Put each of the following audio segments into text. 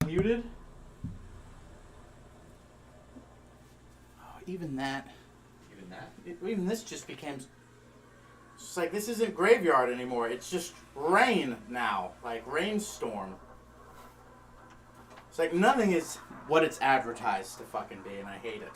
muted. Oh, even that. Even that? Even this just became... It's like, this isn't Graveyard anymore. It's just rain now. Like, rainstorm. It's like, nothing is what it's advertised to fucking be, and I hate it.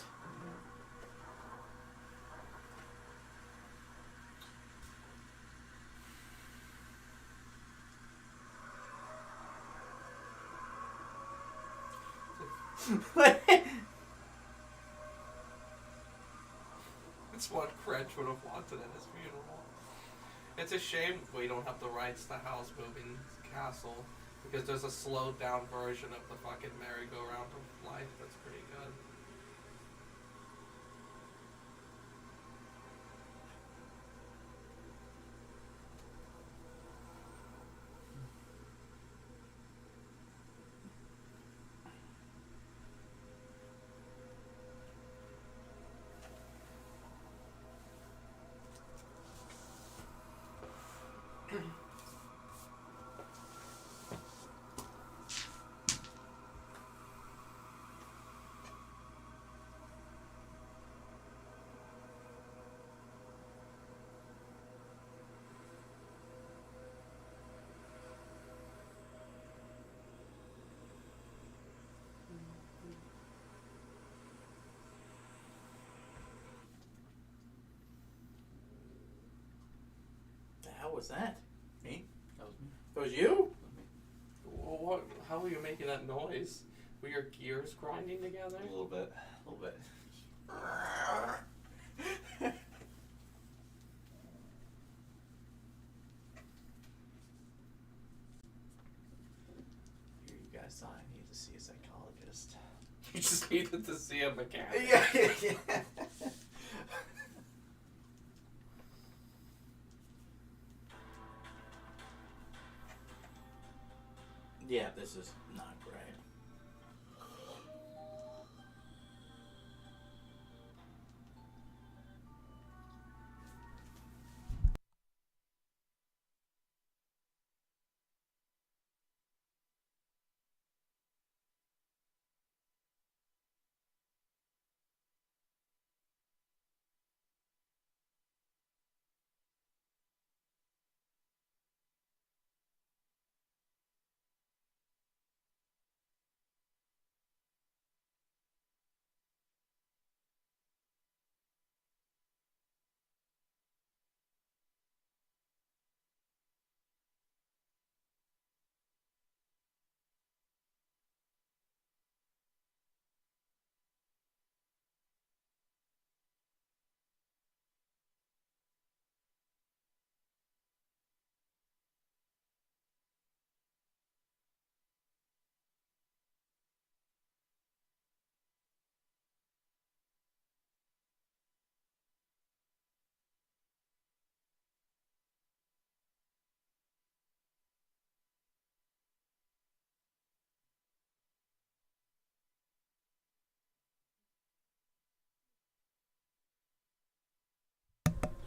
It's what Crench would have wanted at his funeral. It's a shame we don't have the rights to House Moving Castle, because there's a slowed down version of the fucking merry-go-round of life that's pretty good. The hell was that? Me? That was me. That was you? Well, what? How were you making that noise? Were your gears grinding together? A little bit. A little bit. Here, you guys saw I need to see a psychologist. You just needed to see a mechanic. Yeah. Yeah, this is not great.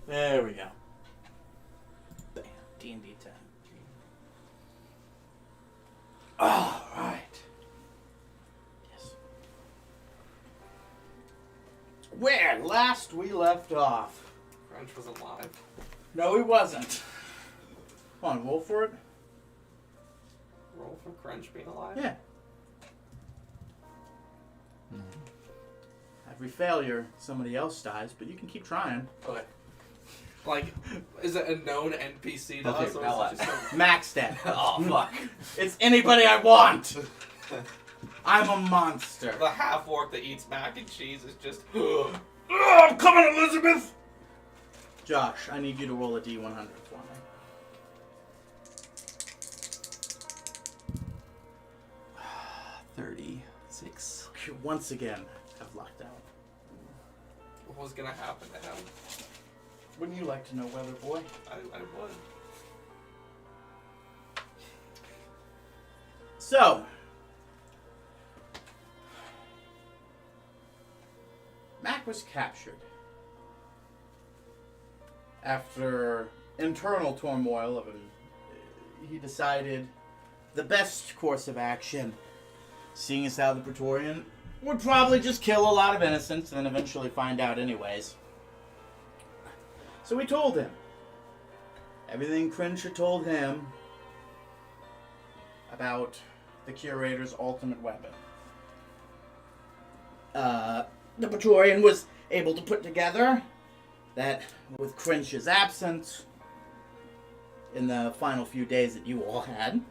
There we go. Bam. D&D 10. All right. Yes. Where last we left off. Crench was alive. No, he wasn't. Come on, roll for it. Roll for Crench being alive? Yeah. Every failure, somebody else dies, but you can keep trying. Okay. Like, is it a known NPC to Okay, us? Or now is it just a... Max dead. Oh, fuck. It's anybody I want. I'm a monster. The half-orc that eats mac and cheese is just... Oh, I'm coming, Elizabeth! Josh, I need you to roll a D100 for me. 36. You once again have lucked out. What was gonna happen to him? Wouldn't you like to know, Weather Boy? I would. So, Mac was captured after internal turmoil of he decided the best course of action seeing as how the Praetorian would probably just kill a lot of innocents and then eventually find out anyways. So we told him everything Cringe had told him about the Curator's ultimate weapon. The Praetorian was able to put together that with Cringe's absence in the final few days that you all had,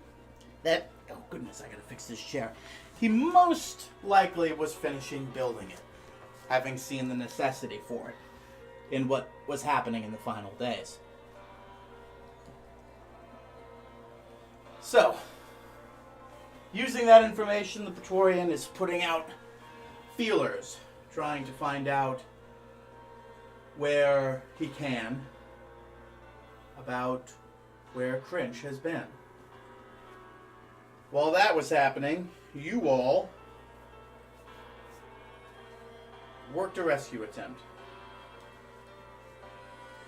that, oh goodness, I gotta fix this chair. He most likely was finishing building it, having seen the necessity for it in what was happening in the final days. So, using that information, the Praetorian is putting out feelers, trying to find out where he can about where Cringe has been. While that was happening, you all worked a rescue attempt.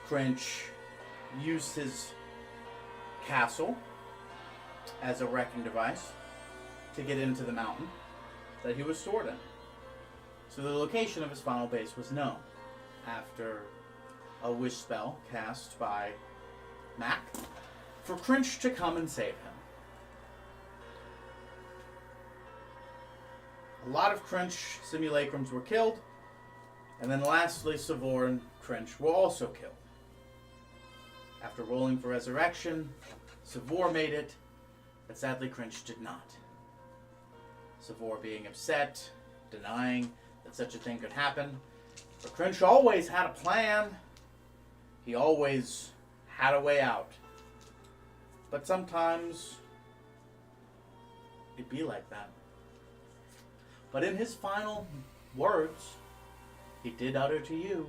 Cringe used his castle as a wrecking device to get into the mountain that he was stored in. So the location of his final base was known after a wish spell cast by Mac for Cringe to come and save him. A lot of Cringe simulacrums were killed, and then lastly Savor and Cringe were also killed. After rolling for resurrection, Savor made it, but sadly Cringe did not. Savor being upset, denying that such a thing could happen, but Cringe always had a plan. He always had a way out. But sometimes it'd be like that. But in his final words, he did utter to you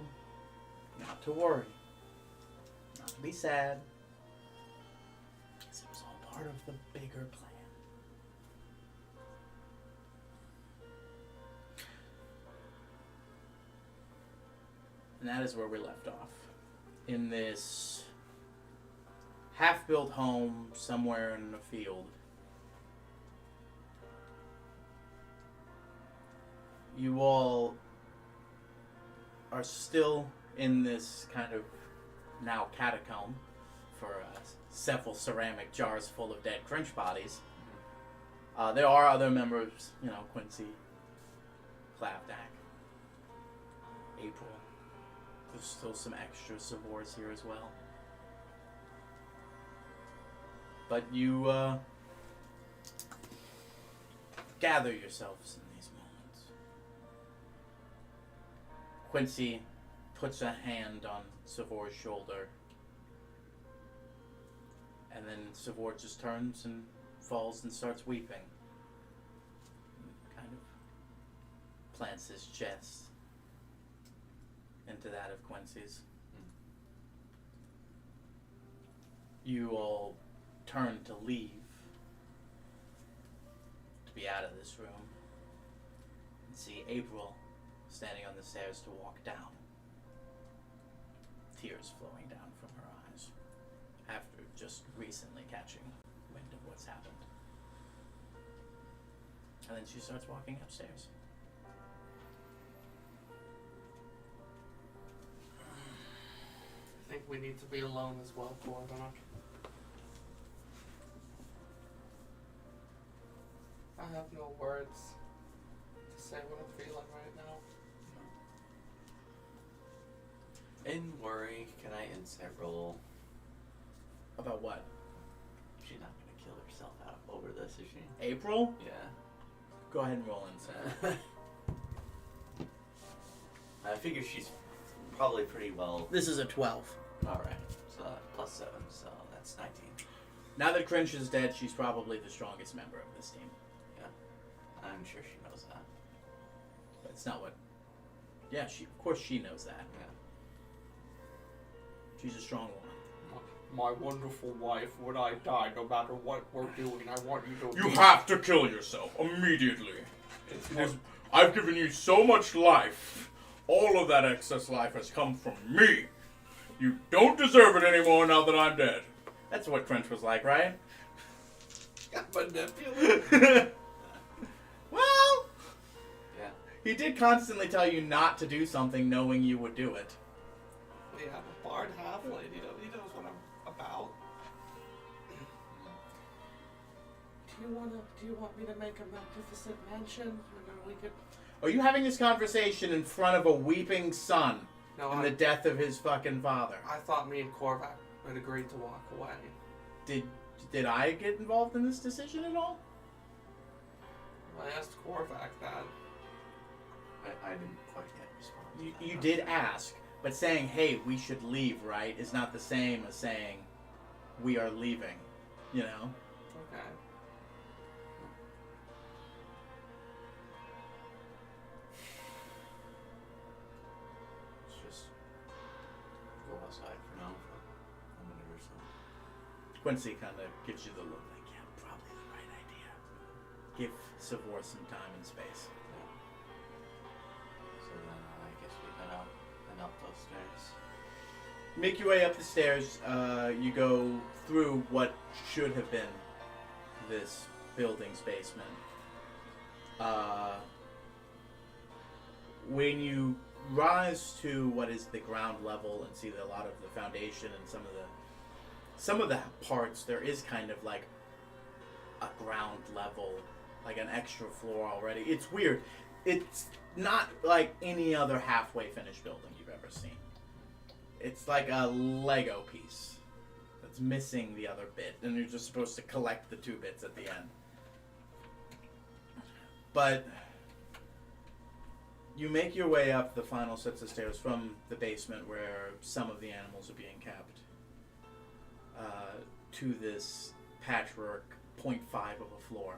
not to worry, not to be sad, because it was all part of the bigger plan. And that is where we left off. In this half-built home somewhere in a field. You all are still in this kind of now catacomb for several ceramic jars full of dead Cringe bodies. There are other members, Quincy, Clavdak, April. There's still some extra Savors here as well. But you gather yourselves in these moments. Quincy puts a hand on Savor's shoulder, and then Savor just turns and falls and starts weeping. Kind of plants his chest into that of Quincy's. You all turn to leave, to be out of this room, and see April standing on the stairs to walk down, tears flowing down from her eyes after just recently catching wind of what's happened. And then she starts walking upstairs. I think we need to be alone as well, Korvac. I have no words to say what I'm feeling right now. In worry, can I insight roll? About what? She's not gonna kill herself out over this, is she? April? Yeah. Go ahead and roll insight. I figure she's probably pretty well. This is a 12. Alright, so plus 7, so that's 19. Now that Cringe is dead, she's probably the strongest member of this team. I'm sure she knows that. But it's not what... Yeah, of course she knows that. Yeah. She's a strong woman. My wonderful wife, when I die, no matter what we're doing, I want you to... You have to kill yourself immediately. I've given you so much life. All of that excess life has come from me. You don't deserve it anymore now that I'm dead. That's what Cringe was like, right? Manipulative. Well, Yeah. he did constantly tell you not to do something knowing you would do it. Yeah, I'm a bard halfling. He knows what I'm about. Do you want me to make a magnificent mansion? And then we could. Are you having this conversation in front of a weeping son No, and the death of his fucking father? I thought me and Korvac had agreed to walk away. Did I get involved in this decision at all? I asked Korvac that. I didn't quite get a response. You did ask, but saying, hey, we should leave, right, is not the same as saying, we are leaving, you know? Okay. Let's just go outside for now for a minute or so. Quincy kind of gives you the look like, yeah, probably the right idea. Give Savor some time and space. Yeah. So then I guess we head out and up those stairs. Make your way up the stairs. You go through what should have been this building's basement. When you rise to what is the ground level and see a lot of the foundation and some of the parts, there is kind of like a ground level, like an extra floor already. It's weird. It's not like any other halfway finished building you've ever seen. It's like a Lego piece that's missing the other bit, and you're just supposed to collect the two bits at the end. But you make your way up the final sets of stairs from the basement where some of the animals are being kept to this patchwork 0.5 of a floor.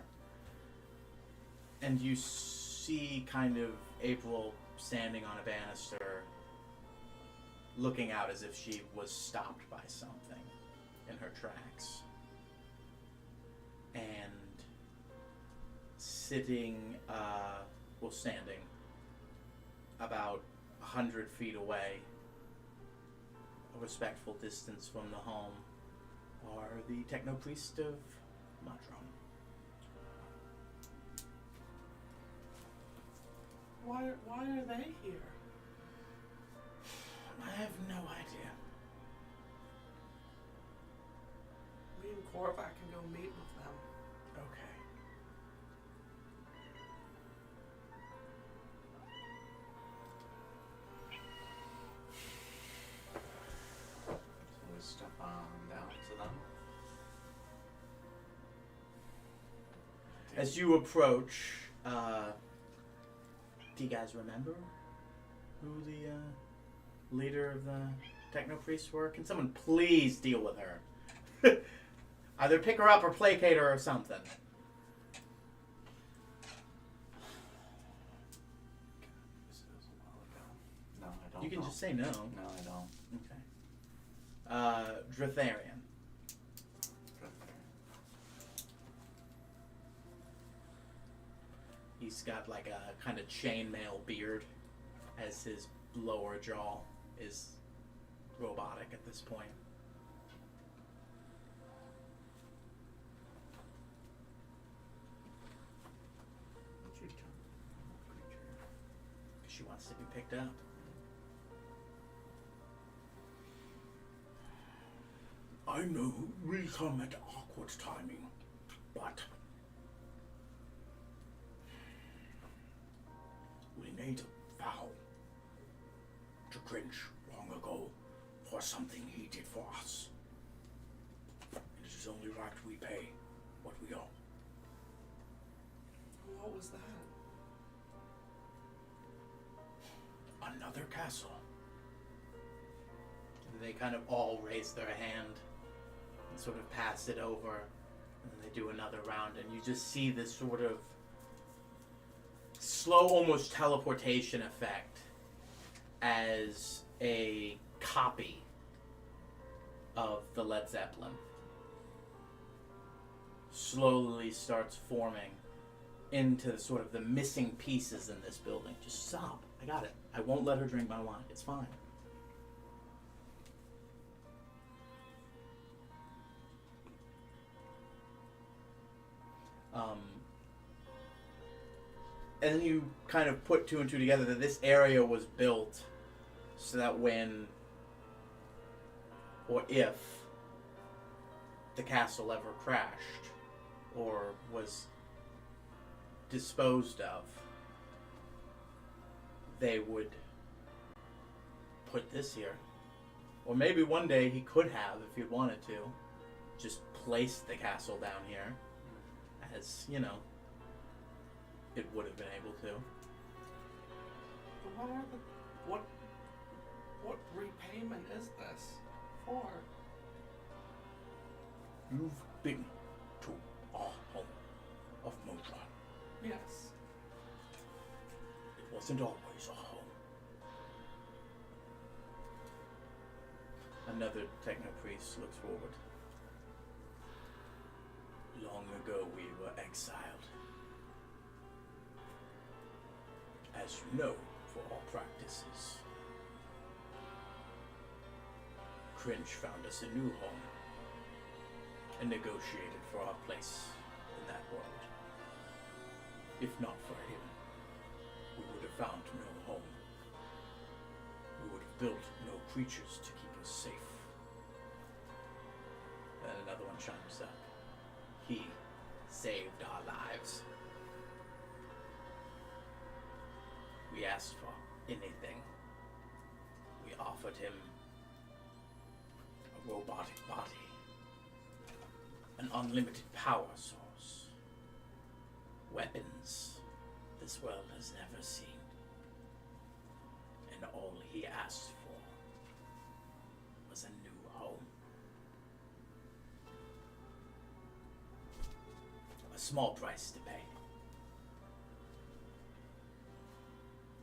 And you see kind of April standing on a banister looking out as if she was stopped by something in her tracks. And standing about 100 feet away, a respectful distance from the home, are the techno-priest of Madron. Why are they here? I have no idea. Me and Korvac can go meet with them. Okay. So we step on down to them. As you approach, do you guys remember who the leader of the techno-priests were? Can someone please deal with her? Either pick her up or placate her or something. This was a while ago. No, I don't You can know. just say no. No, I don't. Okay. Dretharian. He's got like a kind of chainmail beard, as his lower jaw is robotic at this point. What's your turn? Creature. She wants to be picked up. I know we come at awkward timing, but we made a vow to Grinch long ago for something he did for us. It is only right we pay what we owe. What was that? Another castle. And they kind of all raise their hand and sort of pass it over, and then they do another round, and you just see this sort of slow, almost teleportation effect as a copy of the Led Zeppelin slowly starts forming into sort of the missing pieces in this building. Just stop. I got it. I won't let her drink my wine. It's fine. and then you kind of put two and two together that this area was built so that when or if the castle ever crashed or was disposed of, they would put this here. Or maybe one day he could have, if he wanted to, just placed the castle down here, as, you know, it would have been able to. But what repayment is this for? You've been to our home of Modron. Yes. It wasn't always a home. Another techno-priest looks forward. Long ago we were exiled. As you know, for our practices. Cringe found us a new home and negotiated for our place in that world. If not for him, we would have found no home. We would have built no creatures to keep us safe. Then another one chimes up. He saved our lives. We asked for anything. We offered him a robotic body, an unlimited power source, weapons this world has never seen, and all he asked for was a new home. A small price to pay,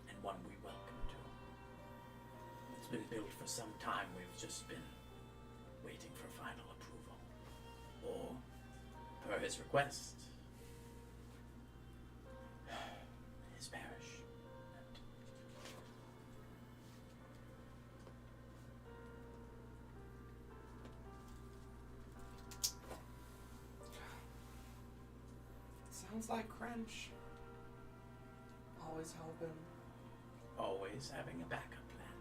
and one we welcome to. It's been built for some time. We've just been waiting for final approval, or per his request, his parish. Sounds like Crench. Always helping. Always having a backup plan.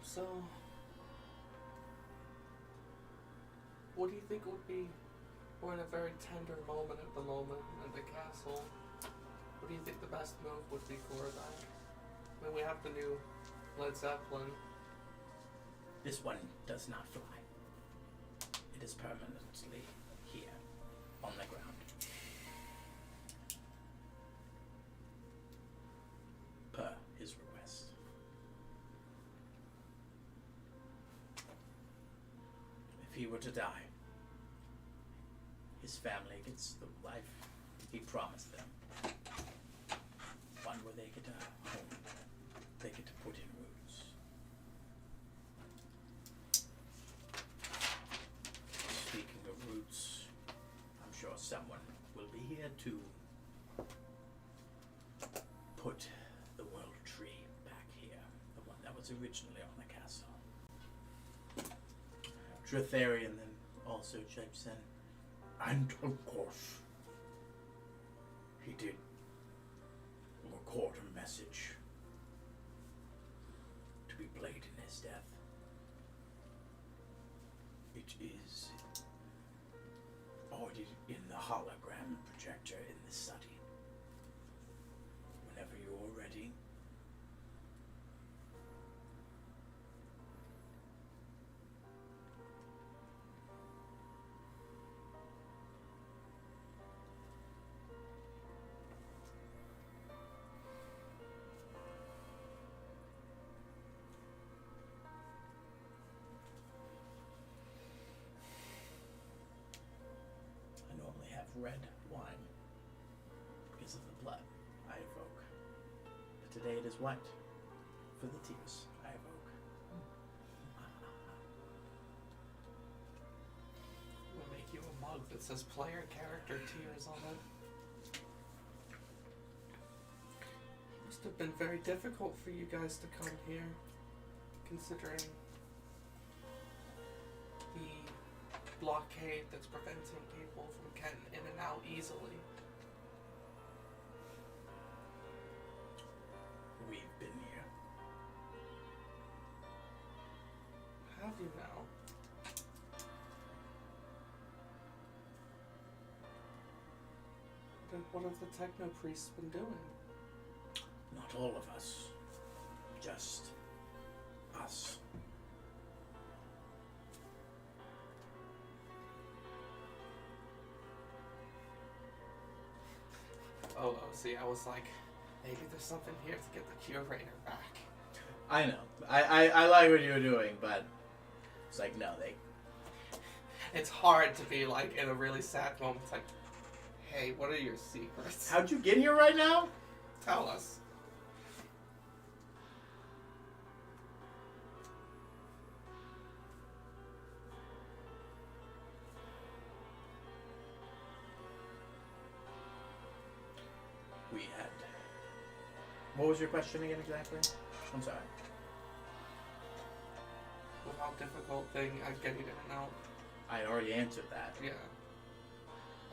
So, what do you think would be? We're in a very tender moment at the moment in the castle. What do you think the best move would be, Gorodok? I mean, we have the new Led Zeppelin. This one does not fly. It is permanently here, on the ground. Per his request. If he were to die, his family gets the life he promised them. One where they get a home. They get to put in roots. Speaking of roots, I'm sure someone will be here to put the world tree back here. The one that was originally on the castle. Dratharian then also chimes in. And of course, he did record a message to be played in his death. It is already in the hologram projector in the study. Whenever you're ready. I normally have red wine because of the blood I evoke. But today it is white for the tears I evoke. We'll make you a mug that says player character tears on it. Must have been very difficult for you guys to come here, considering the blockade that's preventing people from getting in and out easily. We've been here. Have you now? Then what have the techno priests been doing? Not all of us. Just us. Oh, see, I was like, maybe there's something here to get the curator back. I know. I like what you're doing, but it's like, no, they... It's hard to be like in a really sad moment. It's like, hey, what are your secrets? How'd you get here right now? Tell us. We had... What was your question again exactly? I'm sorry. Well, how difficult thing I get you didn't know. I already answered that. Yeah.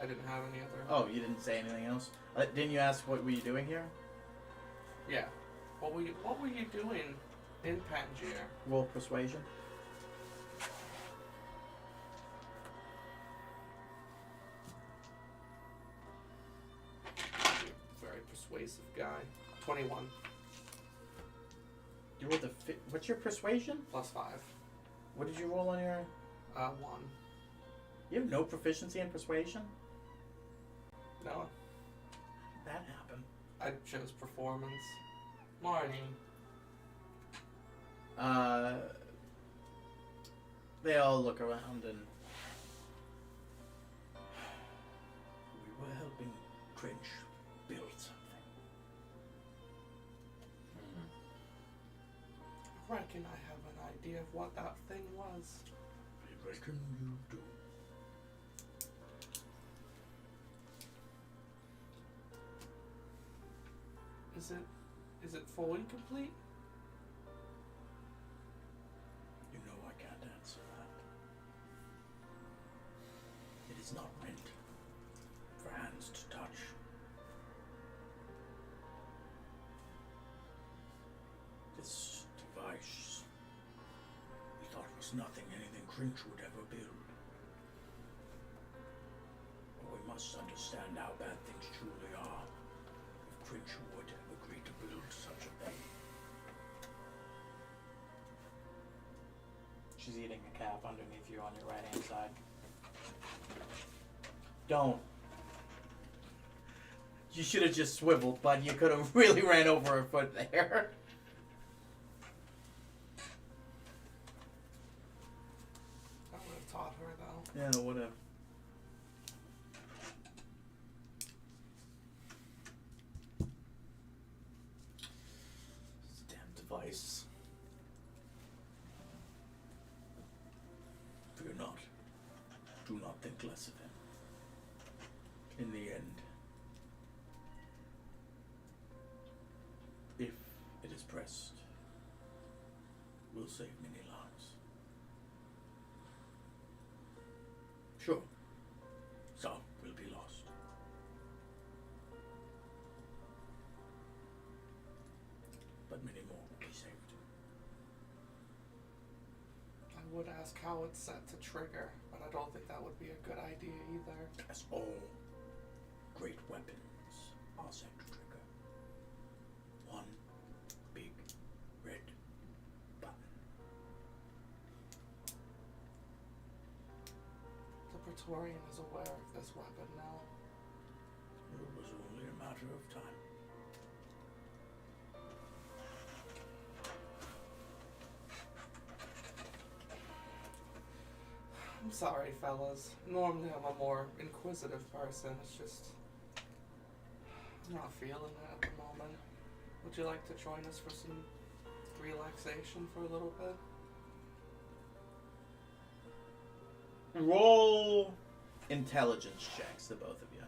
I didn't have any other. Oh, you didn't say anything else? Didn't you ask what were you doing here? Yeah. What were you doing in Pangaea? Roll persuasion. Very persuasive guy. 21 You rolled a what's your persuasion? plus 5. What did you roll on your... 1. You have no proficiency in persuasion? No, That happened. I chose performance. Morning. They all look around and... We were helping Cringe build something. I reckon I have an idea of what that thing was. I reckon you do. Is it fully complete? You know I can't answer that. It is not meant for hands to touch. This device, we thought was nothing anything Cringe would ever build. But we must understand how bad things truly are if Cringe would agree to build such a thing. She's eating a cap underneath you on your right hand side. Don't. You should have just swiveled, but you could have really ran over her foot there. I would have taught her though. Yeah, would have. This damn device. Fear not. Do not think less of him. In the end, if it is pressed, will save many lives. Sure, some will be lost. But many more will be saved. I would ask how it's set to trigger, but I don't think that would be a good idea either. As all great weapons are set to trigger. One big red button. The Praetorian is aware of this weapon now. It was only a matter of time. I'm sorry, fellas. Normally I'm a more inquisitive person. It's just... I'm not feeling it at the moment. Would you like to join us for some relaxation for a little bit? Roll intelligence checks, the both of you.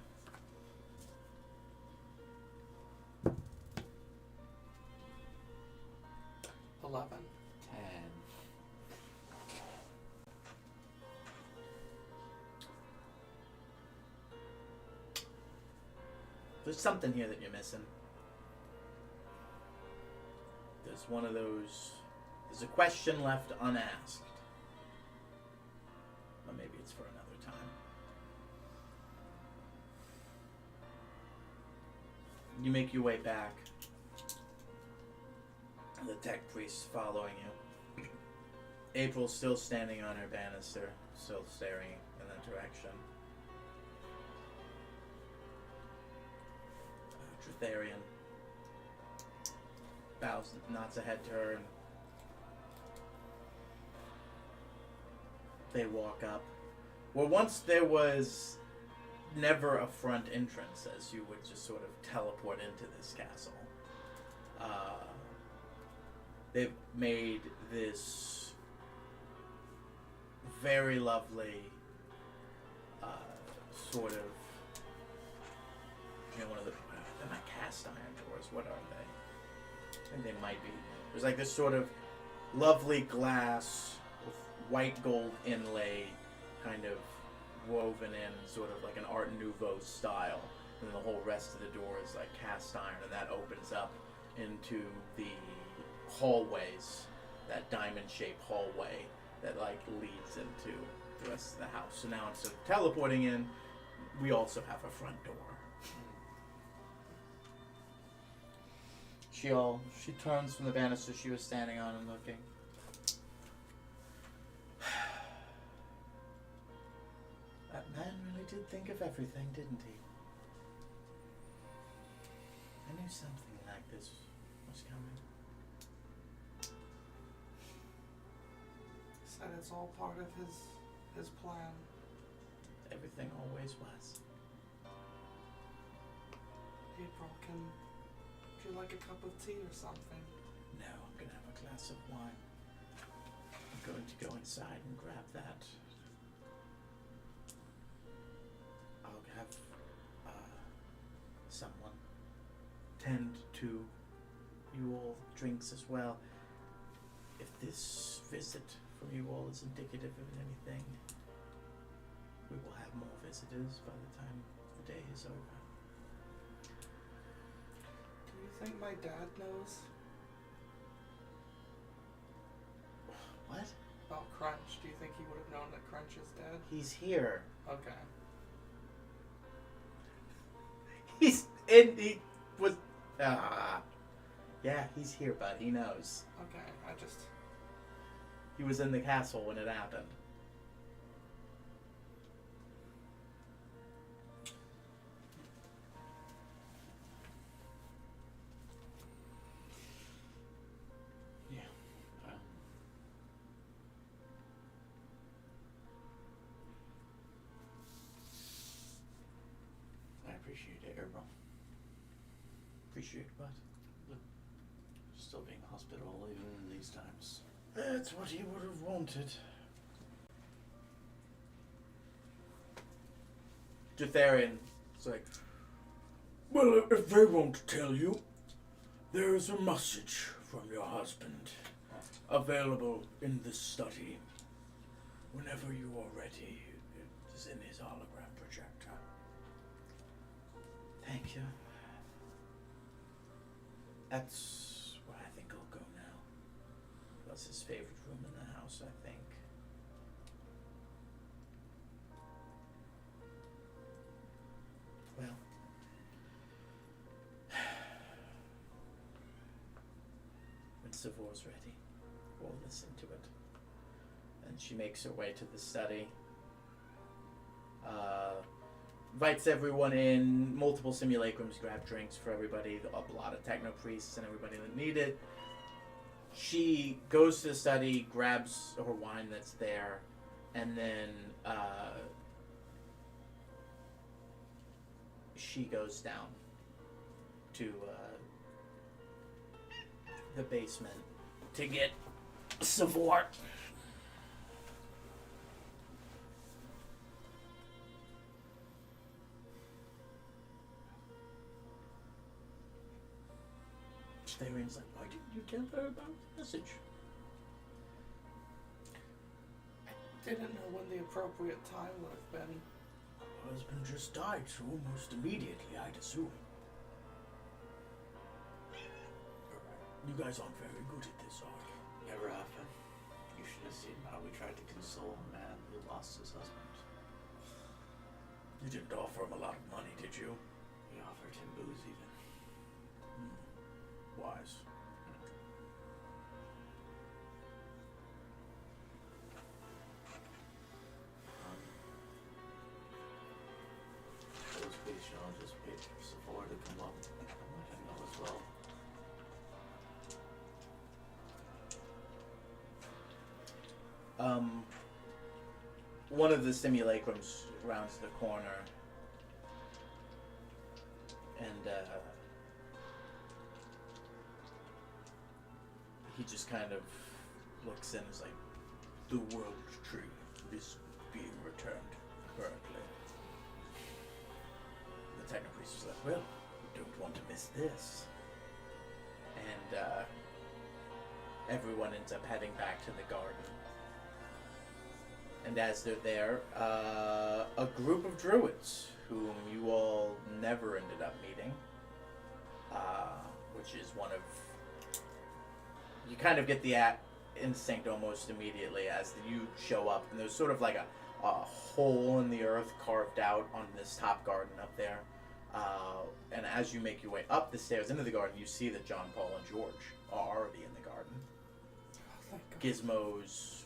11. 10. There's something here that you're missing. There's one of those. There's a question left unasked. Or maybe it's for another time. You make your way back. The tech priest following you. April's still standing on her banister, still staring in that direction. Trutharian bows, nods ahead to her, and they walk up. Well, once there was never a front entrance, as you would just sort of teleport into this castle. They've made this very lovely sort of, one of the, they're not cast iron doors, what are they? I think they might be. There's like this sort of lovely glass with white gold inlay kind of woven in, sort of like an Art Nouveau style. And then the whole rest of the door is like cast iron, and that opens up into the hallways, that diamond-shaped hallway that like leads into the rest of the house. So now instead of teleporting in, we also have a front door. She turns from the banister she was standing on and looking. That man really did think of everything, didn't he? I knew something like this was coming. He said it's all part of his plan. Everything always was. April, would you like a cup of tea or something? No, I'm gonna have a glass of wine. I'm going to go inside and grab that. I'll have someone tend to you all drinks as well. If this visit from you all is indicative of anything, we will have more visitors by the time the day is over. Do you think my dad knows What? about Crunch? Do you think he would have known that Crunch is dead? He's here. Okay. He was yeah, he's here, bud. He knows. Okay, He was in the castle when it happened. Yeah. I appreciate it, Errol. Appreciate what? Still being hospitable even in these times. That's what he would have wanted. Jutharian. It's like, Well, if they won't tell you, there is a message from your husband available in the study. Whenever you are ready, it is in his hologram projector. thank you. That's where I think I'll go now. That's his favorite room in the house, I think. Well. When Savor's ready, we'll listen to it. And she makes her way to the study. Invites everyone in, multiple simulacrums, grab drinks for everybody, a lot of techno priests and everybody that need it. She goes to the study, grabs her wine that's there, and then she goes down to the basement to get Savor. Starian's like, why didn't you tell her about the message? I didn't know when the appropriate time would have been. Her husband just died, so almost immediately, I'd assume. You guys aren't very good at this, are you? Never have been. You should have seen how we tried to console a man who lost his husband. You didn't offer him a lot of money, did you? We offered him booze even. Wise. Those patients just paid for Sephora to come up and let him know as well. One of the simulacrums rounds the corner, and he just kind of looks in and is like, the world tree is being returned currently. The Technopriest is like, well, we don't want to miss this. And everyone ends up heading back to the garden. And as they're there, a group of druids, whom you all never ended up meeting, which is one of... You kind of get the instinct almost immediately as you show up, and there's sort of like a hole in the earth carved out on this top garden up there. And as you make your way up the stairs into the garden, you see that John, Paul, and George are already in the garden. Oh, thank God. Gizmo's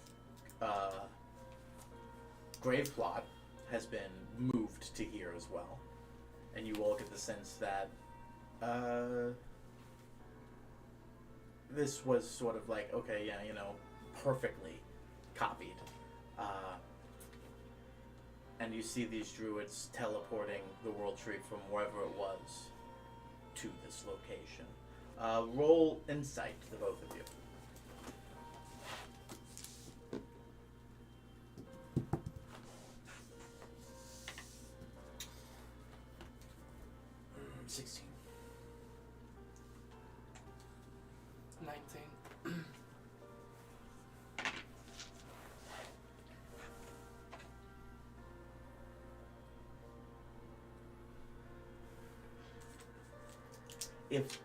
grave plot has been moved to here as well. And you all get the sense that this was sort of like, okay, yeah, you know, perfectly copied. And you see these druids teleporting the World Tree from wherever it was to this location. Roll insight, the both of you. Mm, 16. 19. If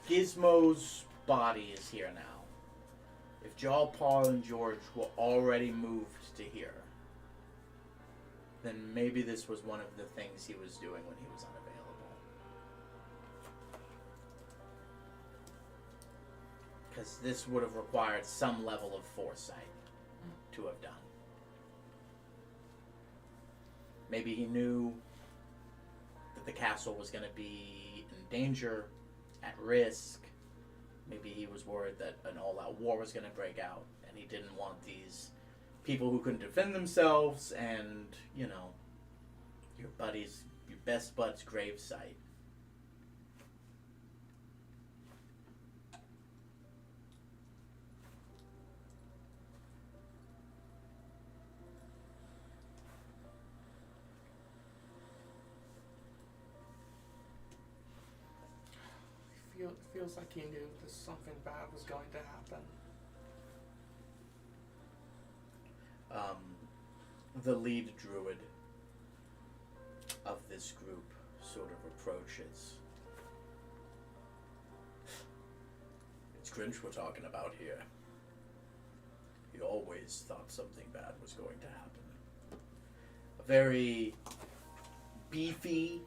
Gizmo's body is here now, if Jaw, Paul, and George were already moved to here, then maybe this was one of the things he was doing when he was unavailable. Because this would have required some level of foresight to have done. Maybe he knew that the castle was going to be in danger, at risk. Maybe he was worried that an all-out war was going to break out, and he didn't want these people who couldn't defend themselves and, you know, your best bud's gravesite. Feels like he knew that something bad was going to happen. The lead druid of this group sort of approaches. It's Grinch we're talking about here. He always thought something bad was going to happen. A very beefy,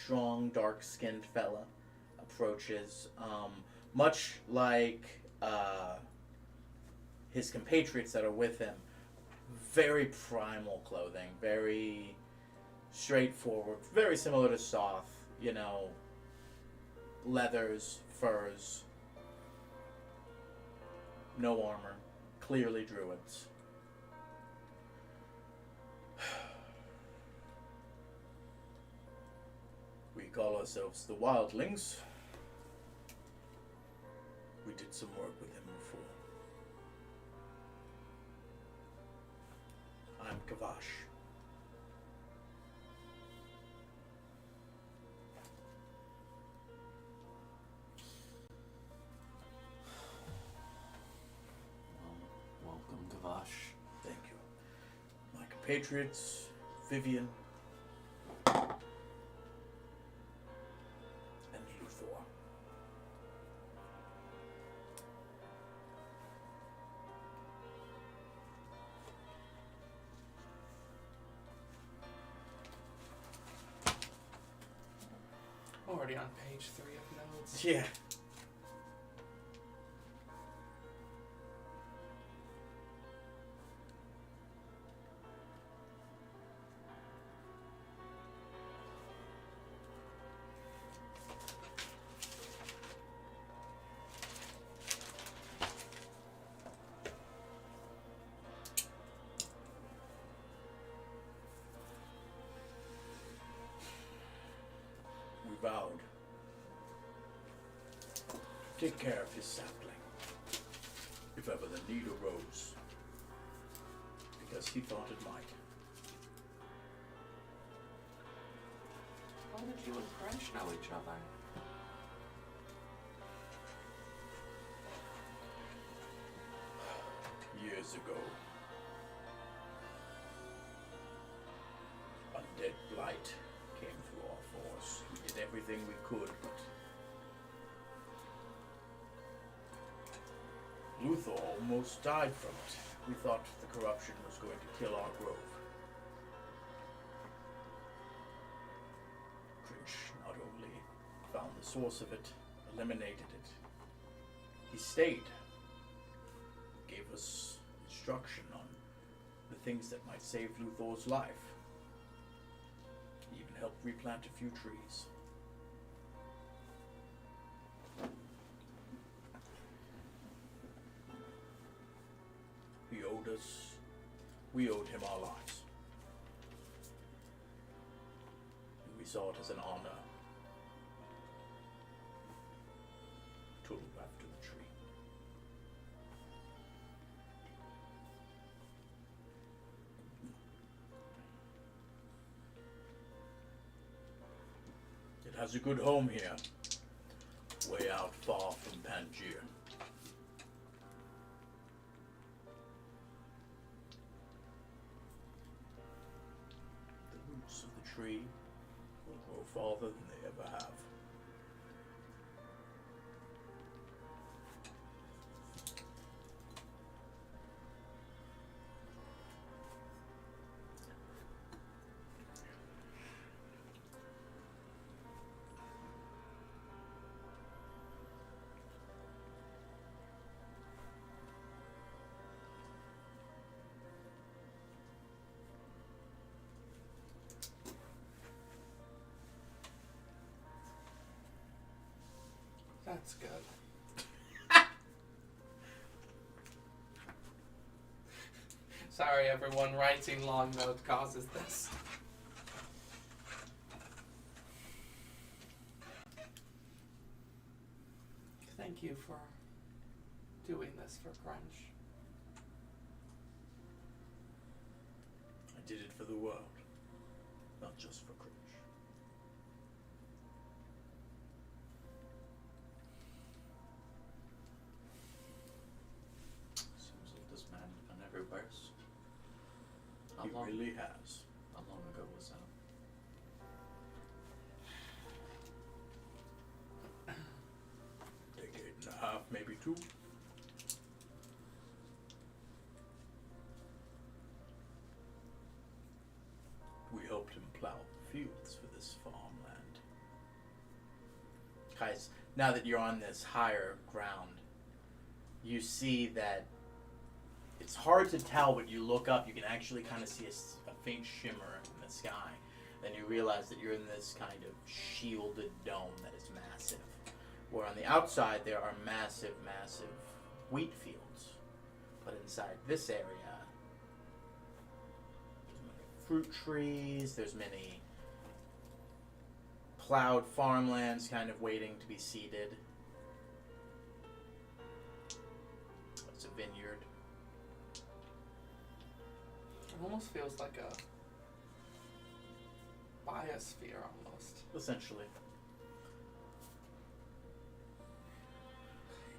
strong, dark-skinned fella approaches, much like his compatriots that are with him. Very primal clothing, very straightforward, very similar to Soth, you know, leathers, furs, no armor, clearly druids. We call ourselves the Wildlings. We did some work with him before. I'm Kavash. Welcome, Gavash. Thank you. My compatriots, Vivian, and Luthor. Already on page 3 of notes. Yeah. We vowed to take care of his sapling if ever the need arose, because he thought it might. How did you and French know each other? Years ago, undead blight came through our force. We did everything we could, but Luthor almost died from it. We thought the corruption was going to kill our grove. Crinch not only found the source of it, eliminated it, he stayed, gave us instruction on the things that might save Luthor's life. He even helped replant a few trees. He owed us, we owed him our lives. And we saw it as an honor to look after the tree. It has a good home here, way out far from Pangaea. The roots of the tree will grow farther than they ever have. That's good. Sorry, everyone. Writing long note causes this. Thank you for doing this for Crunch. I did it for the world, not just for Cringe. Seems like this man has been everywhere. He really has. How long ago was that? Decade and a half, maybe two. We helped him plow the fields for this farmland. Guys, now that you're on this higher ground, you see that it's hard to tell, but you look up, you can actually kind of see a faint shimmer in the sky. Then you realize that you're in this kind of shielded dome that is massive. Where on the outside there are massive, massive wheat fields. But inside this area, there's many fruit trees, there's many plowed farmlands kind of waiting to be seeded. It's a vineyard. It almost feels like a biosphere almost. Essentially.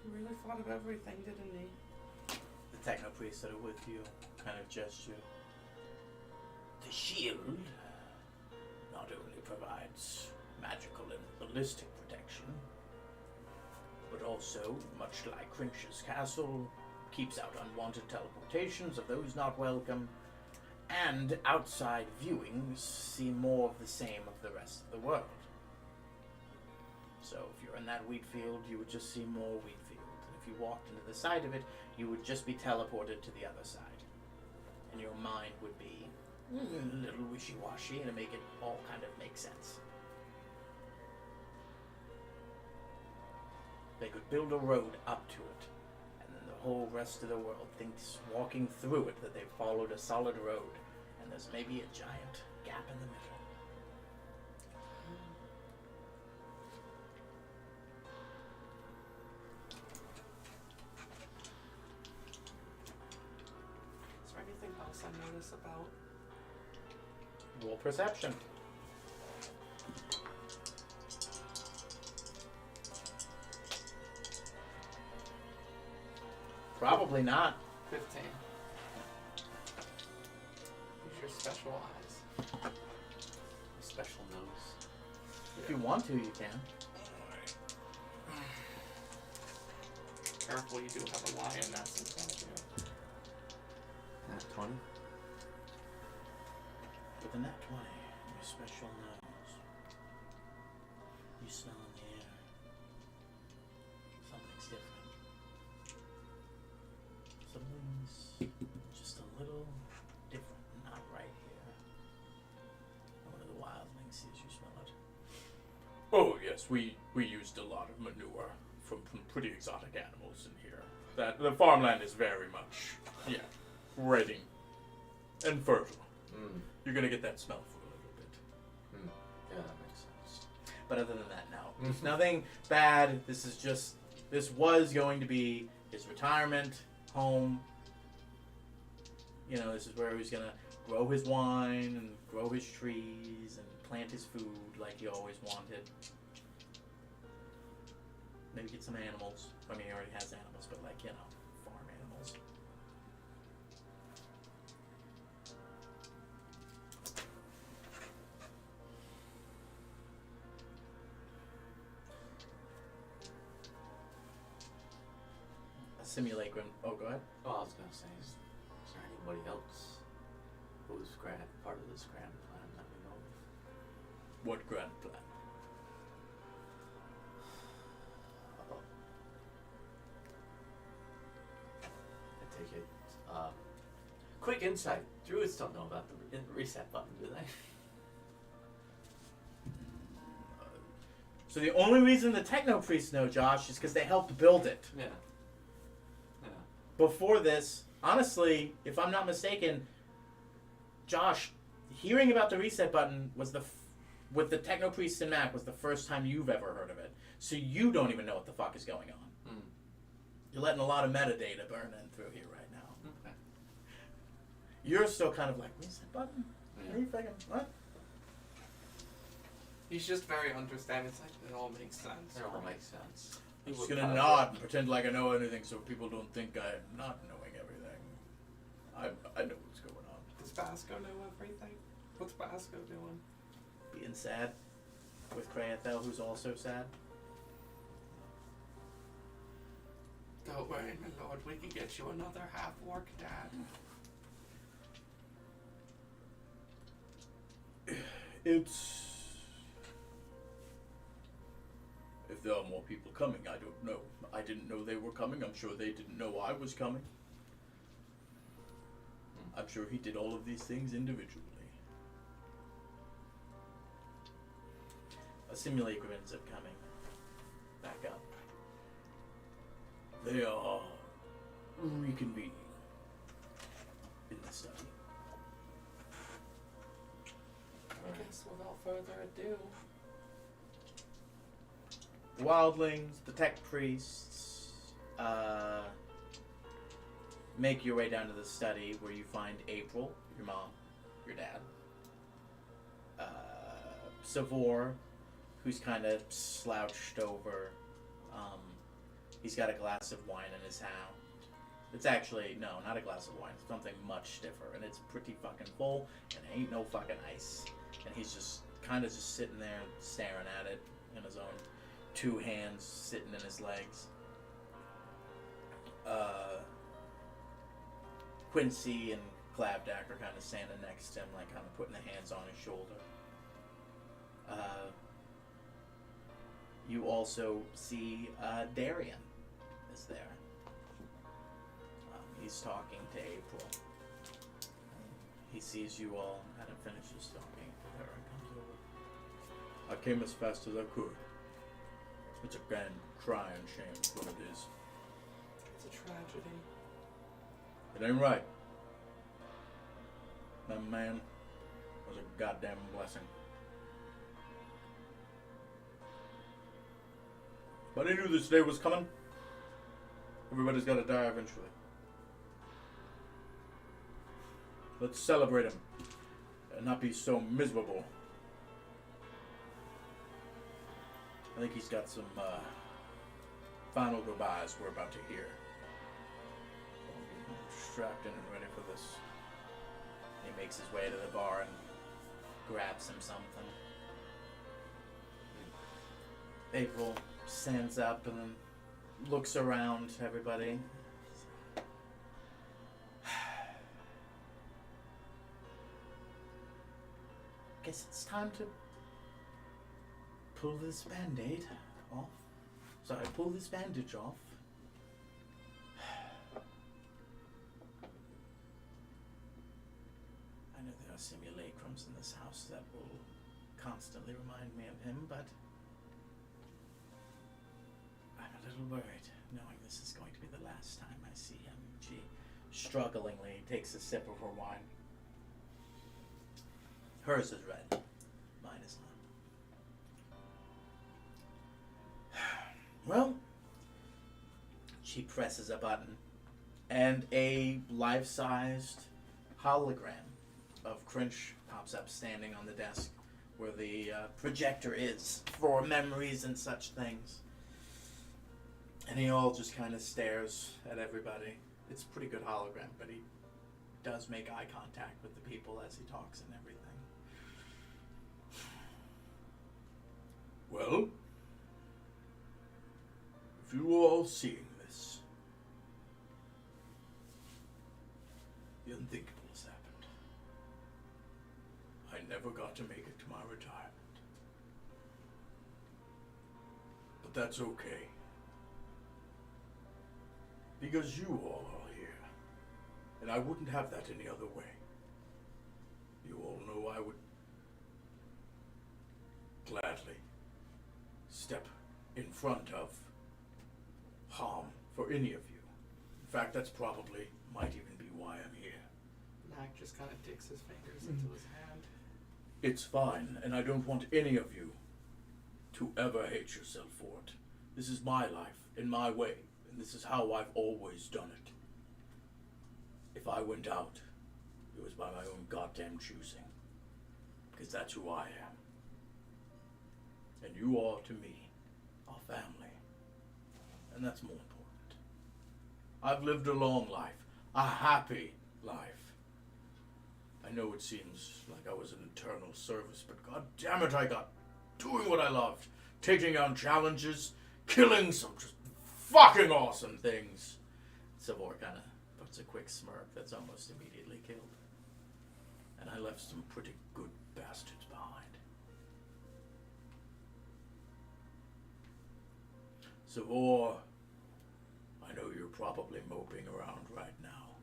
He really thought of everything, didn't he? The techno priest that are with you kind of gesture. The shield not only provides magical and ballistic protection, but also, much like Crinch's castle, keeps out unwanted teleportations of those not welcome, and outside viewings see more of the same of the rest of the world. So if you're in that wheat field, you would just see more wheat field. And if you walked into the side of it, you would just be teleported to the other side. And your mind would be a little wishy-washy and to make it all kind of make sense. They could build a road up to it, and then the whole rest of the world thinks walking through it that they've followed a solid road, and there's maybe a giant gap in the middle. Is there anything else I notice about? Roll perception. Probably not. 15. Use your special eyes. Special nose. If you want to, you can. Careful, you do have a lioness in front of you. Nat 20. With a nat 20, your special nose. You smell in the air. Something's different. Something's just a little different, not right here. And one of the wildlings sees you smell it. Oh yes, we used a lot of manure from pretty exotic animals in here. That the farmland is very much ready and fertile. Mm. You're gonna get that smell for a little bit. Yeah, that makes sense. But other than that, no. There's nothing bad. This was going to be his retirement home. You know, this is where he was going to grow his wine and grow his trees and plant his food like he always wanted. Maybe get some animals. I mean, he already has animals, but like, you know, farm animals. A simulacrum. Oh, go ahead. Oh, I was gonna say, is there anybody else who's part of this grand plan that we know of? What grand plan? I take it. Quick insight. Druids don't know about the reset button, do they? So the only reason the techno priests know, Josh, is because they helped build it. Yeah. Yeah. Before this, honestly, if I'm not mistaken, Josh, hearing about the reset button was with the techno priests and Mac was the first time you've ever heard of it. So you don't even know what the fuck is going on. Mm. You're letting a lot of metadata burn in through here right now. Okay. You're still kind of like, reset button? Yeah. Are you fucking what? He's just very understanding. It's like, it all makes sense. It all makes sense. I'm just would gonna probably- nod and pretend like I know anything so people don't think I'm not knowing everything. I know what's going on. Does Basco know everything? What's Basco doing? Being sad with Kraethel, who's also sad. Don't worry, my lord. We can get you another half-orc dad. It's... If there are more people coming, I don't know. I didn't know they were coming. I'm sure they didn't know I was coming. I'm sure he did all of these things individually. A simulacrum ends up coming back up. They are reconvening in the study. I guess without further ado, The wildlings, the tech priests, make your way down to the study where you find April, your mom, your dad, Savor, who's kind of slouched over. He's got a glass of wine in his hand. It's actually, no, not a glass of wine. It's something much stiffer, and it's pretty fucking full, and ain't no fucking ice. And he's just kind of just sitting there staring at it in his own two hands sitting in his legs. Quincy and Clavdak are kind of standing next to him, like kind of putting their hands on his shoulder. You also see Darian is there. He's talking to April. He sees you all and kind of finishes talking to her and comes over. I came as fast as I could. It's a grand crying shame what it is. It's a tragedy. It ain't right. That man was a goddamn blessing. But he knew this day was coming. Everybody's got to die eventually. Let's celebrate him and not be so miserable. I think he's got some final goodbyes we're about to hear. Strapped in and ready for this. He makes his way to the bar and grabs him something. April stands up and then looks around everybody. Guess it's time to pull this band-aid off. Sorry, pull this bandage off. I know there are simulacrums in this house that will constantly remind me of him, but I'm a little worried knowing this is going to be the last time I see him. She strugglingly takes a sip of her wine. Hers is red. Mine is not. Well, she presses a button, and a life-sized hologram of Crinch pops up standing on the desk where the projector is for memories and such things. And he all just kind of stares at everybody. It's a pretty good hologram, but he does make eye contact with the people as he talks and everything. Well, if you were all seeing this, the unthinkable has happened. I never got to make it to my retirement. But that's okay. Because you all are here. And I wouldn't have that any other way. You all know I would gladly step in front of harm for any of you. In fact, that's probably might even be why I'm here. Mac just kind of digs his fingers into his hand. It's fine, and I don't want any of you to ever hate yourself for it. This is my life, in my way, and this is how I've always done it. If I went out, it was by my own goddamn choosing. Because that's who I am. And you are, to me, are family. And that's more important. I've lived a long life, a happy life. I know it seems like I was in eternal service, but god damn it, I got doing what I loved. Taking on challenges, killing some just fucking awesome things. Savor kind of puts a quick smirk that's almost immediately killed. And I left some pretty good bastards behind. Savor, I know you're probably moping around right now.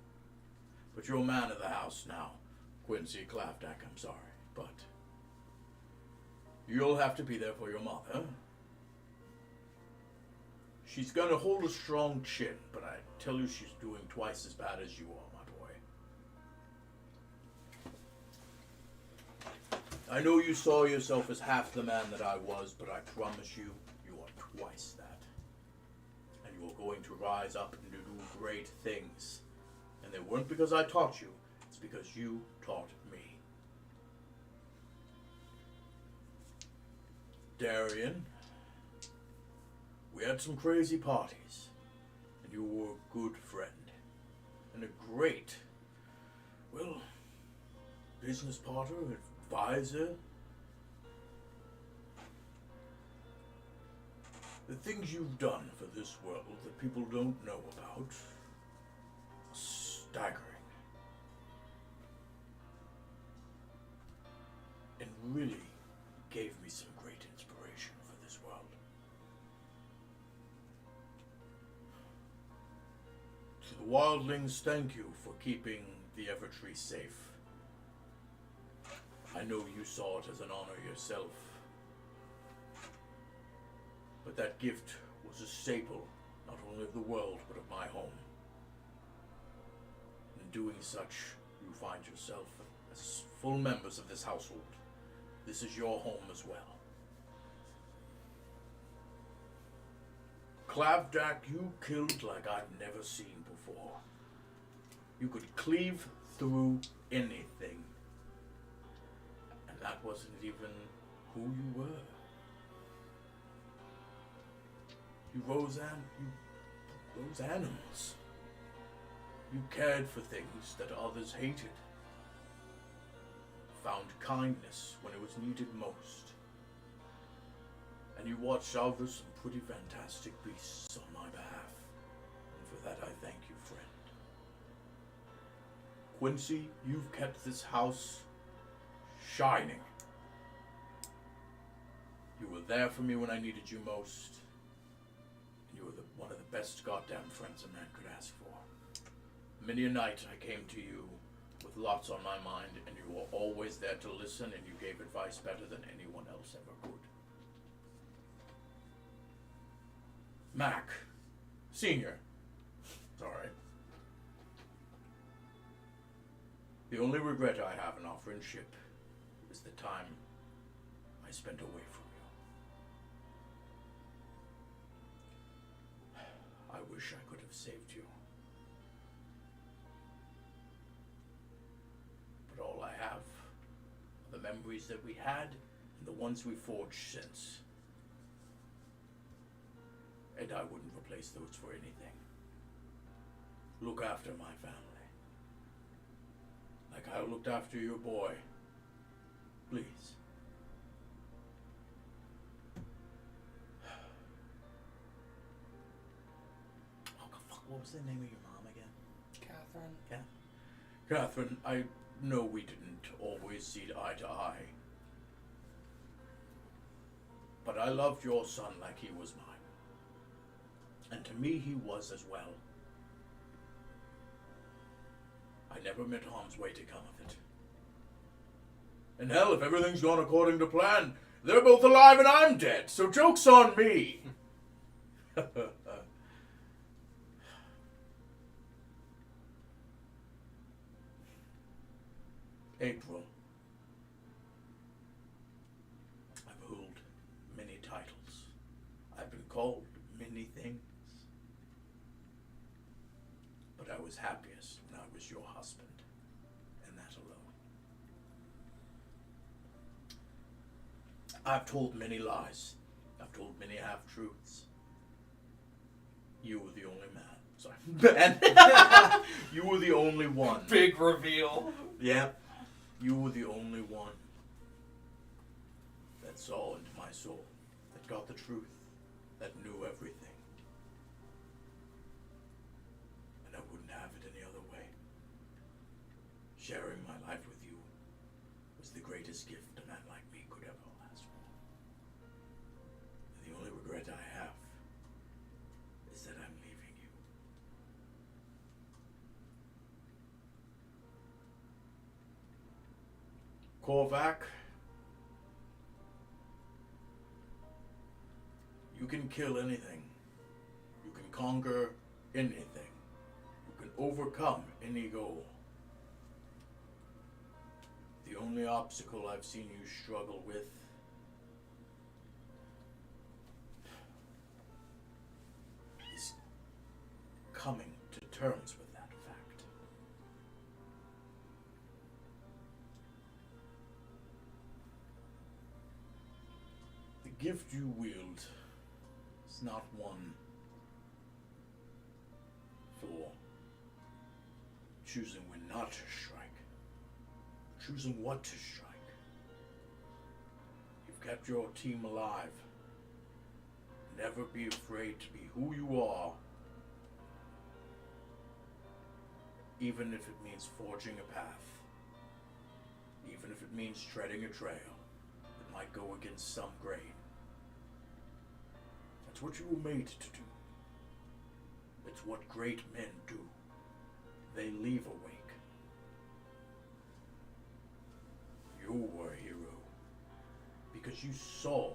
But you're a man of the house now. Quincy Clafdack, I'm sorry, but you'll have to be there for your mother. She's gonna hold a strong chin, but I tell you she's doing twice as bad as you are, my boy. I know you saw yourself as half the man that I was, but I promise you, you are twice that. And you are going to rise up and do great things. And they weren't because I taught you, it's because you taught me. Darian, we had some crazy parties, and you were a good friend, and a great, well, business partner, advisor. The things you've done for this world that people don't know about are staggering. And really gave me some great inspiration for this world. wildlings thank you for keeping the Evertree safe. I know you saw it as an honor yourself. But that gift was a staple, not only of the world, but of my home. In doing such, you find yourself as full members of this household. This is your home as well. Clavdak, you killed like I've never seen before. You could cleave through anything. And that wasn't even who you were. You rose animals. You cared for things that others hated. Found kindness when it was needed most. And you watched over some pretty fantastic beasts on my behalf. And for that I thank you, friend. Quincy, you've kept this house shining. You were there for me when I needed you most. And you were one of the best goddamn friends a man could ask for. Many a night I came to you with lots on my mind, and you were always there to listen, and you gave advice better than anyone else ever could. Mac, Senior. Sorry. The only regret I have in our friendship is the time I spent away from you. I wish I could have saved you. But all I have are the memories that we had and the ones we forged since. And I wouldn't replace those for anything. Look after my family. Like I looked after your boy. Please. Oh, fuck, what was the name of your mom again? Catherine. Catherine, I know we didn't always see eye to eye. But I loved your son like he was mine. And to me, he was as well. I never meant harm's way to come of it. And hell, if everything's gone according to plan, they're both alive and I'm dead, so joke's on me. April. I've held many titles. I've been called many things. But I was happiest when I was your husband, and that alone. I've told many lies. I've told many half-truths. You were the only man. Sorry. Man. You were the only one. Big reveal. Yeah. You were the only one that saw into my soul, that got the truth, that knew everything. And I wouldn't have it any other way. Sharing my life with you was the greatest gift a man like me could ever ask for. And the only regret I have is that I'm leaving you. Korvac, you can kill anything. You can conquer anything. You can overcome any goal. The only obstacle I've seen you struggle with is coming to terms with that fact. The gift you wield is not one for choosing when not to strike, choosing what to strike. You've kept your team alive. Never be afraid to be who you are, even if it means forging a path, even if it means treading a trail that might go against some grain. That's what you were made to do. It's what great men do. they leave a wake. You were a hero because you saw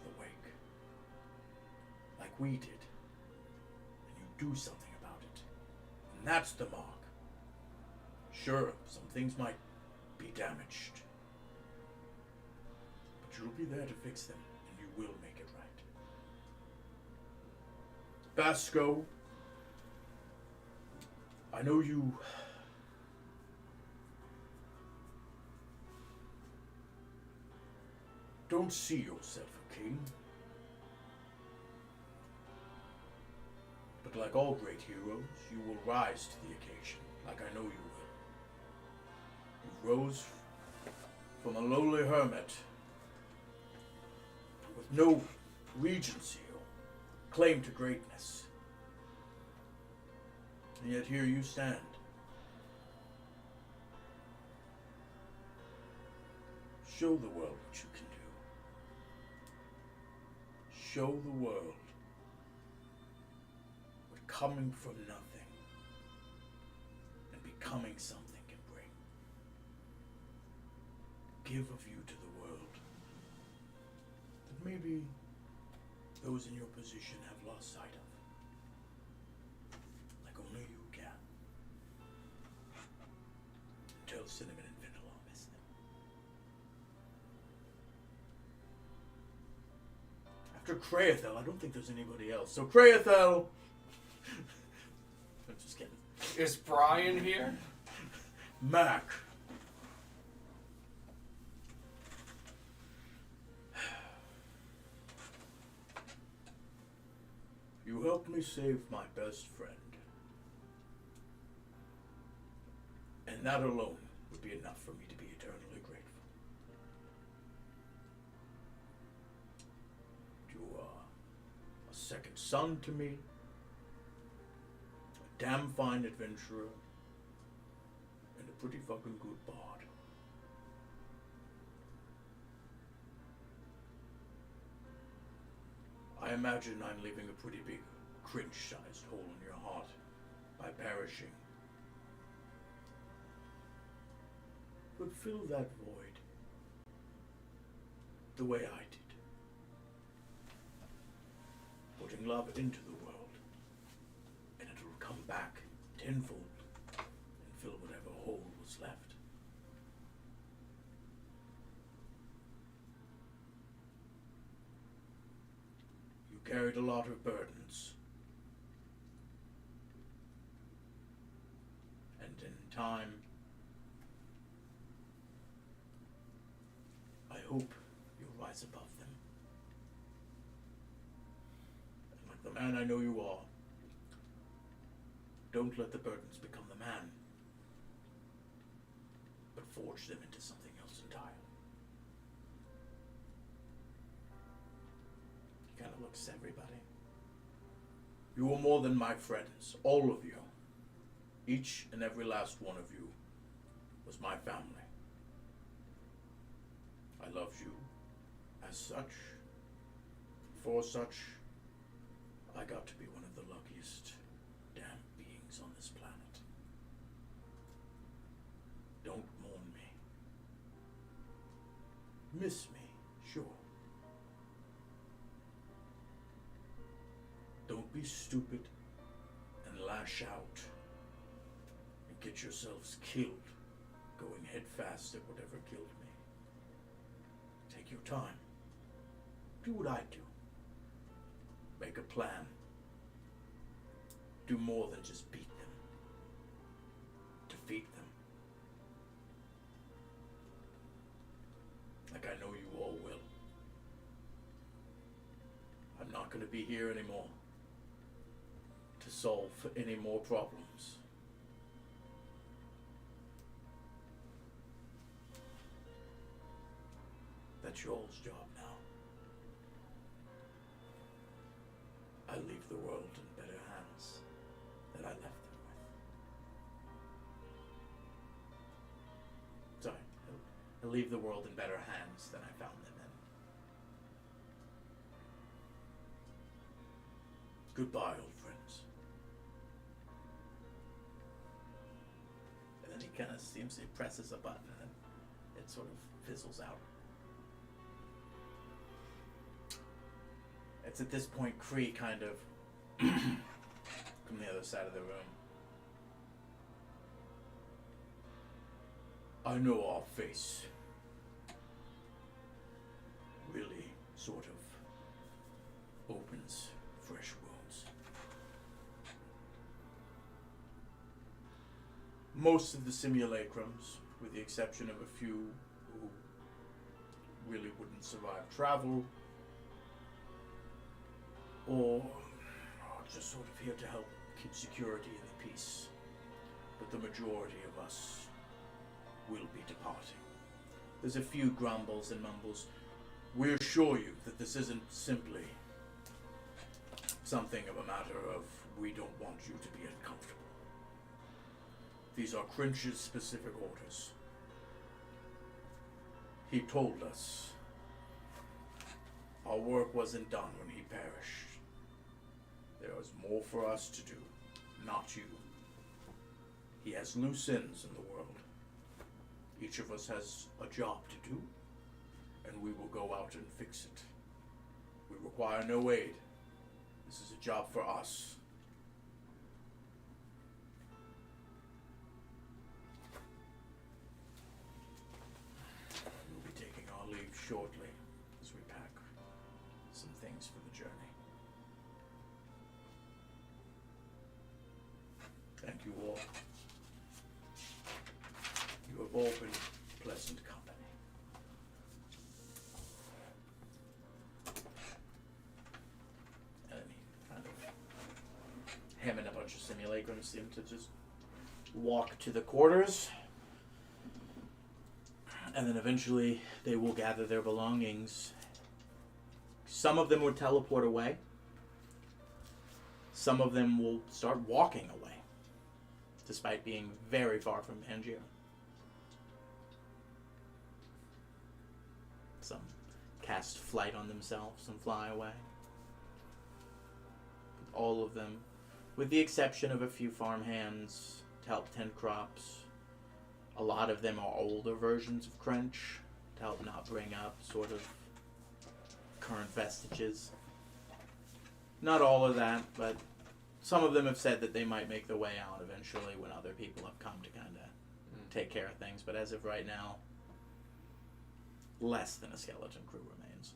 the wake, like we did, and you do something about it. And that's the mark. Sure, some things might be damaged, but you'll be there to fix them, and you will make it right. Vasco, I know you don't see yourself a king, but like all great heroes, you will rise to the occasion, like I know you will. You rose from a lowly hermit with no regency or claim to greatness. And yet here you stand. Show the world what you can do. Show the world what coming from nothing and becoming something can bring. Give of you to the world that maybe those in your position have lost sight of. Like only you can. Tell Cinnamon and Vanilla I'll miss them. After Kraethel, I don't think there's anybody else. So Kraethel! I'm just kidding. Is Brian here? Mac. You helped me save my best friend. And that alone would be enough for me to be eternally grateful. You are a second son to me, a damn fine adventurer, and a pretty fucking good bard. I imagine I'm leaving a pretty big, cringe-sized hole in your heart by perishing. But fill that void the way I did. Putting love into the world, and it will come back tenfold and fill whatever hole was left. You carried a lot of burdens. And in time, I hope you'll rise above them. And like the man I know you are, don't let the burdens become the man, but forge them into something else entirely. He kind of looks at everybody. You are more than my friends, all of you. Each and every last one of you was my family. I love you as such. For such, I got to be one of the luckiest damn beings on this planet. Don't mourn me. Miss me, sure. Don't be stupid and lash out and get yourselves killed going head fast at whatever killed me. Take your time. Do what I do. Make a plan. Do more than just beat them. Defeat them. Like I know you all will. I'm not going to be here anymore to solve any more problems. That's y'all's job now. I leave the world in better hands than I left them with. Sorry, I leave the world in better hands than I found them in. Goodbye, old friends. kind of seems he presses a button and it sort of fizzles out. It's at this point Kree kind of from the other side of the room. I know our face really sort of opens fresh wounds. Most of the simulacrums, with the exception of a few who really wouldn't survive travel, or are just sort of here to help keep security and the peace, but the majority of us will be departing. There's a few grumbles and mumbles. We assure you that this isn't simply something of a matter of we don't want you to be uncomfortable. These are Crinch's specific orders. He told us our work wasn't done when he perished. There is more for us to do, not you. He has loose ends in the world. Each of us has a job to do, and we will go out and fix it. We require no aid. This is a job for us. We'll be taking our leave shortly as we pack some things for the journey. Thank you all. You have all been pleasant company. And he kind of him and a bunch of simulacrums seem to just walk to the quarters. And then eventually they will gather their belongings. Some of them would teleport away. Some of them will start walking away, despite being very far from Pangaea. Some cast flight on themselves and fly away. All of them, with the exception of a few farmhands to help tend crops. A lot of them are older versions of Crench to help not bring up sort of current vestiges. Not all of that, but some of them have said that they might make their way out eventually when other people have come to kind of take care of things. But as of right now, less than a skeleton crew remains.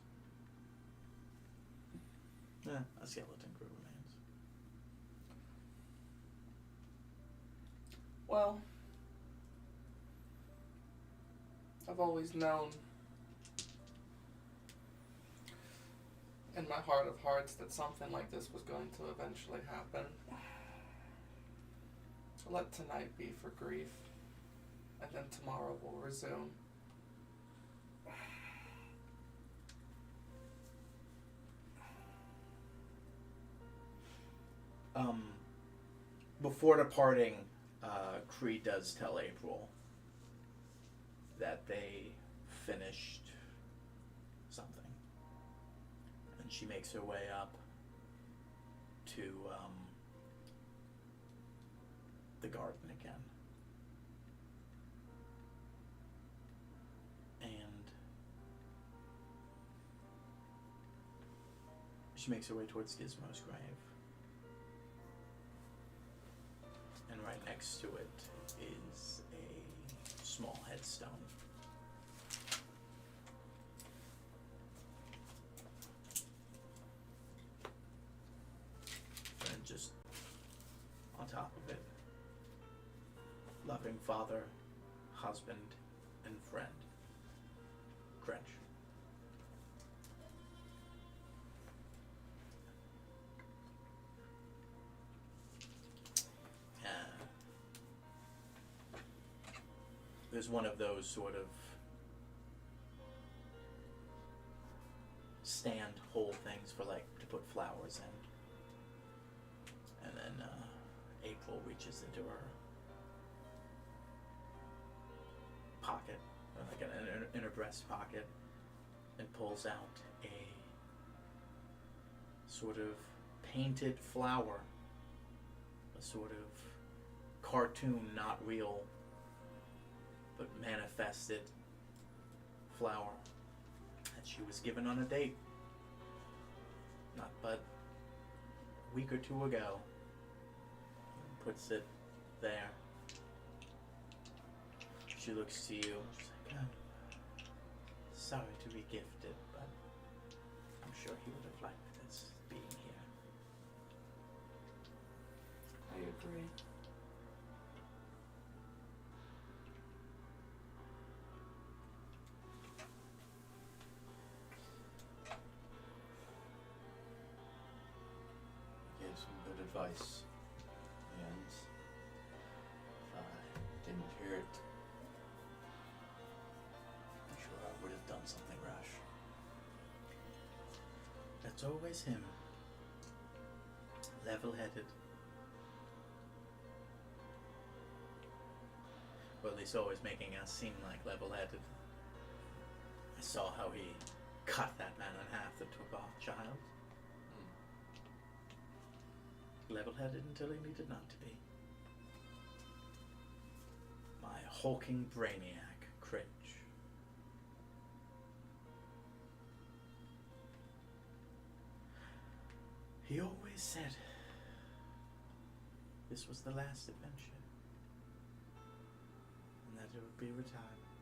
A skeleton crew remains. Well, I've always known in my heart of hearts that something like this was going to eventually happen. Let tonight be for grief, and then tomorrow will resume. Before departing, Kree does tell April that they finished something. And she makes her way up to the garden again. And she makes her way towards Gizmo's grave. And right next to it is a small headstone. And just on top of it, loving father, husband, and friend, Crench. There's one of those sort of stand hole things for like to put flowers in. And then April reaches into her pocket, or like an inner breast pocket, and pulls out a sort of painted flower, a sort of cartoon, not real but manifested flower that she was given on a date not but a week or two ago. Puts it there. She looks to you. She's like, I'm sorry to be gifted, but I'm sure he would have liked this being here. I agree. Gave some good advice. And if I didn't hear it, I'm sure I would have done something rash. That's always him. Level-headed. Well, he's always making us seem like level-headed. I saw how he cut that man in half that took our child. Level-headed until he needed not to be. My hulking brainiac, Cringe. He always said this was the last adventure, and that it would be retirement.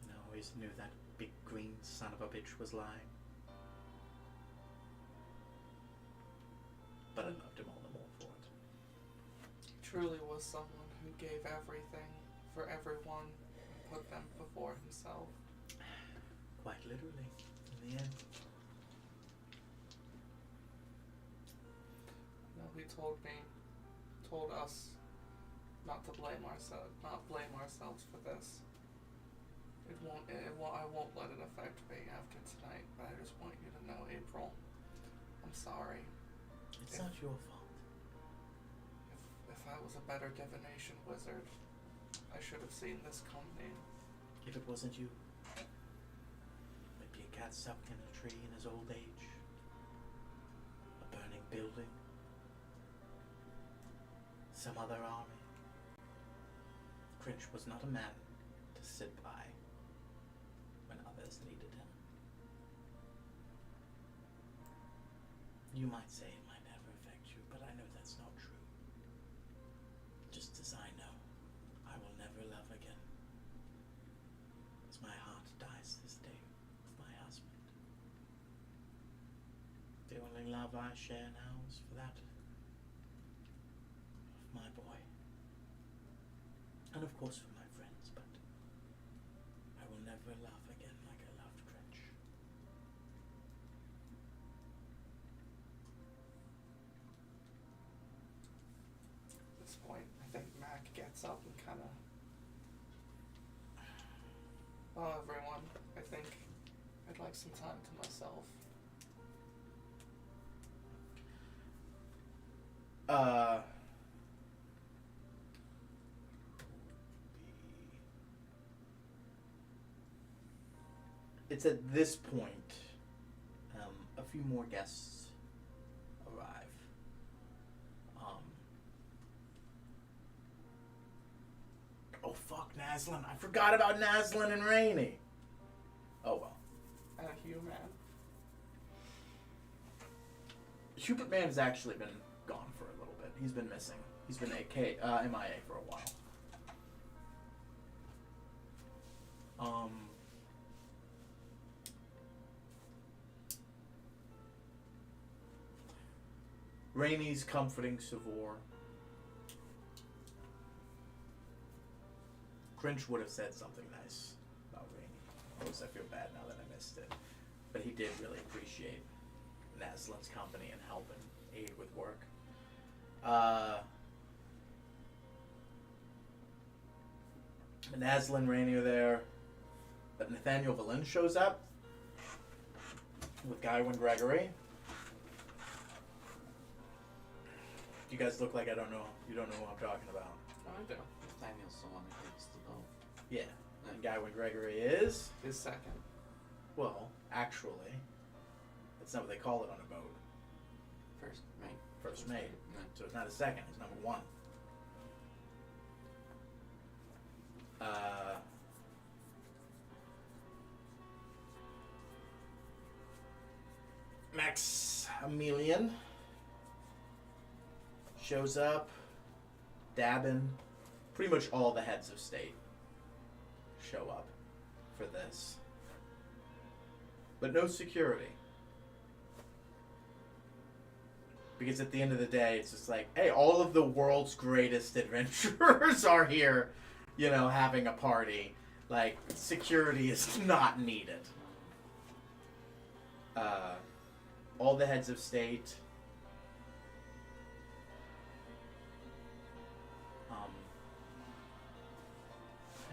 And I always knew that big green son of a bitch was lying. But I loved him all the more for it. Truly was someone who gave everything for everyone and put them before himself. Quite literally, in the end. No, he told us not to blame ourselves for this. I won't let it affect me after tonight, but I just want you to know, April, I'm sorry. It's not your fault. If I was a better divination wizard, I should have seen this coming. If it wasn't you, maybe a cat stuck in a tree in his old age, a burning building, some other army. Cringe was not a man to sit by when others needed him. You might say it might never affect you, but I know that's not true. Just as I know, I will never love again. As my heart dies this day with my husband. The only love I share now is for that of my boy. And of course for my friends, but I will never love again like I loved Cringe. At this point, I think Mac gets up and kind of. Well, everyone, I think I'd like some time to myself. It's at this point, a few more guests arrive. Oh fuck, Naslin! I forgot about Naslin and Rainey. Oh well. And a human. Hubert Man has actually been gone for a little bit. He's been missing. He's been MIA for a while. Rainey's comforting Savor. Cringe would have said something nice about Rainey. Of course, I feel bad now that I missed it. But he did really appreciate Naslin's company and help and aid with work. Naslin, Rainey are there. But Nathaniel Valin shows up with Gaiwin Gregory. You guys look like you don't know who I'm talking about. Oh, I do. Nathaniel's the one that takes the boat. Yeah. And Gaiwin Gregory is, His second. well, actually, that's not what they call it on a boat. First mate. First mate. Yeah. So it's not a second, it's number one. Maximilian shows up. Dabin, pretty much all the heads of state show up for this. But no security. Because at the end of the day, it's just like, hey, all of the world's greatest adventurers are here, you know, having a party. Like, security is not needed. All the heads of state.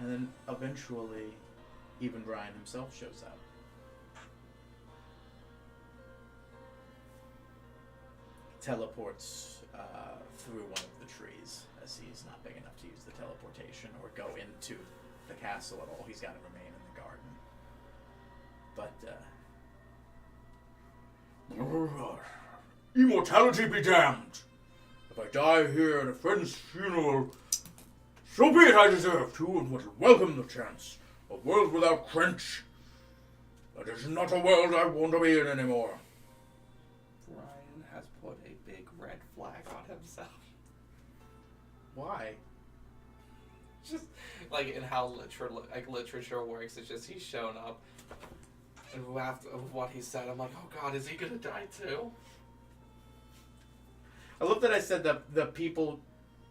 And then eventually, even Brian himself shows up. Teleports through one of the trees, as he's not big enough to use the teleportation or go into the castle at all. He's got to remain in the garden. But, Immortality be damned! If I die here at a friend's funeral, so be it. I deserve to, and would welcome the chance. A world without Crench. That is not a world I want to be in anymore. Brian has put a big red flag on himself. why? Just like in how literature works, it's just he's shown up, and after what he said, I'm like, oh god, is he gonna die too? I love that I said that the people,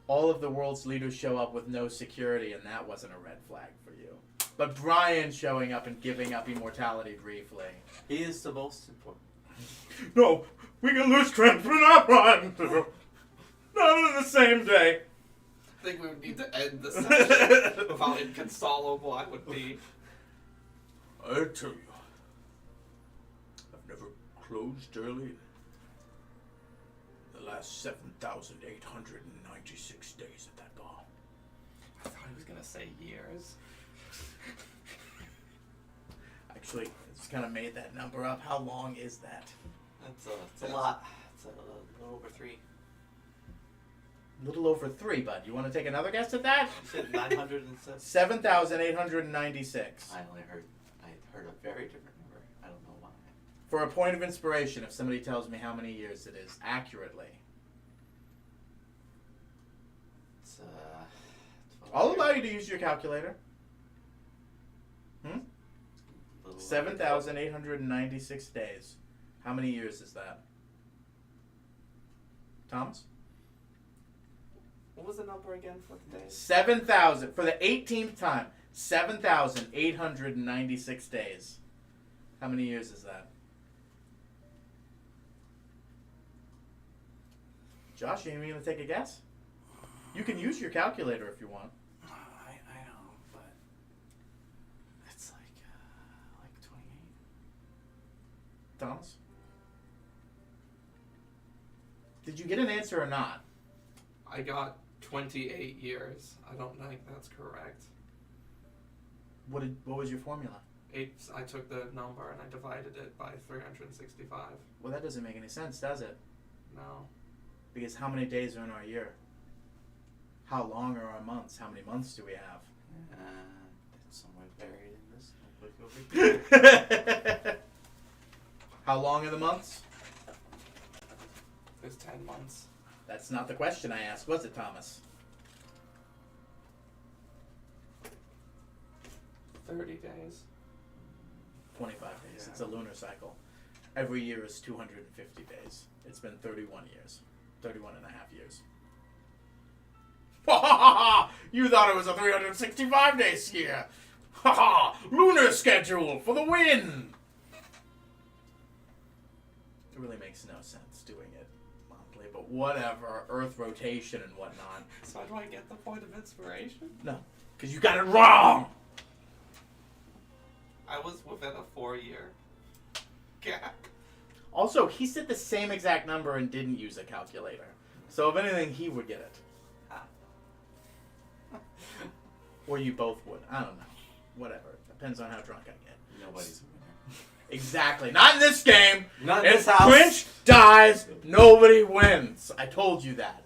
all of the world's leaders show up with no security, and that wasn't a red flag for you. But Brian showing up and giving up immortality briefly. He is the most important. No, we can lose Crench, but not Brian. Not on the same day. I think we would need to end the session of how inconsolable I would be. I tell you, I've never closed early the last 7,896 days at that bar. I thought he was gonna say years. Actually, it's kind of made that number up. How long is that? It's a lot. It's a little over 3. A little over 3, bud. You want to take another guess at that? You said 907. 7,896. I heard a very different number. I don't know why. For a point of inspiration, if somebody tells me how many years it is accurately. It's 12 I'll years. allow you to use your calculator. Little over 7,896 days. How many years is that? Thomas? What was the number again for the days? 7,000. For the 18th time. 7,896 days. How many years is that? Josh, are you going to take a guess? You can use your calculator if you want. I know, but it's like 28. Thomas? Did you get an answer or not? I got 28 years. I don't think that's correct. What was your formula? I took the number and I divided it by 365. Well, that doesn't make any sense, does it? No. Because how many days are in our year? How long are our months? How many months do we have? It's somewhere buried in this notebook over here. How long are the months? There's 10 months. That's not the question I asked, was it, Thomas? 30 days. 25 days. Yeah. It's a lunar cycle. Every year is 250 days. It's been 31 years. 31 and a half years. Ha ha ha ha! You thought it was a 365 day skier! Ha ha! Lunar schedule for the win! It really makes no sense doing it monthly, but whatever. Earth rotation and whatnot. So how do I get the point of inspiration? No, because you got it wrong! I was within a 4-year gap. Also, he said the same exact number and didn't use a calculator. So if anything, he would get it. Or you both would. I don't know. Whatever. Depends on how drunk I get. Nobody's a winner. Exactly. Not in this game. Not in If this house. Quinch dies, nobody wins. I told you that.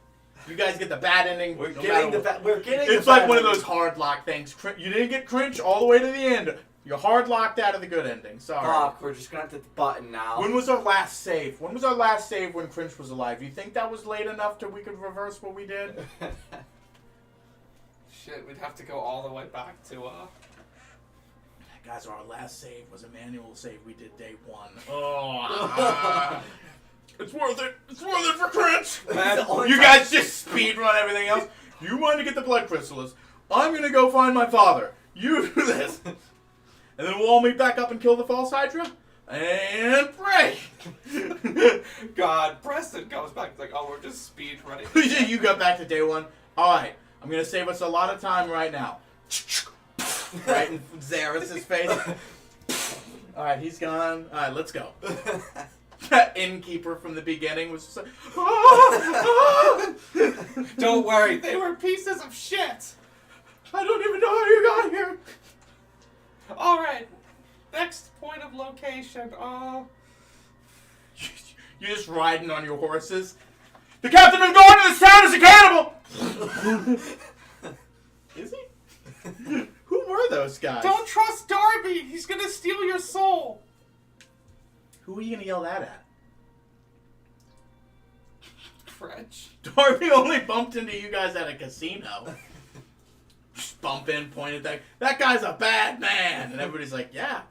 You guys get the bad ending. We're no getting matter the what. we're getting. It's the like bad one of ending. those hard lock things. You didn't get cringe all the way to the end. You're hard locked out of the good ending. Sorry. Fuck, we're just gonna have to hit the button now. When was our last save? When was our last save when Cringe was alive? You think that was late enough till we could reverse what we did? Shit, we'd have to go all the way back to Guys, our last save was a manual save we did day 1. Oh, it's worth it. It's worth it for Cringe. That's the only You time- guys just speed run everything else. You want to get the blood crystals. I'm gonna go find my father. You do this. And then we'll all meet back up and kill the false Hydra. And pray. God, Preston comes back like, oh, we're just speed running. You got back to day 1. Alright, I'm gonna save us a lot of time right now. Right in Xeris' face. Alright, he's gone. Alright, let's go. That innkeeper from the beginning was just like, Don't worry, they were pieces of shit. I don't even know how you got here. Alright, next point of location. You're just riding on your horses. The captain of going to this town is a cannibal! Is he? Who were those guys? Don't trust Darby, he's gonna steal your soul. Who are you gonna yell that at? French. Darby only bumped into you guys at a casino. Just bump in, point at that guy's a bad man. And everybody's like, yeah,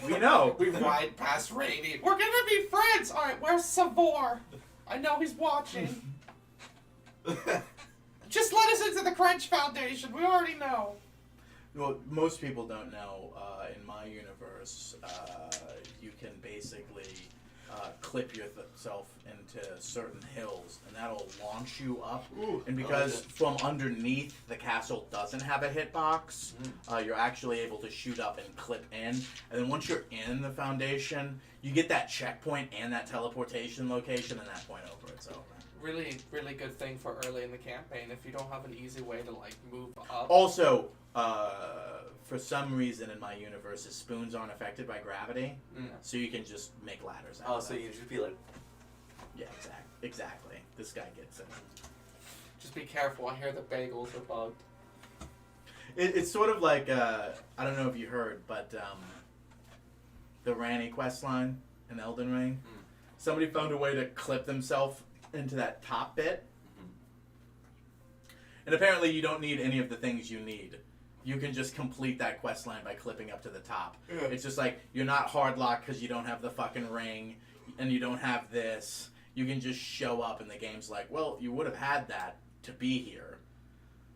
we know. We ride past Rainy. We're gonna be friends. Alright, where's Savor? I know he's watching. Just let us into the Crunch Foundation. We already know. Well, most people don't know, in my universe, you can basically clip yourself into certain hills, and that'll launch you up. Ooh, And because from underneath the castle doesn't have a hitbox, you're actually able to shoot up and clip in. And then once you're in the foundation, you get that checkpoint and that teleportation location, and that point over, it's over. Really, really good thing for early in the campaign if you don't have an easy way to like move up. Also, for some reason in my universe, the spoons aren't affected by gravity, so you can just make ladders out Oh, of so them. you just be like, Yeah, exactly. This guy gets it. Just be careful. I hear the bagels are bugged. It's sort of like, I don't know if you heard, but the Ranny quest line in Elden Ring, somebody found a way to clip themselves into that top bit. And apparently you don't need any of the things you need. You can just complete that quest line by clipping up to the top. Yeah. It's just like, you're not hard locked because you don't have the fucking ring, and you don't have this. You can just show up, and the game's like, well, you would have had that to be here.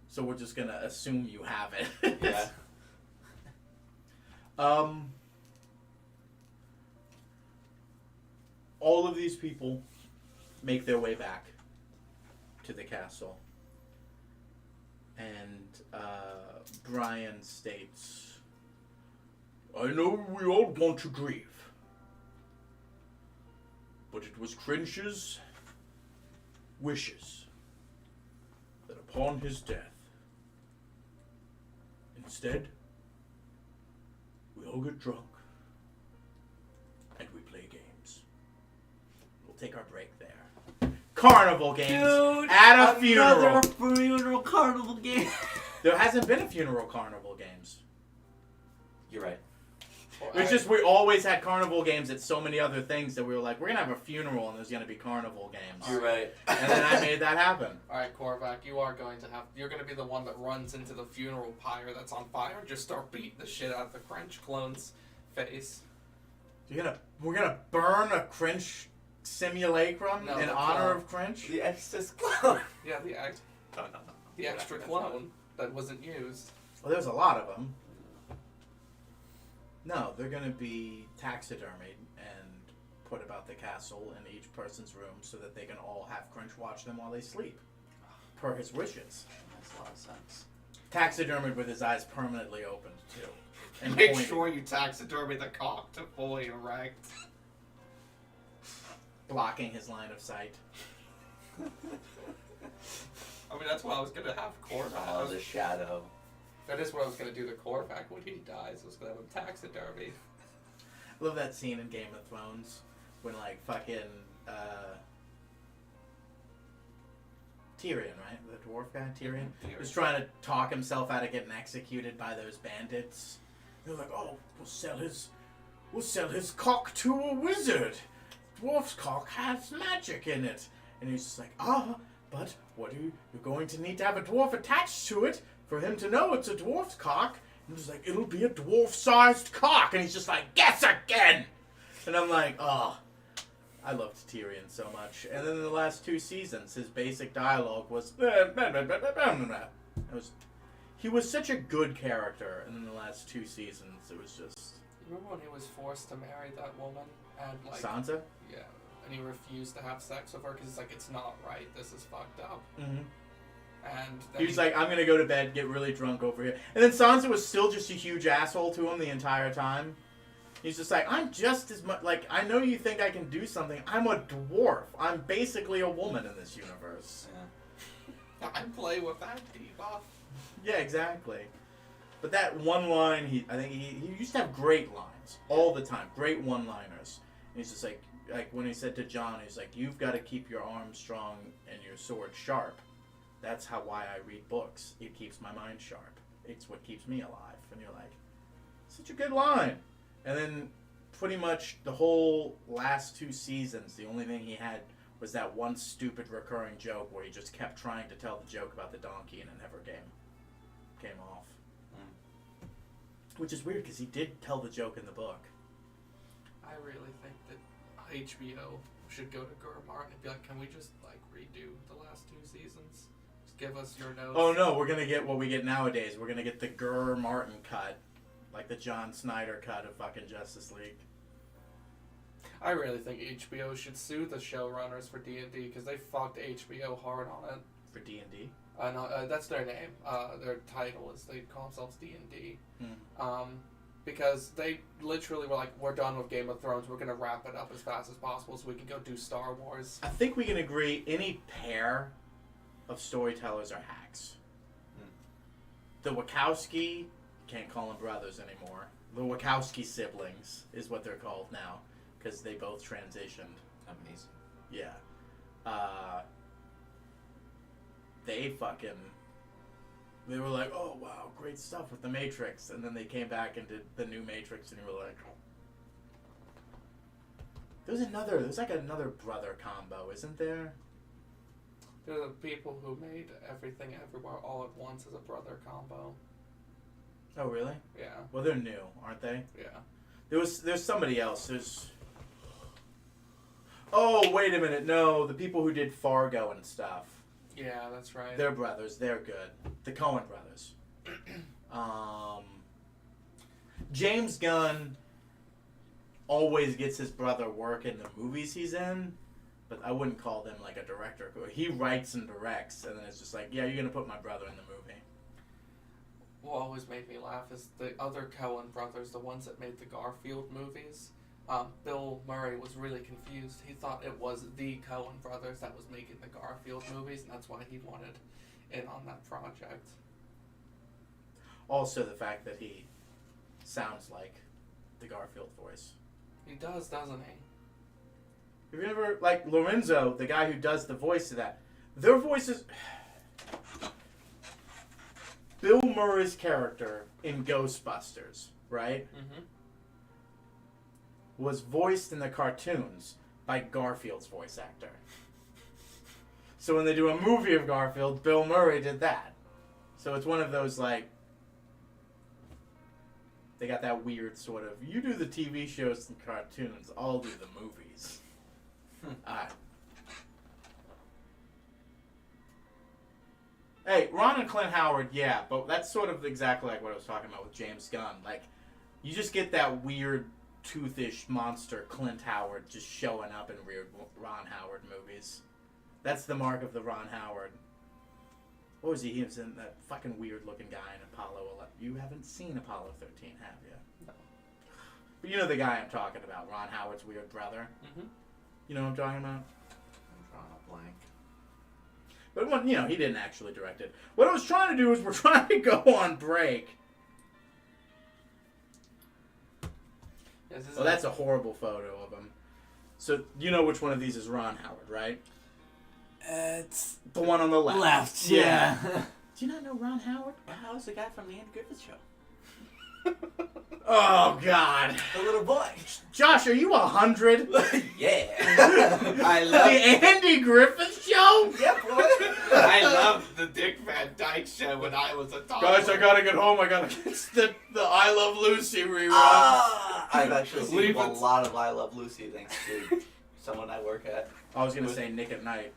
So we're just going to assume you have it. yeah. All of these people make their way back to the castle. And Brian states, I know we all want to grieve, but it was Cringe's wishes that upon his death, instead, we all get drunk and we play games. We'll take our break there. Carnival games Dude, at a funeral. another funeral carnival game. There hasn't been a funeral carnival games. You're right. It's just we always had carnival games at so many other things that we were like, we're gonna have a funeral and there's gonna be carnival games. You're right. And then I made that happen. Alright, Korvac, you're gonna be the one that runs into the funeral pyre that's on fire and just start beating the shit out of the French clone's face. We're gonna burn a Cringe simulacrum No, in the honor clone. of Cringe? The Exorcist clone. Yeah, the No. extra clone that wasn't used. Well, there's a lot of them. No, they're gonna be taxidermied and put about the castle in each person's room so that they can all have Cringe watch them while they sleep, per his wishes. Makes a lot of sense. Taxidermied with his eyes permanently opened too, and Make pointing, sure you taxidermy the cock to fully erect. blocking his line of sight. I mean, that's what I was gonna have Oh, the Korvac. shadow. That is what I was gonna do to Korvac when he dies. I was gonna have him taxidermy. I love that scene in Game of Thrones when like fucking Tyrion, right? The dwarf guy, Tyrion. Tyrion. Was trying to talk himself out of getting executed by those bandits. They're like, "Oh, we'll sell his cock to a wizard. Dwarf's cock has magic in it." And he's just like, but what are you're going to need to have a dwarf attached to it for him to know it's a dwarf's cock. And he's like, "It'll be a dwarf-sized cock." And he's just like, "Guess again!" And I'm like, oh, I loved Tyrion so much. And then in the last 2 seasons, his basic dialogue was, he was such a good character. And in the last 2 seasons, it was just Remember when he was forced to marry that woman and like Sansa. yeah, and he refused to have sex with her because he's like, it's not right. This is fucked up. Mm-hmm. And then He was like, "I'm gonna go to bed, get really drunk over here." And then Sansa was still just a huge asshole to him the entire time. He's just like, "I'm just as much like, I know you think I can do something. I'm a dwarf. I'm basically a woman in this universe." Yeah. I play with that debuff. Yeah, exactly. But that one line, I think he used to have great lines all the time, great one-liners. And he's just like when he said to Jon, he's like, "You've got to keep your arms strong and your sword sharp. That's why I read books. It keeps my mind sharp. It's what keeps me alive." And you're like, such a good line. And then pretty much the whole last 2 seasons, the only thing he had was that one stupid recurring joke where he just kept trying to tell the joke about the donkey and it never came off. Which is weird because he did tell the joke in the book. I really think that HBO should go to Gurr Martin and be like, can we just like redo the last 2 seasons? Just give us your notes. Oh no, we're gonna get what we get nowadays. We're gonna get the Gurr Martin cut. Like the John Snyder cut of fucking Justice League. I really think HBO should sue the showrunners for D&D because they fucked HBO hard on it. For D&D? No, that's their name. Their title is they call themselves D&D. Hmm. Because they literally were like, we're done with Game of Thrones. We're gonna wrap it up as fast as possible so we can go do Star Wars. I think we can agree any pair of storytellers are hacks. The Wachowski, can't call them brothers anymore. The Wachowski siblings is what they're called now because they both transitioned. Amazing. Yeah. They were like, "Oh wow, great stuff with the Matrix," and then they came back and did the new Matrix, and you were like, there's like another brother combo, isn't there? They're the people who made Everything Everywhere All at Once as a brother combo. Oh really? Yeah, Well, they're new, aren't they? yeah. There's somebody else. Oh wait a minute, no, the people who did Fargo and stuff. Yeah, that's right. They're brothers. They're good. The Coen brothers. James Gunn always gets his brother work in the movies he's in, but I wouldn't call them like a director. He writes and directs, and then it's just like, yeah, you're gonna put my brother in the movie. What always made me laugh is the other Coen brothers, the ones that made the Garfield movies. Bill Murray was really confused. He thought it was the Coen brothers that was making the Garfield movies, and that's why he wanted in on that project. Also, the fact that he sounds like the Garfield voice. He does, doesn't he? Have you ever, like, Lorenzo, the guy who does the voice of that, their voices... Bill Murray's character in Ghostbusters, right, Mm-hmm. was voiced in the cartoons by Garfield's voice actor. So when they do a movie of Garfield, Bill Murray did that. So it's one of those, like, they got that weird sort of, you do the TV shows and cartoons, I'll do the movies. Alright. Hey, Ron and Clint Howard, yeah, but that's sort of exactly like what I was talking about with James Gunn. Like, you just get that weird, toothish monster Clint Howard just showing up in weird Ron Howard movies. That's the mark of the Ron Howard. What was he? He was in that fucking weird-looking guy in Apollo 11. You haven't seen Apollo 13, have you? No. But you know the guy I'm talking about, Ron Howard's weird brother. Mm-hmm. You know what I'm talking about? I'm drawing a blank. But, you know, he didn't actually direct it. What I was trying to do is we're trying to go on break. Yes, this Oh, that's a horrible photo of him. So, you know which one of these is Ron Howard, right? It's The one on the left. left. Yeah. Yeah. Do you not know Ron Howard? How was the guy from the Andy Griffith Show? Oh God. The little boy. Josh, are you 100? Yeah. I The love. Andy Griffith Show? Yeah, boy. I loved the Dick Van Dyke Show when I was a toddler. Guys, I gotta get home. I gotta get the I Love Lucy rerun. I've actually seen Leave a it. lot of I Love Lucy thanks to someone I work at. I was gonna say Nick at Night.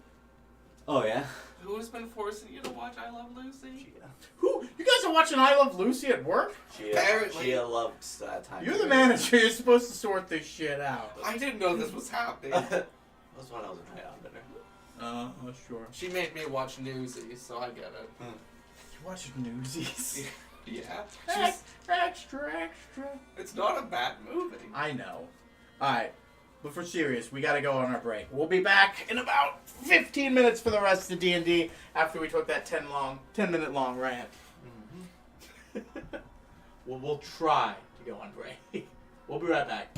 Oh yeah. Who's been forcing you to watch I Love Lucy? Who? You guys are watching I Love Lucy at work? Apparently. Gia loves that time. You're the manager. You're supposed to sort this shit out. I didn't know this was happening. That was when I was in high on dinner. Sure. She made me watch Newsies, so I get it. You watch Newsies? Yeah. Extra, extra. It's not a bad movie. I know. Alright. But for serious, we gotta go on our break. We'll be back in about 15 minutes for the rest of D&D after we took that 10-minute long rant. We'll try to go on break. We'll be right back.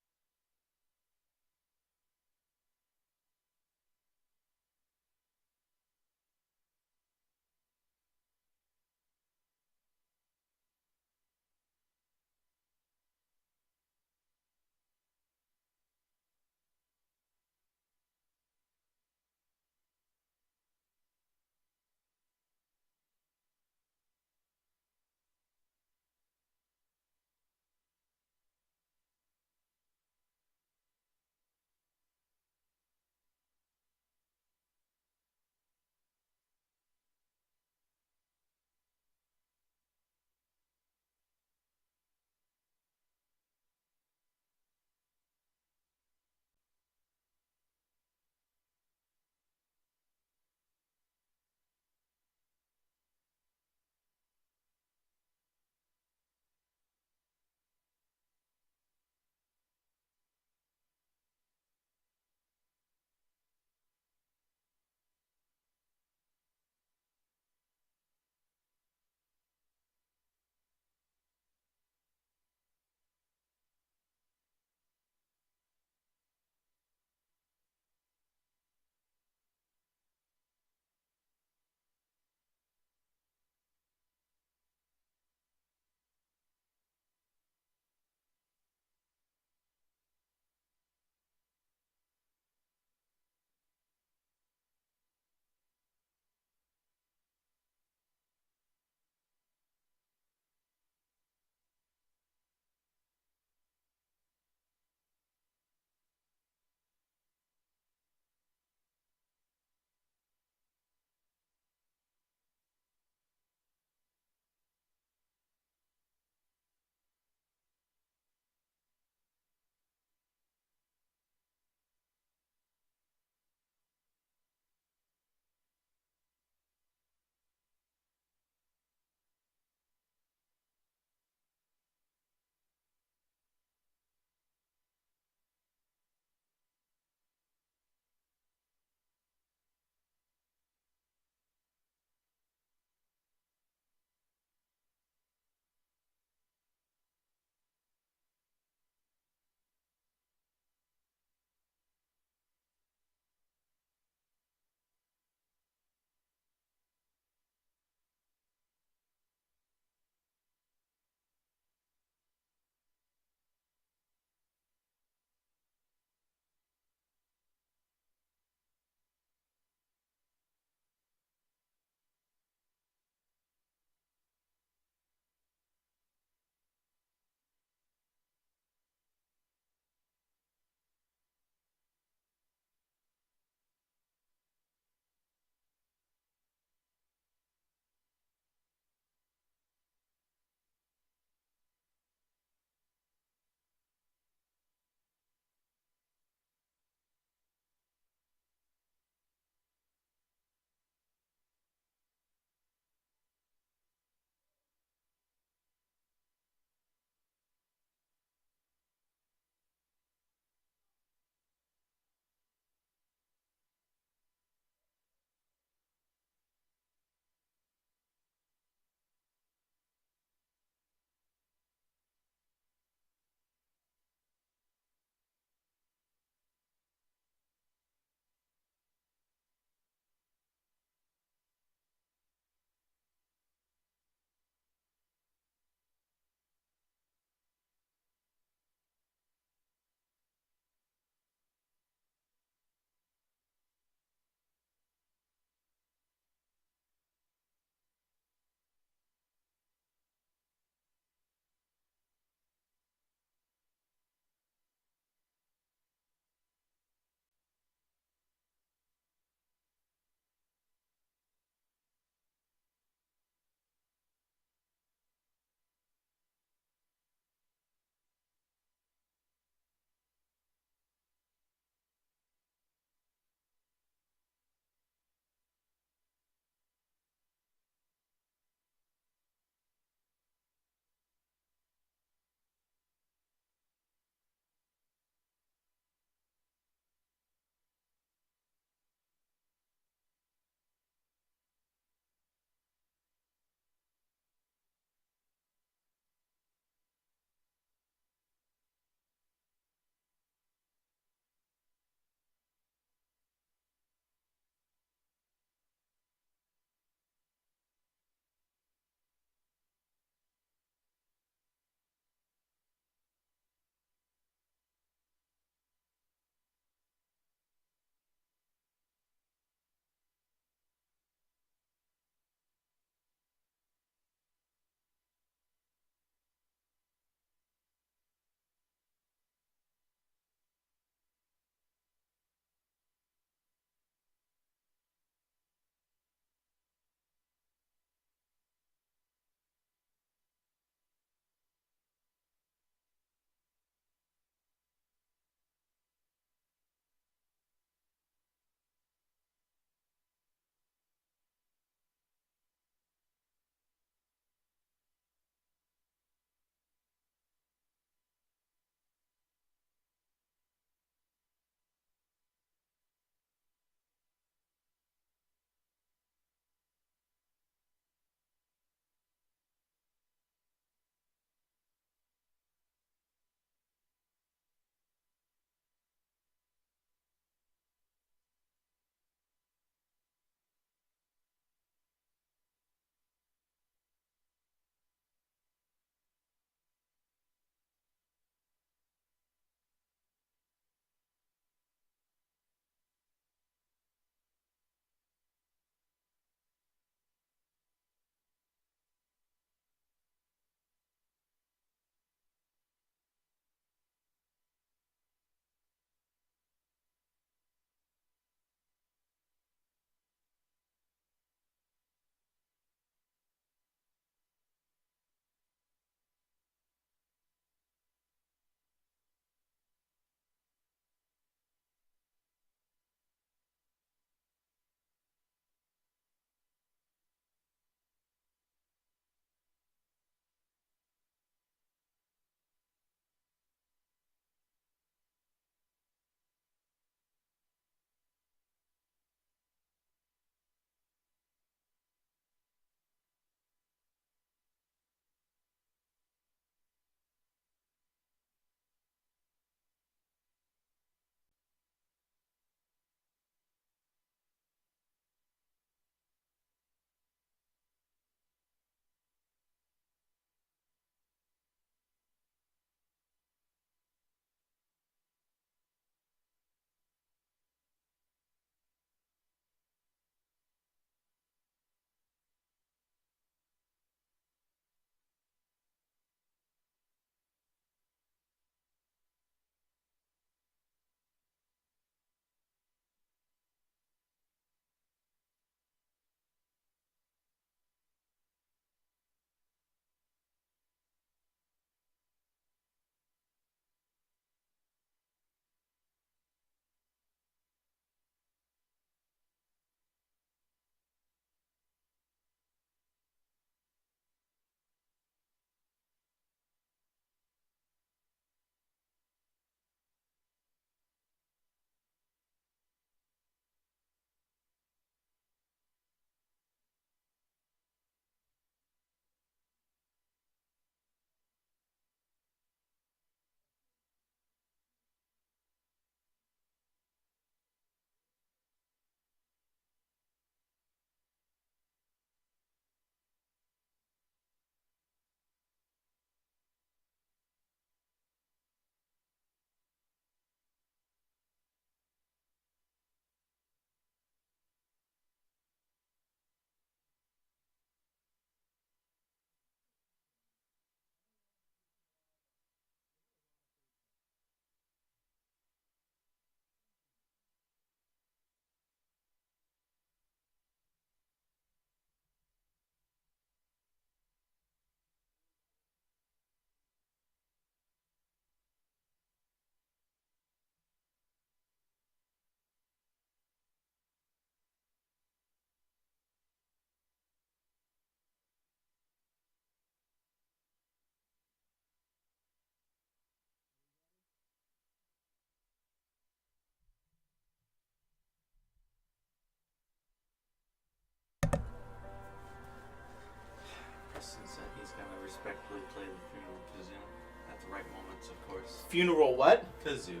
Funeral what? Kazoo.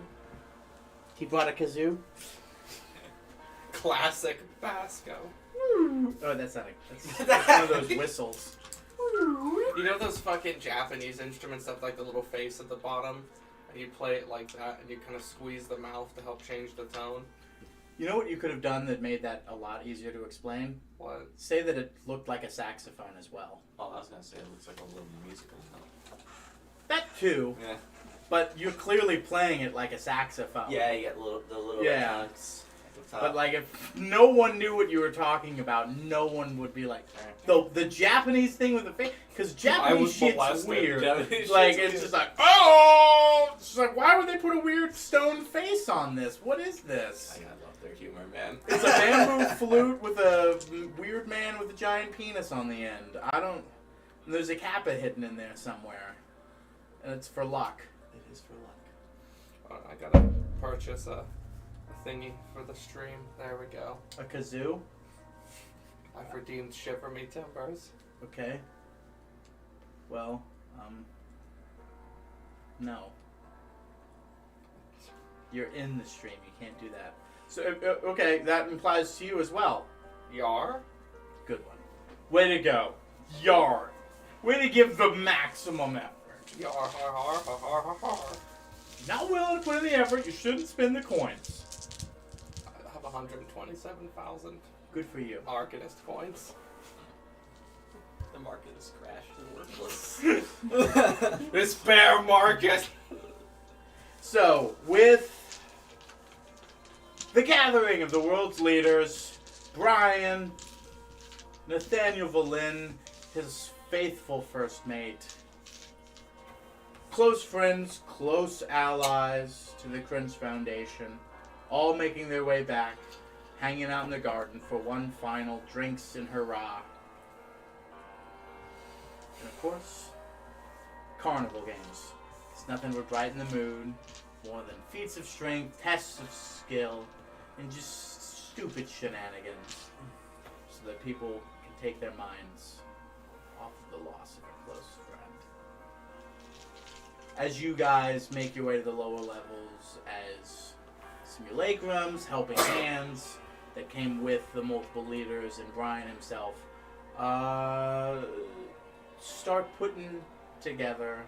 He brought a kazoo? Classic Basco. Oh, that's not that's one of those whistles. You know those fucking Japanese instruments that have like the little face at the bottom? And you play it like that and you kind of squeeze the mouth to help change the tone? You know what you could have done that made that a lot easier to explain? What? Say that it looked like a saxophone as well. Oh, I was gonna say it looks like a little musical note. That too, Yeah. but you're clearly playing it like a saxophone. Yeah, you get the little Yeah. chunks at the top. But like, if no one knew what you were talking about, no one would be like, the Japanese thing with the face, because Japanese shit's weird. Japanese Like, shit's it's just like, oh! It's just like, why would they put a weird stone face on this? What is this? I love their humor, man. It's a bamboo flute with a weird man with a giant penis on the end. I don't... There's a kappa hidden in there somewhere. And it's for luck. It is for luck. I gotta purchase a thingy for the stream. There we go. A kazoo? I've redeemed Shiver Me Timbers. Okay. Well, no. You're in the stream. You can't do that. So, okay, that implies to you as well. Yar? Good one. Way to go. Yar. Way to give the maximum effort. Yar, har, har, har, har, har, har. Not willing to put in the effort, you shouldn't spend the coins. I have 127,000 Good for you. Arcanist coins. The market has crashed and worthless. This bear market! So, with the gathering of the world's leaders, Brian, Nathaniel Valin, his faithful first mate, close friends, close allies to the Cringe Foundation, all making their way back, hanging out in the garden for one final drinks and hurrah. And of course, carnival games. It's nothing but brighten the mood, more than feats of strength, tests of skill, and just stupid shenanigans, so that people can take their minds off of the loss of a close friend. As you guys make your way to the lower levels, as simulacrums, helping hands that came with the multiple leaders and Brian himself, start putting together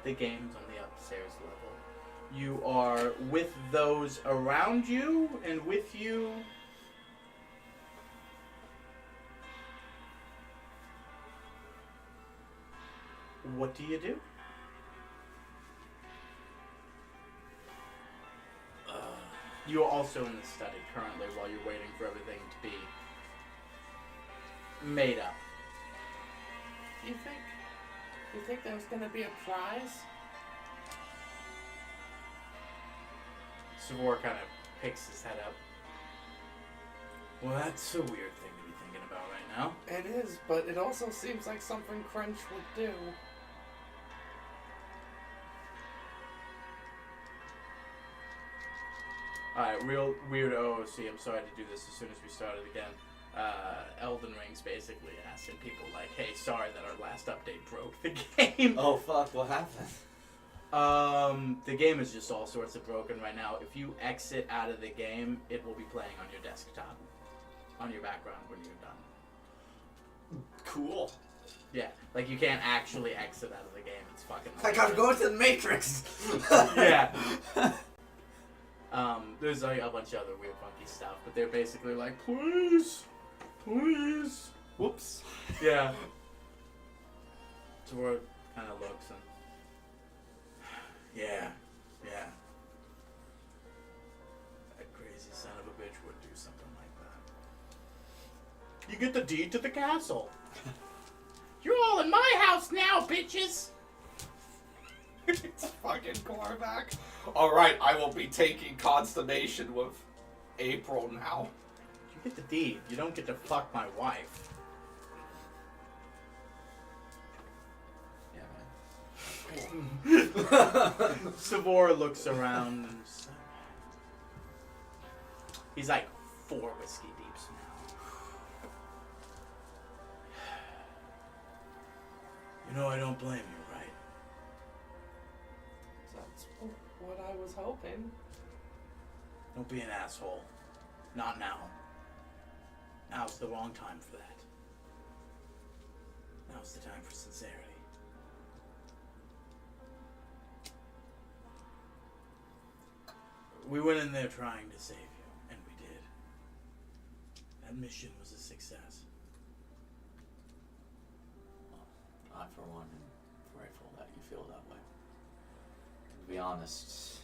the games on the upstairs level. You are with those around you, and with you, what do you do? You are also in the study currently while you're waiting for everything to be made up. You think there's gonna be a prize? Savor kind of picks his head up. Well, that's a weird thing to be thinking about right now. It is, but it also seems like something Crunch would do. Alright, real weird OOC. I'm sorry to do this as soon as we started again. Elden Ring's basically asking people like, hey, sorry that our last update broke the game. Oh fuck, what happened? The game is just all sorts of broken right now. If you exit out of the game, it will be playing on your desktop, on your background when you're done. Cool. Yeah, like you can't actually exit out of the game. It's fucking. I gotta go into the Matrix. Yeah. There's like a bunch of other weird funky stuff, but they're basically like, please, please. Whoops. Yeah. Tor kind of looks and. Yeah. That crazy son of a bitch would do something like that. You get the deed to the castle. You're all in my house now, bitches. It's fucking Corvac. Alright, I will be taking Consternation with April now. You get the deed. You don't get to fuck my wife. Yeah, man. Savor looks around and he's like 4 whiskey deeps now. You know I don't blame you, right? what I was hoping. Don't be an asshole. Not now. Now's the wrong time for that. Now's the time for sincerity. We went in there trying to save you, and we did. That mission was a success. Well, I, for one, am grateful that you feel that way. To be honest,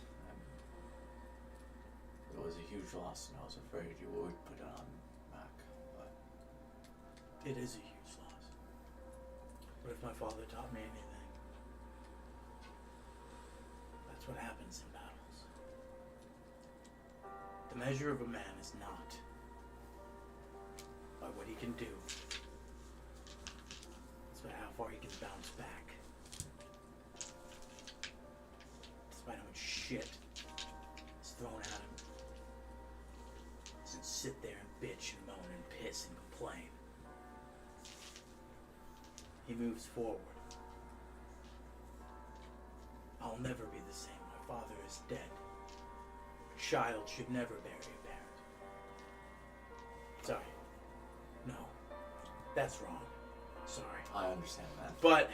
it was a huge loss, and I was afraid you would put it on Mac, but It is a huge loss. But if my father taught me anything, that's what happens in battles. The measure of a man is not by what he can do. It's by how far he can bounce back. Despite how much shit is thrown at him. He doesn't sit there and bitch and moan and piss and complain. He moves forward. I'll never be the same. My father is dead. A child should never bury a parent. Sorry. No. That's wrong. Sorry. I understand that. But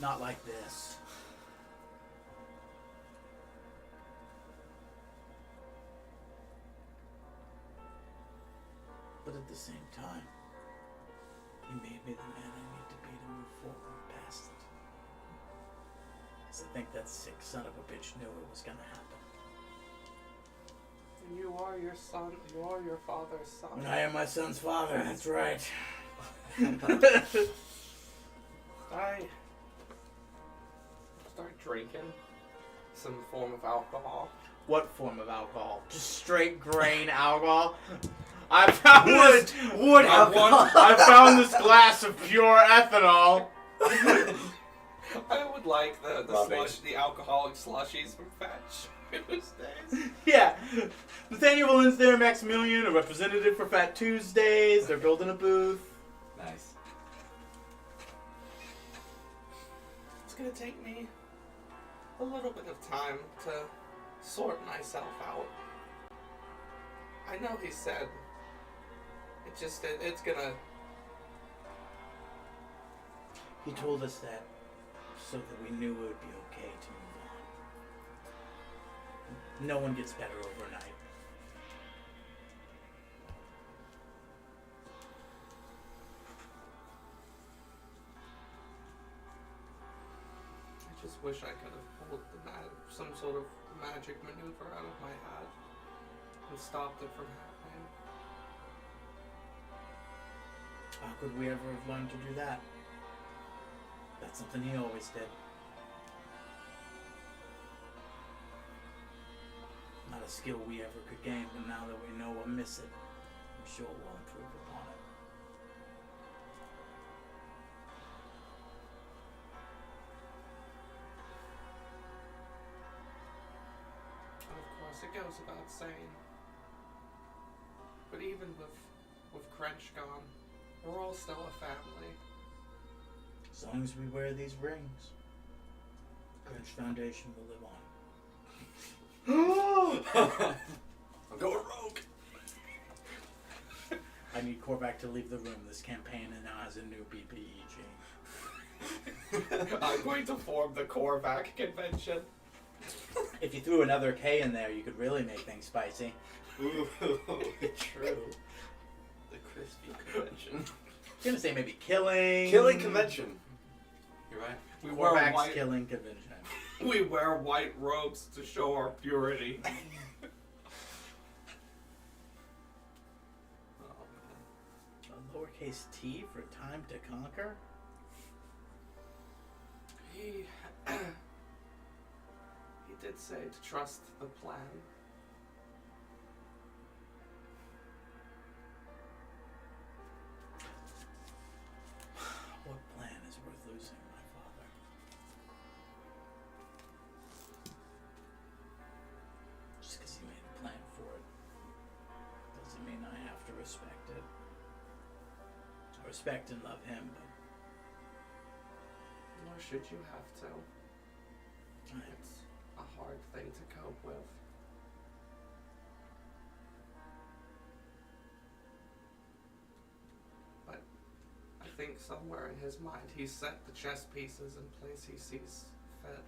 not like this. But at the same time, he made me the man I need to be to move forward past it. 'Cause I think that sick son of a bitch knew it was gonna happen. You are your son. You are your father's son. And I am my son's father, that's right. I start drinking some form of alcohol. What form of alcohol? Just straight grain alcohol? I found this wood I found this glass of pure ethanol. I would like the Rubbish. the alcoholic slushies from Fetch Tuesdays. Yeah. Nathaniel Valen's there, Maximilian, a representative for Fat Tuesdays. They're building a booth. Nice. It's gonna take me a little bit of time to sort myself out. I know he said it's gonna. He told us that so that we knew it would be okay to move on. No one gets better overnight. I just wish I could have pulled some sort of magic maneuver out of my hat and stopped it from happening. How could we ever have learned to do that? That's something he always did. Not a skill we ever could gain, but now that we know we'll miss it, I'm sure we'll improve upon it. And of course, it goes without saying. But even with Crench gone, we're all still a family. As long as we wear these rings, Crunch Foundation will live on. I'm going rogue. I need Korvac to leave the room. This campaign now has a new BPE gene. I'm going to form the Korvac convention. If you threw another K in there, you could really make things spicy. Ooh, true. The crispy convention. I was gonna say maybe killing. Killing convention. You're right. We wear Korvac's white. killing convention. We wear white robes to show our purity. Oh man. A lowercase t for time to conquer? He did say to trust the plan. What plan is worth losing, my father? Just because he made a plan for it doesn't mean I have to respect it. I respect and love him, but Nor should you have to. I It's a hard thing to cope with. But I think somewhere in his mind he set the chess pieces in place he sees fit.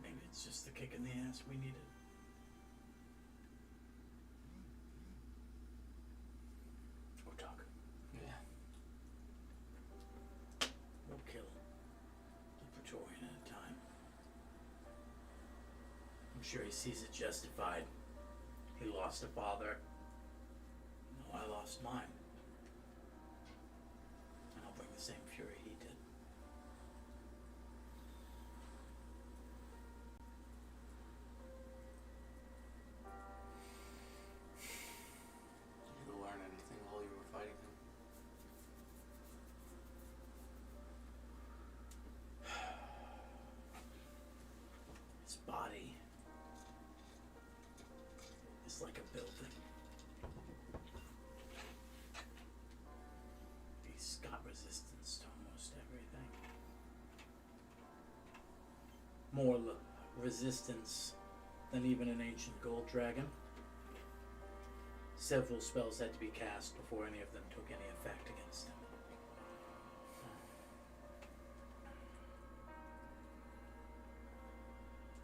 Maybe it's just the kick in the ass we needed. We'll talk. Yeah. We'll kill the Praetorian at a time. I'm sure he sees it justified. He lost a father. No, I lost mine. And I'll bring the same fury he did. Did you learn anything while you were fighting him? His body is like a building. He's got resistance to almost everything. More resistance than even an ancient gold dragon. Several spells had to be cast before any of them took any effect against him.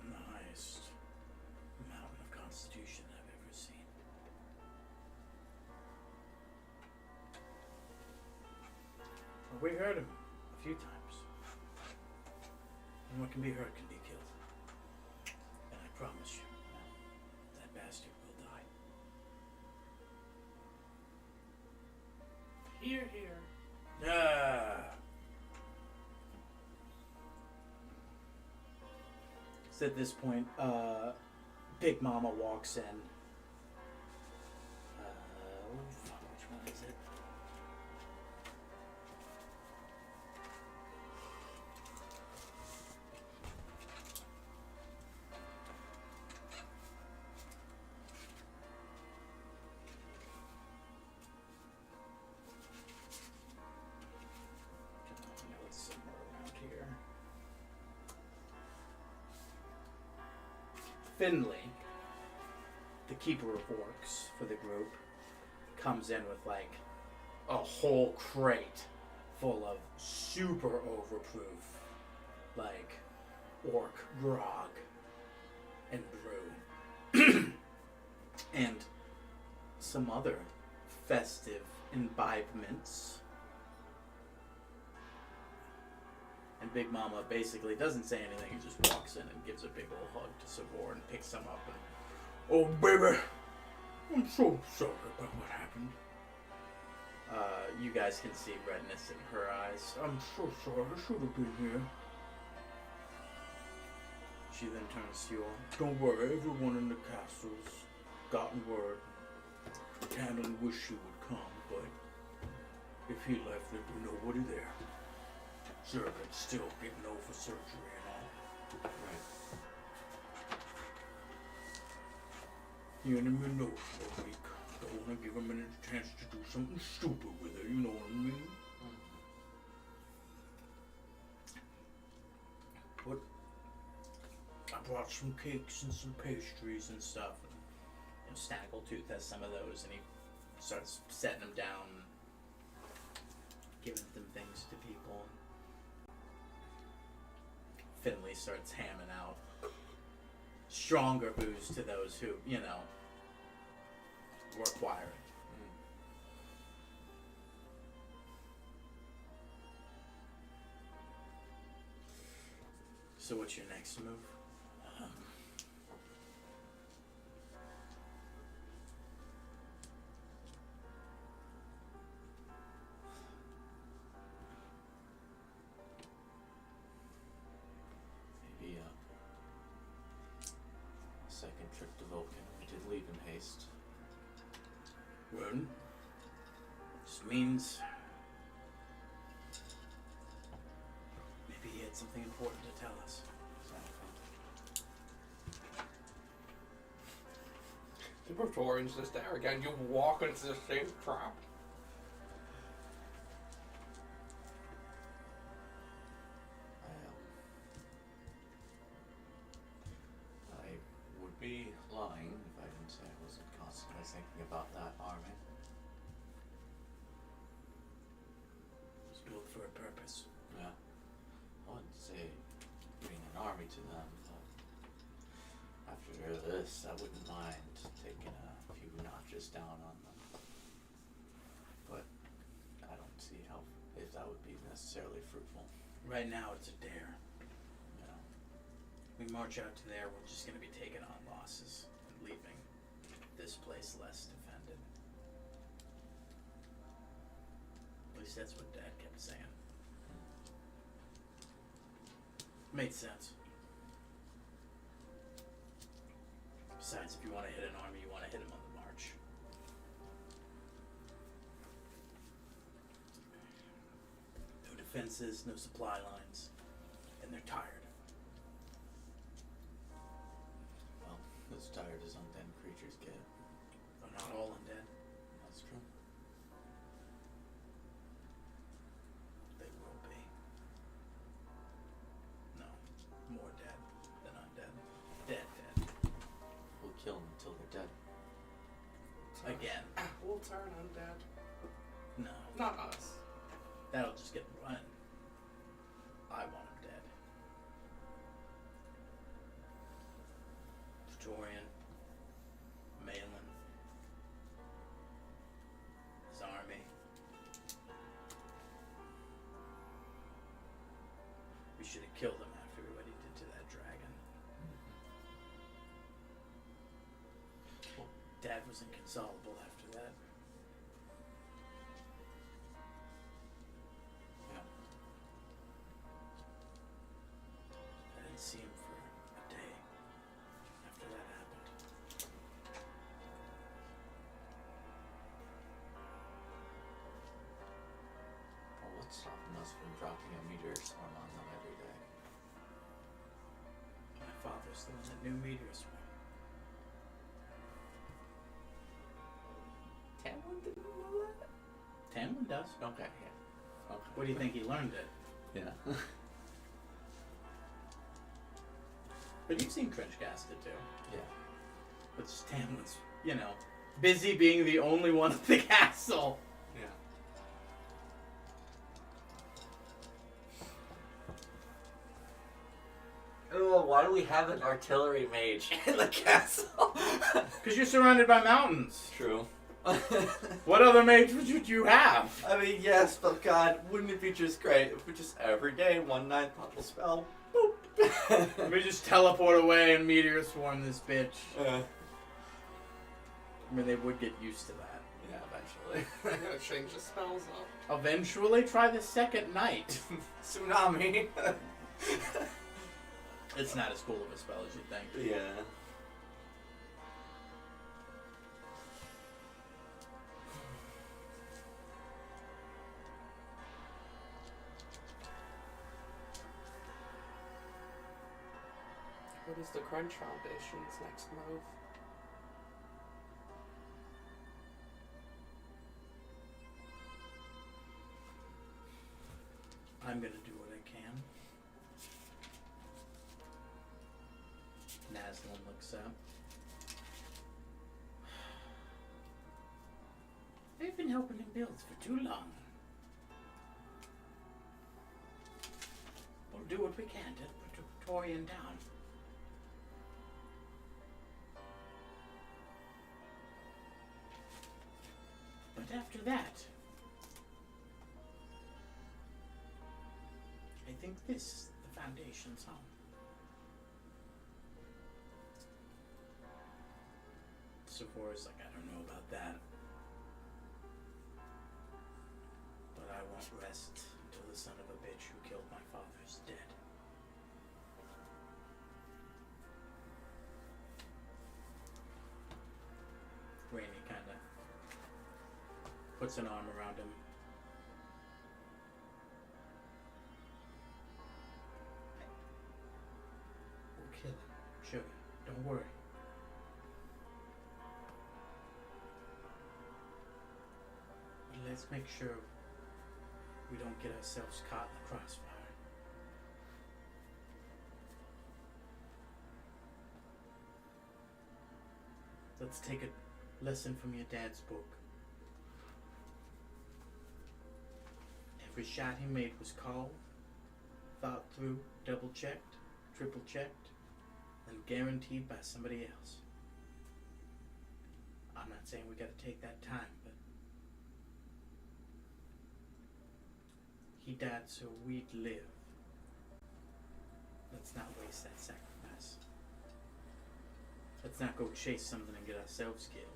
And the highest mountain of constitution I've ever seen. Well, we heard him a few times. And what can be heard can be killed. And I promise you, that bastard will die. Here, here. Ah. So at this point, Big Mama walks in. Oh, fuck, which one is it? I know it's somewhere around here. Finley, the keeper of orcs for the group, comes in with like a whole crate full of super overproof, like orc grog and brew, and some other festive imbibements. And Big Mama basically doesn't say anything, he just walks in and gives a big old hug to Savor and picks him up and, oh baby, I'm so sorry about what happened. You guys can see redness in her eyes. I'm so sorry, I should have been here. She then turns to you all. Don't worry, everyone in the castle's gotten word. Tamlin wished she would come, but if he left, there'd be nobody there. Servant's still getting over surgery and all. Right. The enemy knows we're weak. Don't want to give him any chance to do something stupid with her, you know what I mean? But I brought some cakes and some pastries and stuff. And Snaggletooth has some of those, and he starts setting them down, giving them things to people. Finley starts hamming out stronger booze to those who, you know, require it. So what's your next move? Maybe a second trip to Vulcan. We did leave in haste. Well, just means maybe he had something important to tell us. The Praetorian's just there again. You walk into the same trap. about that army. It was built for a purpose. Yeah. I wouldn't say bring an army to them, but after this, I wouldn't mind taking a few notches down on them. But I don't see how if that would be necessarily fruitful. Right now, it's a dare. You know. We march out to there, we're just going to be taking on losses and leaving this place less defended. At least that's what Dad kept saying. Made sense. Besides, if you want to hit an army, you want to hit them on the march. No defenses, no supply lines, and they're tired. Well, as tired as undead creatures get. They're not all undead. That's true. They will be. No, more dead than undead. Dead. We'll kill them until they're dead. Again. We'll turn undead. No, Not us. that'll just get them running. I want them dead. Praetorian, Malin, his army. We should have killed him after what he did to that dragon. Dad was inconsolable after that. Yeah. I didn't see him for a day after that happened. Well, what's stopping us from dropping a meteor swarm on them every day? My father's the one that knew meteor swarm. Tamlin didn't know that? Tamlin does. Okay, yeah. Okay. What do you think he learned it? Yeah. But you've seen Trenchcaster too. Yeah. But just Tamlin's, busy being the only one at the castle. Yeah. Oh, why do we have an artillery mage in the castle? Because you're surrounded by mountains. True. What other mage would you have? I mean, yes, but God, wouldn't it be just great if we just every day, 1/9 pop a spell? Boop. Let me just teleport away and meteor swarm this bitch. I mean, they would get used to that. Yeah, eventually. I'm gonna change the spells up. Eventually, try the second night. Tsunami. It's not as cool of a spell as you think. Yeah. What is the Crunch Foundation's next move? I'm gonna do what I can. Naslin looks up. They've been helping him build for too long. We'll do what we can to put the Praetorian down. But after that, I think this is the Foundation's home. Sephira's like, I don't know about that. But I won't rest until the son of a bitch who killed my father's dead. Rainey kinda puts an arm around him. We'll kill him, sugar. Don't worry. But let's make sure we don't get ourselves caught in the crossfire. Let's take it lesson from your dad's book. Every shot he made was called, thought through, double checked, triple checked, and guaranteed by somebody else. I'm not saying we gotta take that time, but he died so we'd live. Let's not waste that sacrifice. Let's not go chase something and get ourselves killed.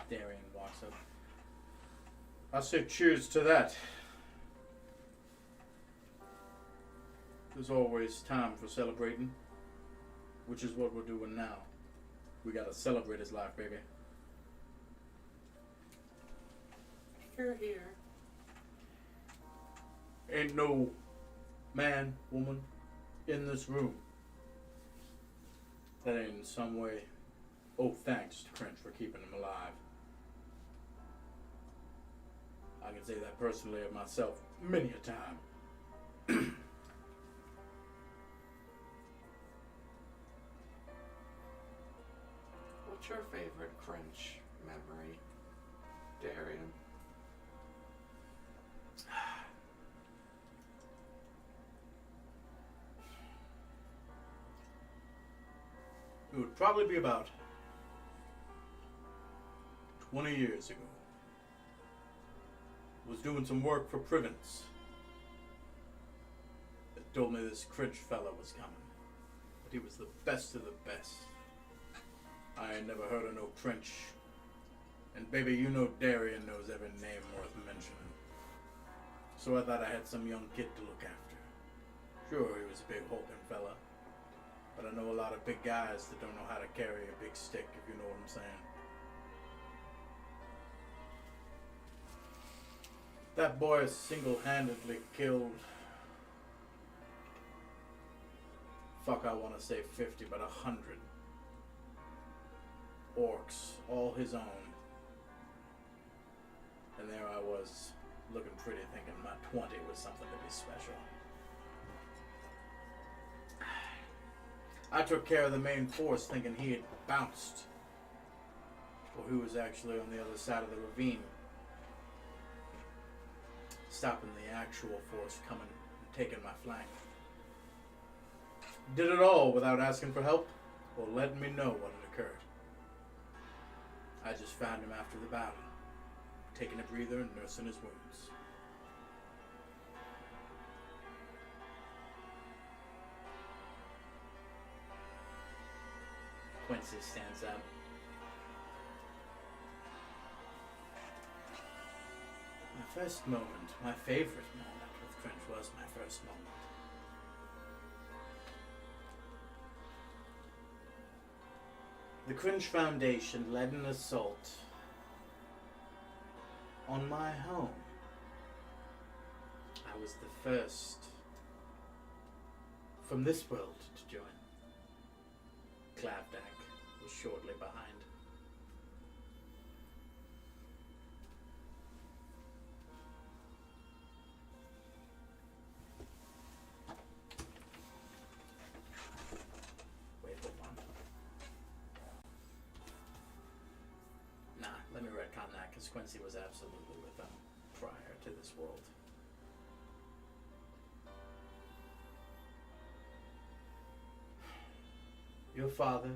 Darian walks up. I say cheers to that. There's always time for celebrating, which is what we're doing now. We gotta celebrate his life, baby. You're here. Ain't no man, woman in this room that ain't in some way owe thanks to Cringe for keeping him alive. I can say that personally of myself many a time. What's your favorite Cringe memory, Darian? It would probably be about 20 years ago. Was doing some work for Privence. They told me this Cringe fella was coming. But he was the best of the best. I ain't never heard of no Cringe. And baby, you know Darian knows every name worth mentioning. So I thought I had some young kid to look after. Sure, he was a big hulking fella. But I know a lot of big guys that don't know how to carry a big stick, if you know what I'm saying. That boy single-handedly killed, fuck, I want to say 50, but 100 orcs, all his own. And there I was, looking pretty, thinking my 20 was something to be special. I took care of the main force thinking he had bounced. Well, he was actually on the other side of the ravine, stopping the actual force coming and taking my flank. Did it all without asking for help or letting me know what had occurred. I just found him after the battle, taking a breather and nursing his wounds. Quincy stands up. My first moment, my favorite moment with Cringe was my first moment. The Cringe Foundation led an assault on my home. I was the first from this world to join. Clavdak was shortly behind. Wait, hold on. Nah, let me retcon that, because Quincy was absolutely with them prior to this world. Your father,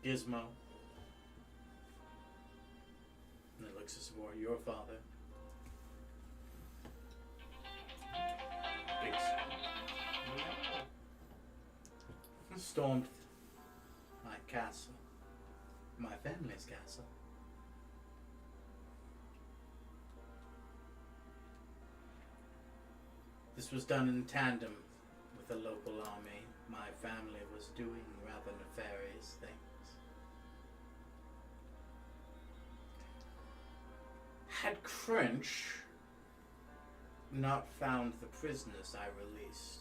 Gizmo, and it looks as more your father, Big stormed my castle, my family's castle. This was done in tandem with the local army. My family was doing rather nefarious things. Had Cringe not found the prisoners I released,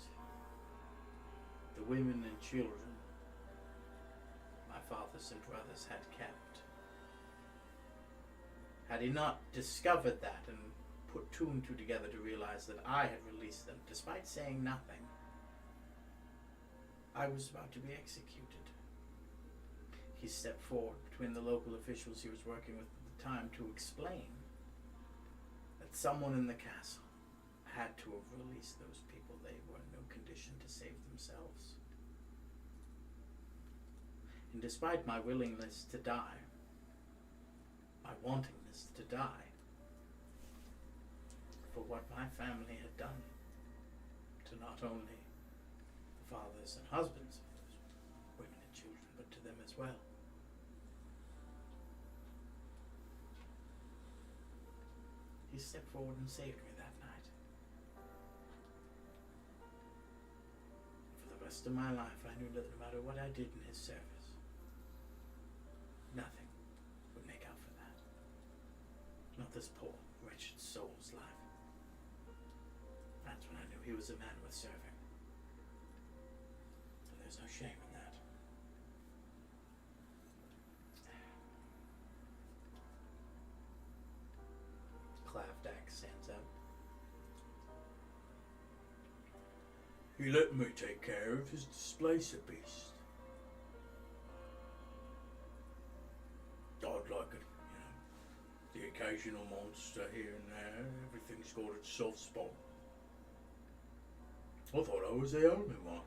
the women and children my fathers and brothers had kept, had he not discovered that and put two and two together to realize that I had released them, despite saying nothing. I was about to be executed. He stepped forward between the local officials he was working with at the time to explain that someone in the castle had to have released those people. They were in no condition to save themselves. And despite my willingness to die, my wantingness to die, for what my family had done to not only the fathers and husbands of those women and children, but to them as well. He stepped forward and saved me that night. For the rest of my life, I knew that no matter what I did in his service, nothing would make up for that. Not this poor, wretched soul's life. That's when I knew he was a man worth serving. And there's no shame in that. Clavdak stands up. He let me take care of his displacer beast. I'd like it, the occasional monster here and there. Everything's got its soft spot. I thought I was the only one.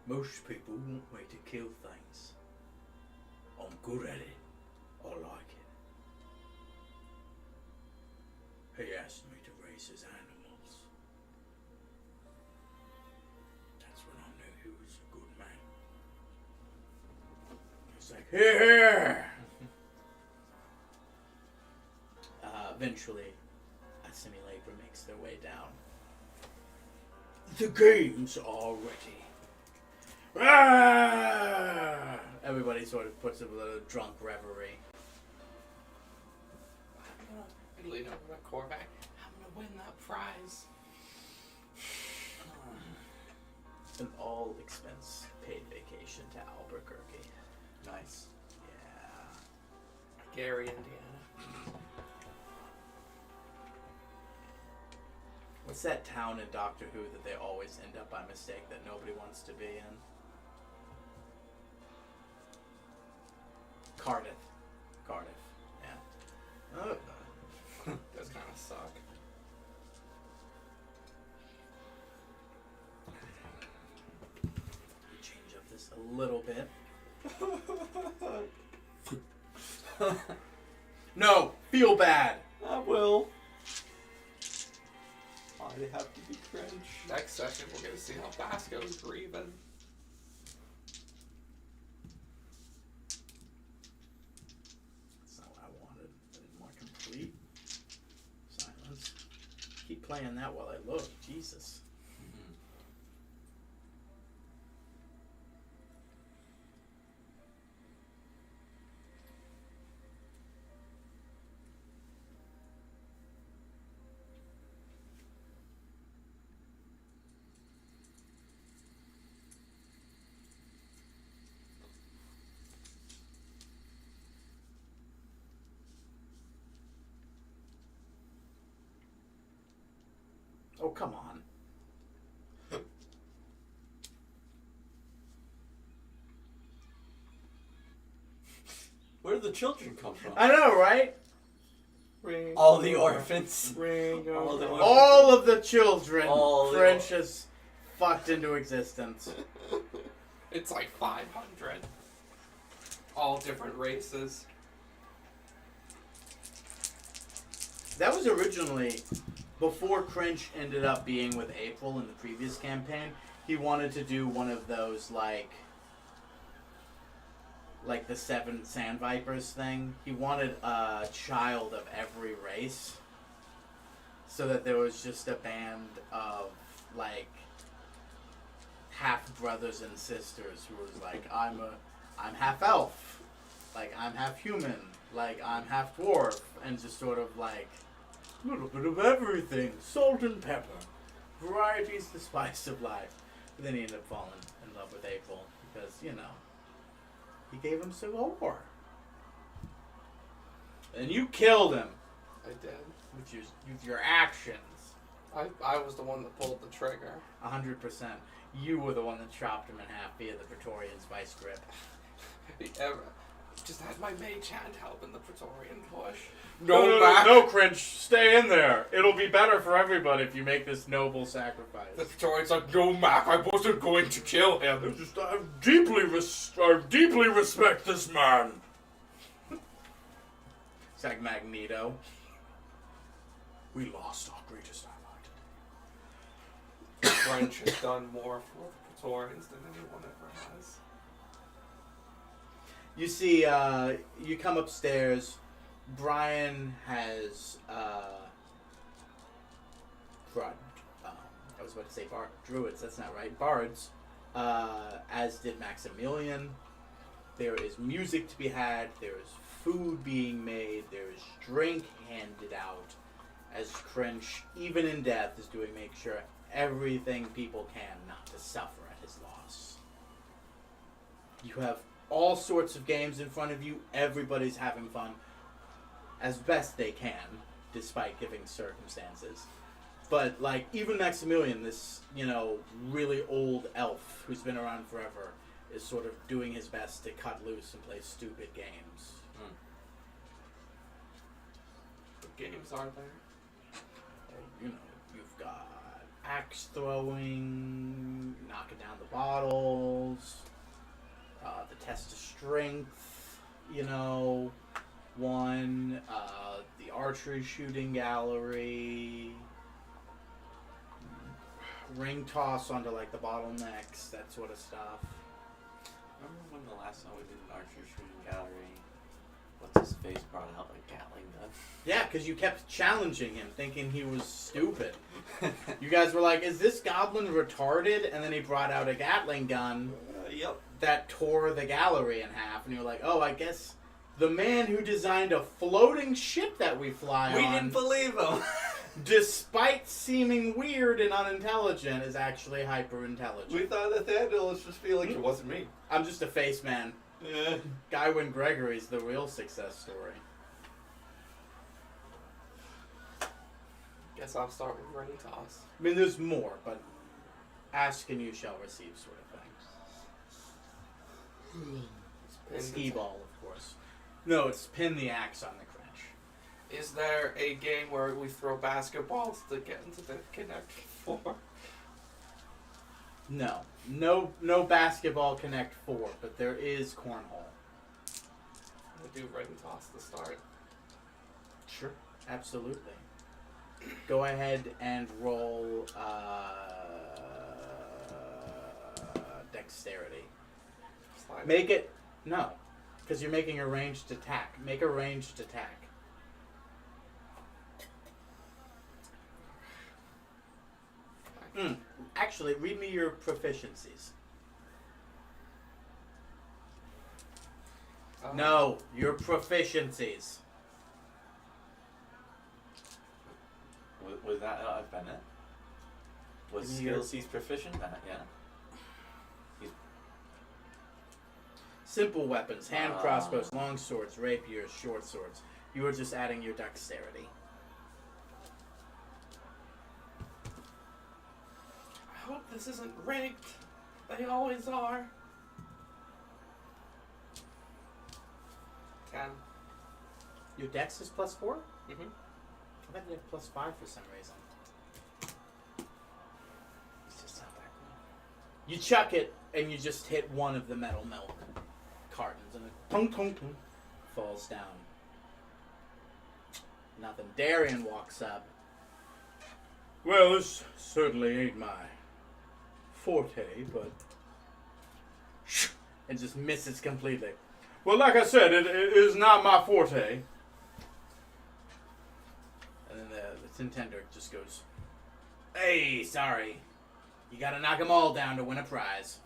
Most people want me to kill things. I'm good at it. I like it. He asked me to raise his animals. That's when I knew he was a good man. It's like, here! Eventually, a simulator makes their way down. The games are ready. Ah! Everybody sort of puts up a little drunk reverie. I lean over to Korvac. I'm gonna win that prize. An all expense paid vacation to Albuquerque. Nice. Yeah. Gary, Indiana. What's that town in Doctor Who that they always end up by mistake that nobody wants to be in? Cardiff. Cardiff. Yeah. Oh. Does kind of suck. Change up this a little bit. No! Feel bad! I will. I have to be cringe. Next session, we're gonna see how Basco's breathing. That's not what I wanted. I didn't want complete silence. Keep playing that while I look. Jesus. Oh, come on. Where did the children come from? I know, right? All the orphans. All, the of the children All the French has fucked into existence. It's like 500. All different races. That was originally, before Crinch ended up being with April in the previous campaign, he wanted to do one of those, like the 7 Sand Vipers thing. He wanted a child of every race, so that there was just a band of, like, half brothers and sisters who was like, I'm half elf, like, I'm half human, like, I'm half dwarf, and just sort of, like, a little bit of everything. Salt and pepper. Variety's the spice of life. But then he ended up falling in love with April because, he gave him Civil War. And you killed him I did. with your actions. I was the one that pulled the trigger. 100%. You were the one that chopped him in half via the Praetorian's vice grip. Just had my mage hand help in the Praetorian push. No, Cringe. Stay in there. It'll be better for everybody if you make this noble sacrifice. The Praetorian's like, no, Mac, I wasn't going to kill him. I deeply respect this man. It's like Magneto. We lost our greatest ally French has done more for the Praetorians than anyone ever has. You see, you come upstairs. Brian has I was about to say druids. That's not right. Bards, as did Maximilian. There is music to be had. There is food being made. There is drink handed out. As Crinch, even in death, is doing make sure everything people can not to suffer at his loss. You have all sorts of games in front of you. Everybody's having fun as best they can, despite giving circumstances. But, like, even Maximilian, this, really old elf who's been around forever, is sort of doing his best to cut loose and play stupid games. What games are there? You've got axe throwing, knocking down the bottles, the test of strength, one, the archery shooting gallery, ring toss onto like the bottlenecks, that sort of stuff. Remember when the last time we did an archery shooting gallery, what's his face brought out a Gatling gun? Yeah, because you kept challenging him, thinking he was stupid. You guys were like, is this goblin retarded? And then he brought out a Gatling gun Yep. that tore the gallery in half. And you were like, oh, I guess the man who designed a floating ship that we fly We on, didn't believe him. despite seeming weird and unintelligent, is actually hyper-intelligent. We thought Nathaniel was just feeling it wasn't me. I'm just a face man. Yeah. Guywen Gregory's the real success story. Guess I'll start with ring toss. I mean, there's more, but ask and you shall receive sort of thing. Skee ball, of course. No, it's pin the axe on the Crinch. Is there a game where we throw basketballs to get into the Connect 4? No basketball Connect 4, but there is cornhole. We do ring toss to start. Sure. Absolutely. Go ahead and roll dexterity. Slide. Make it... No, because you're making a ranged attack. Make a ranged attack. Actually, read me your proficiencies. No, your proficiencies. Was that Bennett? Was Give me your- skills he's proficient at? Yeah. Simple weapons, hand crossbows, long swords, rapiers, short swords. You are just adding your dexterity. I hope this isn't rigged. They always are. 10. Your dex is +4? Mm-hmm. I bet you have +5 for some reason. It's just not that cool. You chuck it, and you just hit one of the metal milk cartons, and it tung tung tung falls down. Nothing. Darian walks up. Well, this certainly ain't my forte, but... And just misses completely. Well, like I said, it is not my forte. And then the Tintender just goes, hey, sorry. You gotta knock them all down to win a prize.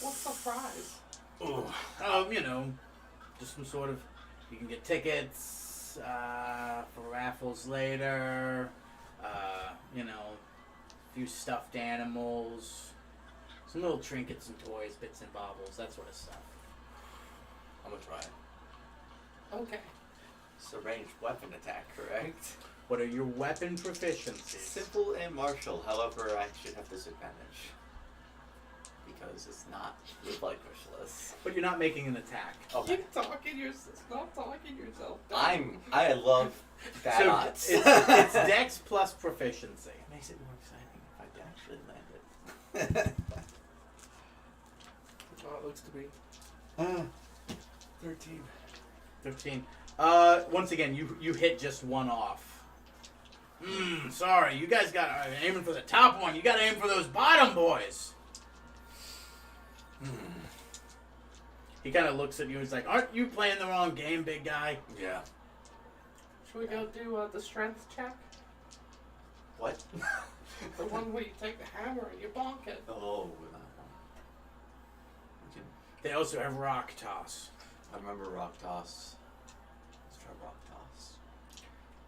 What's the prize? Just some sort of... You can get tickets for raffles later. A few stuffed animals. Some little trinkets and toys, bits and baubles, that sort of stuff. I'm gonna try it. Okay. It's a ranged weapon attack, correct? What are your weapon proficiencies? Simple and martial. However, I should have disadvantage because it's not relinquishless. But you're not making an attack. Okay. Keep talking yourself. Stop talking yourself. down. I love bad So odds. it's Dex plus proficiency. It makes it more exciting if I can actually land it. Oh, it looks to be. 13. 15. Once again, you hit just one off. Sorry, you guys got aiming for the top one. You got to aim for those bottom boys. He kind of looks at you. He's like, "Aren't you playing the wrong game, big guy?" Yeah. Should we go do the strength check? What? The one where you take the hammer and you bonk it. Oh, that one. We can, They also have rock toss. I remember rock toss. Let's try rock toss.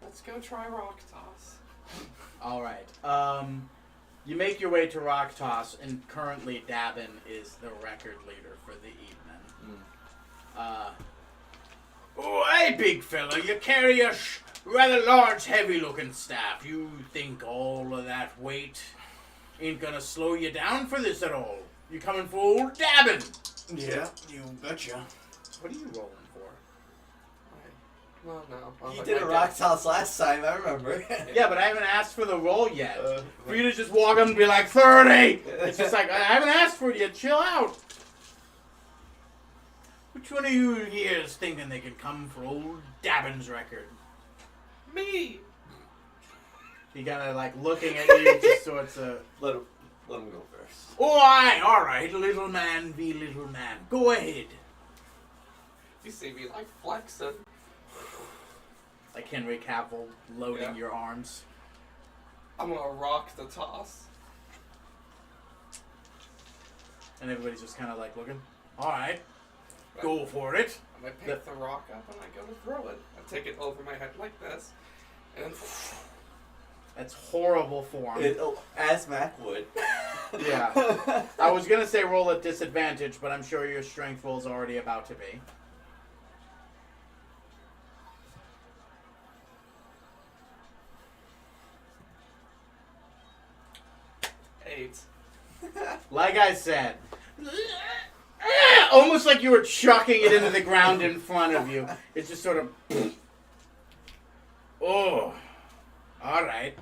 Let's go try rock toss. All right. You make your way to rock toss, and currently Dabin is the record leader for the evening. Oh, hey, big fella, you carry a rather large, heavy-looking staff. You think all of that weight ain't gonna slow you down for this at all? You coming for old Dabin? Yeah, you betcha. What are you rolling for? No. You did a rock toss last time, I remember. Yeah, but I haven't asked for the roll yet. For you to just walk up and be like, 30! It's just like, I haven't asked for it yet, chill out. Which one of you here is thinking they can come for old Dabin's record? Me! He kind of like looking at you, just sorts of. Let him go first. Oh, aye, alright, little man be little man. Go ahead. You see me like flexing. Like Henry Cavill loading Yeah. your arms. I'm gonna rock the toss. And everybody's just kind of like looking. Alright, go for it. I pick the rock up and I go to throw it. I take it over my head like this. And That's horrible form. As Mac would. Yeah. I was gonna say roll at disadvantage, but I'm sure your strength roll's already about to be. eight. Like I said, almost like you were chucking it into the ground in front of you. It's just sort of. Oh, all right.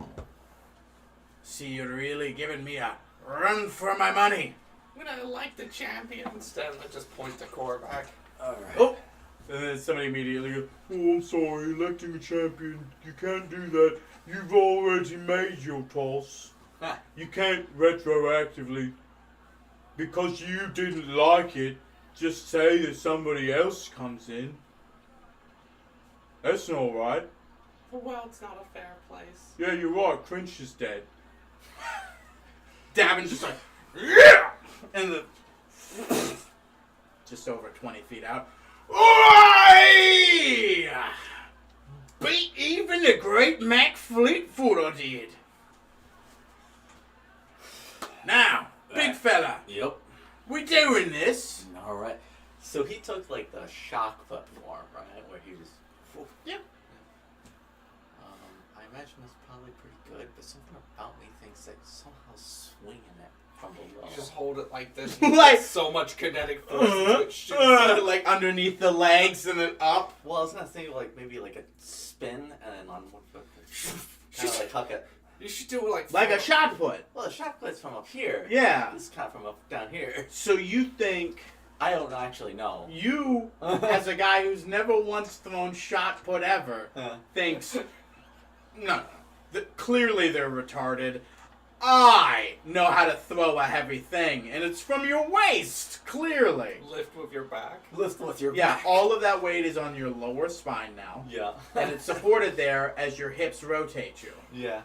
See, you're really giving me a run for my money. When I like the champion instead, I just point the core back. Alright. Oh, and then somebody immediately goes, "Oh, I'm sorry, electing a champion. You can't do that. You've already made your toss. You can't retroactively, because you didn't like it, just say that somebody else comes in. That's not right. The world's not a fair place. Yeah, you're right. Cringe is dead." Dabin's just like, yeah! And the just over 20 feet out. Oi! Beat even the great Mac Fleetfoot, I did. Now, big fella, Yep. we doing this. Alright. So he took like the shock put form, right? Where he was. Yep. I imagine that's probably pretty good, but something about me thinks that somehow swinging it from below. You just hold it like this. Like- so much kinetic force. into it shoots Like underneath the legs and then up. Well, I was gonna think like maybe like a spin and then on one foot, kind of like huck it. You should do it like Like a shot put. Well, the shot put's from up here. Yeah. This is kind of from up down here. So you think I don't actually know. you, as a guy who's never once thrown shot put ever, thinks, no, clearly they're retarded. I know how to throw a heavy thing, and it's from your waist, clearly. lift with your back. Lift with your Yeah, back. all of that weight is on your lower spine now, Yeah. and it's supported there as your hips rotate you. Yeah.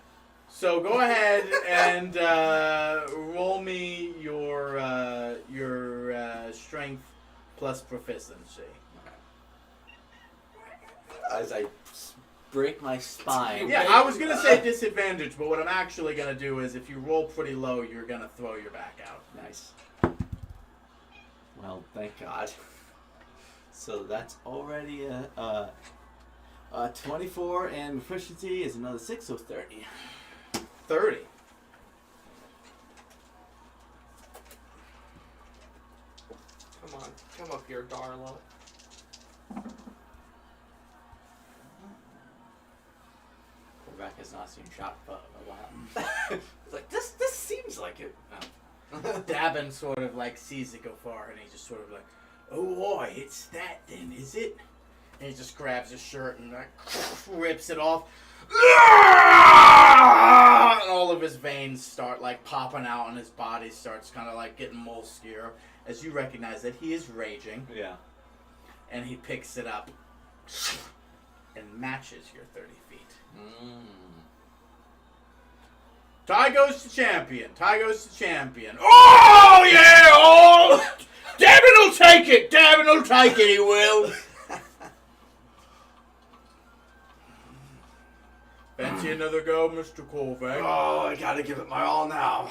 So go ahead and roll me your strength plus proficiency. As I break my spine. Yeah, I was gonna say disadvantage, but what I'm actually gonna do is if you roll pretty low, you're gonna throw your back out. Nice. Well, thank God. So that's already a 24 and proficiency is another 6, so 30. 30. Come on, come up here, Darla. Rebecca has not seen Shock Putt in a while. It's like, this seems like it. Oh. Dabin sort of like sees it go far, and he just sort of like, oh boy, it's that then, is it? And he just grabs his shirt and like rips it off. And all of his veins start like popping out, and his body starts kind of like getting molskier as you recognize that he is raging. Yeah. And he picks it up and matches your 30 feet. Ty goes to champion. Ty goes to champion. Oh, yeah! Oh! Dabin will take it! Dabin will take it, he will! Fancy another go, Mr. Korvac? Oh, I gotta give it my all now.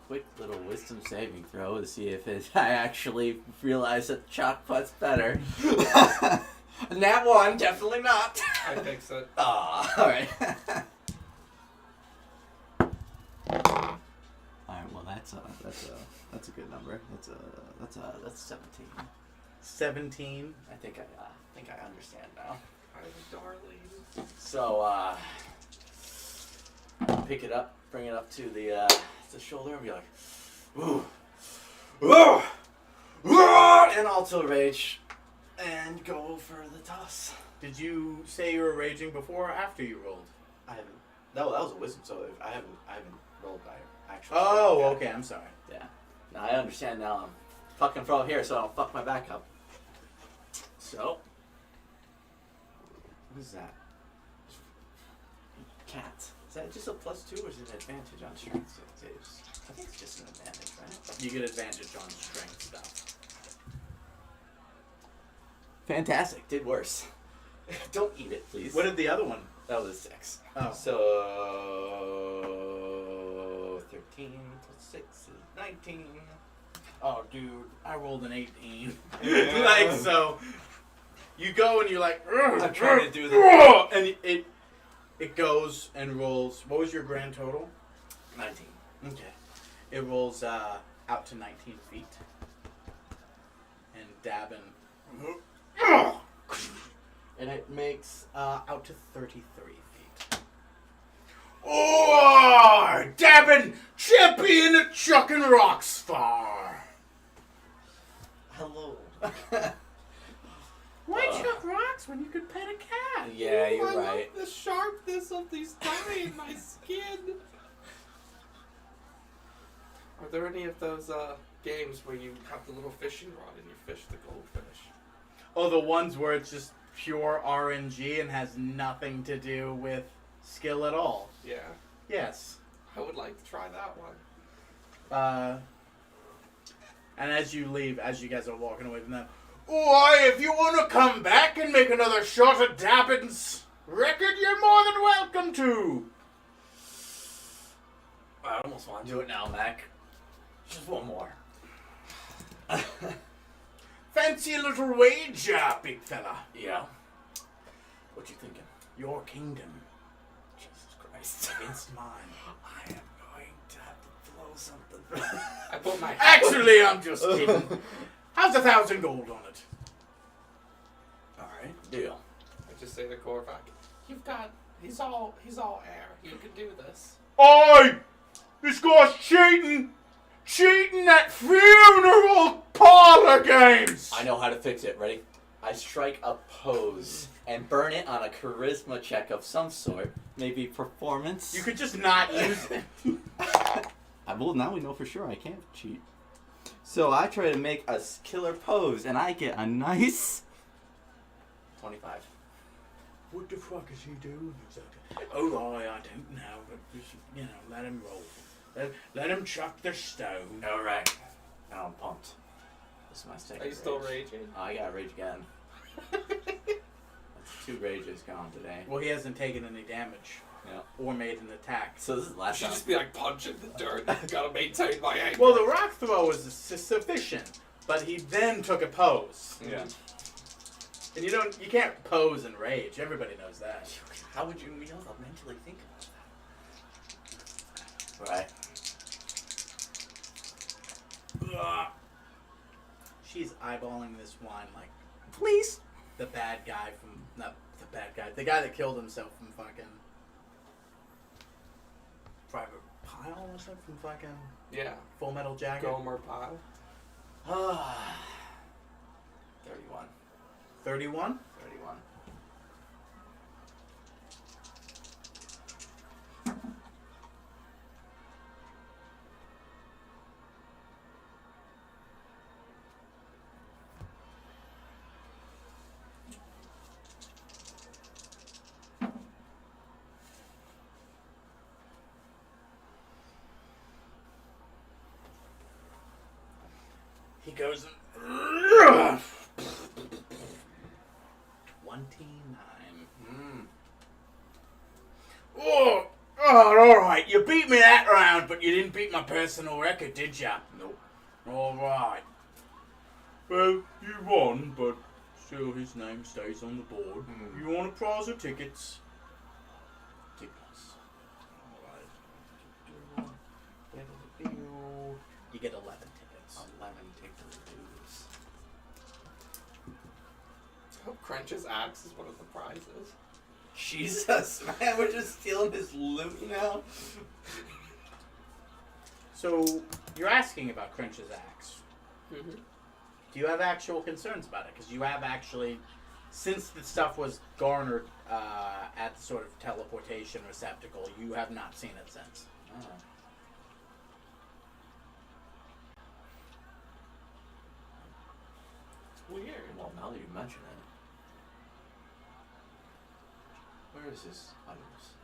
Quick little wisdom saving throw to see if I actually realize that Chalk Putt's better. Nat 1, definitely not. I fix it. Alright. Alright, well that's a good number. That's 17. 17. I think I understand now. I'm darling. So pick it up, bring it up to the shoulder, and be like, ooh, ooh, ooh, and Alto Rage, and go for the toss. Did you say you were raging before or after you rolled? I haven't. No, that was a wisdom, so I haven't rolled by actual. Oh, strength okay, yet. I'm sorry. Yeah. Now I understand. Now I'm fucking from here, so I don't fuck my back up. So, what is that? Cat. Is that just a +2 or is it an advantage on strength saves? I think it's just an advantage, right? You get advantage on strength stuff. Fantastic. Did worse. Don't eat it, please. What did the other one? That was a 6. Oh. So 13 plus 6 is 19. Oh, dude, I rolled an 18. Yeah. Like, so, you go and you're like, I'm trying to do the and it goes and rolls. What was your grand total? 19. Okay. It rolls out to 19 feet. And Dabin. And it makes out to 33 feet. Oh, Dabin, champion at Chuck and Rockstar. Hello. Why Chuck Rocks when you could pet a cat? Yeah, you're I right. love the sharpness of these dye in my skin. Are there any of those games where you have the little fishing rod and you fish the goldfish? Oh, the ones where it's just pure RNG and has nothing to do with skill at all. Yeah. Yes. I would like to try that one. And as you leave, as you guys are walking away from them, why, if you want to come back and make another shot at Dabin's record, you're more than welcome to. I almost want to do it now, Mac. Just one more. Fancy a little wager, big fella. Yeah. What you thinking? Your kingdom Jesus Christ. against mine. I am going to have to blow something. I put my Actually, I'm just kidding. How's 1,000 gold on it? Alright, deal. I just say to Korvac, he's all air. You can do this. Oi! This guy's cheating! Cheating at funeral parlor games! I know how to fix it. Ready? I strike a pose and burn it on a charisma check of some sort. Maybe performance. You could just not use it. Well, now we know for sure I can't cheat. So I try to make a killer pose, and I get a nice 25. What the fuck is he doing exactly? Oh, I don't know, but just, let him roll. Let him chuck the stone. Alright. Now I'm pumped. This is my second Are you still rage. raging? Oh, I gotta rage again. That's 2 rages gone today. Well, he hasn't taken any damage Yeah. or made an attack. So this is the I last should time. just be like punching the dirt. Gotta maintain my anger. Well, the rock throw was sufficient, but he then took a pose. Yeah. And you can't pose and rage. Everybody knows that. How would you be able to mentally think about that? Right. Ugh. She's eyeballing this wine like Please. the bad guy from not the bad guy, the guy that killed himself from fucking Private Pile or something from fucking Yeah. Full Metal Jacket. Gomer Pyle. 31. 31. 31. He goes 29. Oh, all right. You beat me that round, but you didn't beat my personal record, did ya? Nope. All right. Well, you won, but still his name stays on the board. Hmm. You want a prize or tickets? Tickets. All right. You get 11 tickets. 11 tickets. Hope Crunch's axe is one of the prizes. Jesus, man, we're just stealing his loot now. So, you're asking about Crunch's axe. Mm-hmm. Do you have actual concerns about it? Because you have actually, since the stuff was garnered at the sort of teleportation receptacle, you have not seen it since. Oh. Weird. Well, now that you mention it. Where is his items?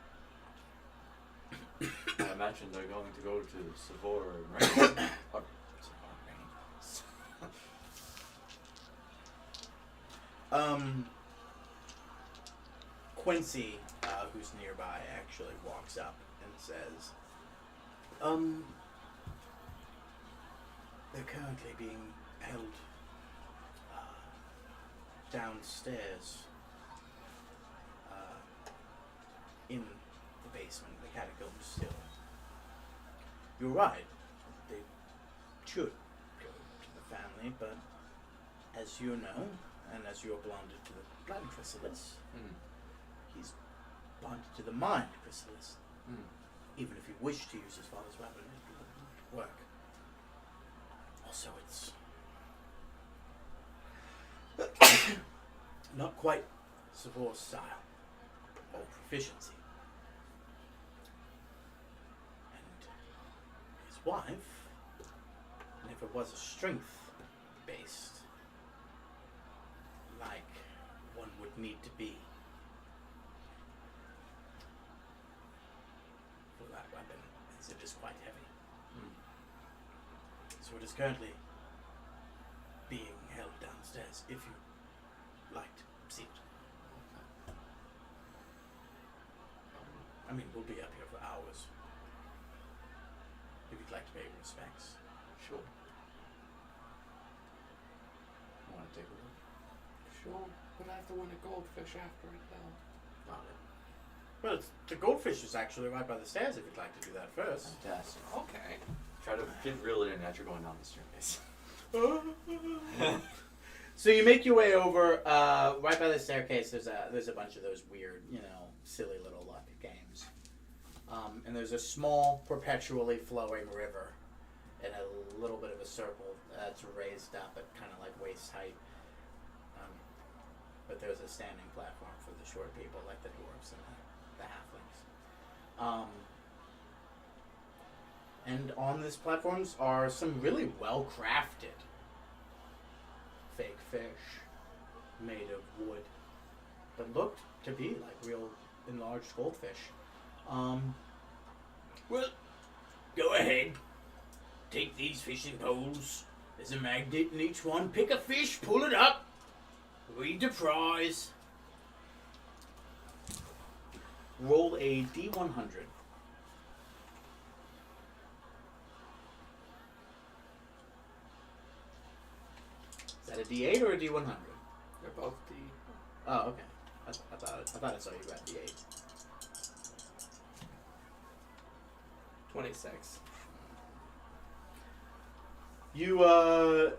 I imagine they're going to go to Savor and Rain. Or Savor and Rain. Quincy, who's nearby, actually walks up and says, they're currently being held downstairs in the basement, the catacombs still. You're right. They should go to the family, but as you know, and as you're bonded to the blood chrysalis, he's bonded to the mind chrysalis. Even if he wished to use his father's weapon, it wouldn't work. Also, it's not quite Savor's style or proficiency. And his wife never was a strength-based like one would need to be for that weapon, as it is quite heavy. So it is currently being held downstairs, if you like to see it. I mean, we'll be up here for hours. If you'd like to pay your respects. Sure. You want to take a look? Sure, but I have to win a goldfish after it, though. Got it. Well, the goldfish is actually right by the stairs if you'd like to do that first. Fantastic. Okay. Try to reel it in as you're going down the staircase. So you make your way over, right by the staircase. There's a bunch of those weird, silly little luck games. And there's a small, perpetually flowing river in a little bit of a circle that's raised up at kind of like waist height. But there's a standing platform for the short people, like the dwarves and the halflings. And on these platforms are some really well-crafted fake fish made of wood that looked to be like real enlarged goldfish. Well, go ahead. Take these fishing poles. There's a magnet in each one. Pick a fish, pull it up. Read the prize. Roll a D100. Is that a D8 or a D100? They're both D. Oh, okay. I thought I saw you grab the 8. 26. You go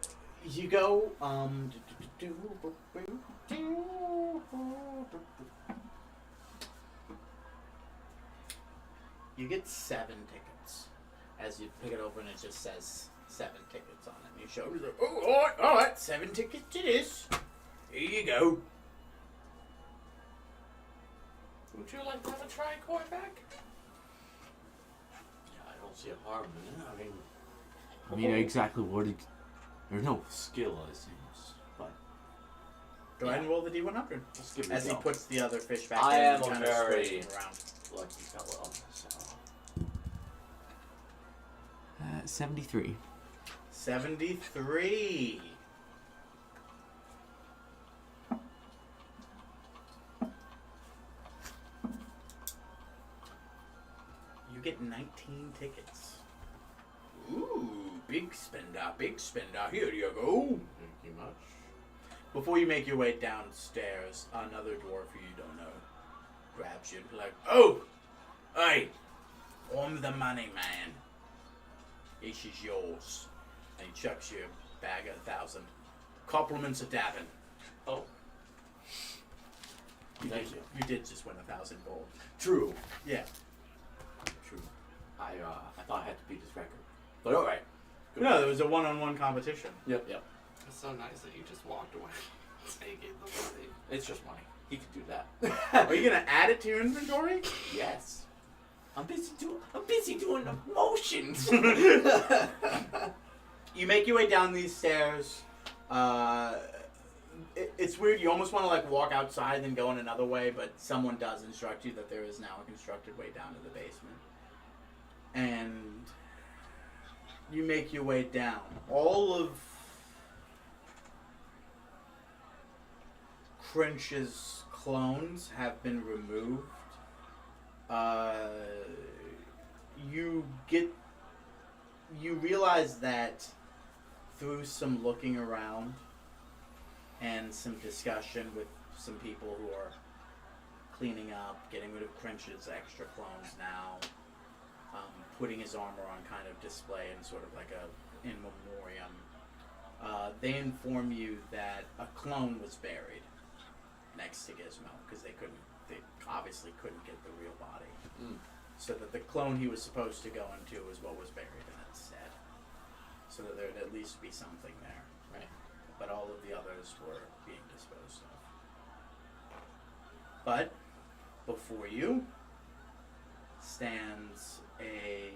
you get 7 tickets. As you pick it over and it just says 7 tickets on it. And you show it, like, oh, all right, 7 tickets to this. Here you go. Would you like to have a tricord back? Yeah, I don't see a harm in it. I mean, exactly what? There's no skill, it seems. But Go ahead and roll the D100. Let's give it As a he go. puts the other fish back I in am and a kind of very- sways them around. Lucky fellow. So 73. 73. You get 19 tickets. Ooh, big spender, big spender. Here you go. thank you much. Before you make your way downstairs, another dwarf who you don't know grabs you and be like, oh, hey, I'm the money man. This is yours. And he chucks you a bag of 1,000. Compliments of Davin. Oh, You thank did, you. You did just win 1,000 gold. True. Yeah. True. I thought I had to beat his record, but all right. No, there was a one-on-one competition. Yep. Yep. It's so nice that you just walked away. Taking the money. It's just money. He could do that. Are you gonna add it to your inventory? Yes. I'm busy doing emotions. You make your way down these stairs. It's weird. You almost want to like walk outside and then go in another way, but someone does instruct you that there is now a constructed way down to the basement. And you make your way down. All of Crinch's clones have been removed. You realize that through some looking around and some discussion with some people who are cleaning up, getting rid of Crinch's extra clones now, putting his armor on kind of display in sort of like a in memoriam. They inform you that a clone was buried next to Gizmo because they obviously couldn't get the real body. Mm. So that the clone he was supposed to go into is what was buried in instead. So that there'd at least be something there. Right. But all of the others were being disposed of. But before you stands a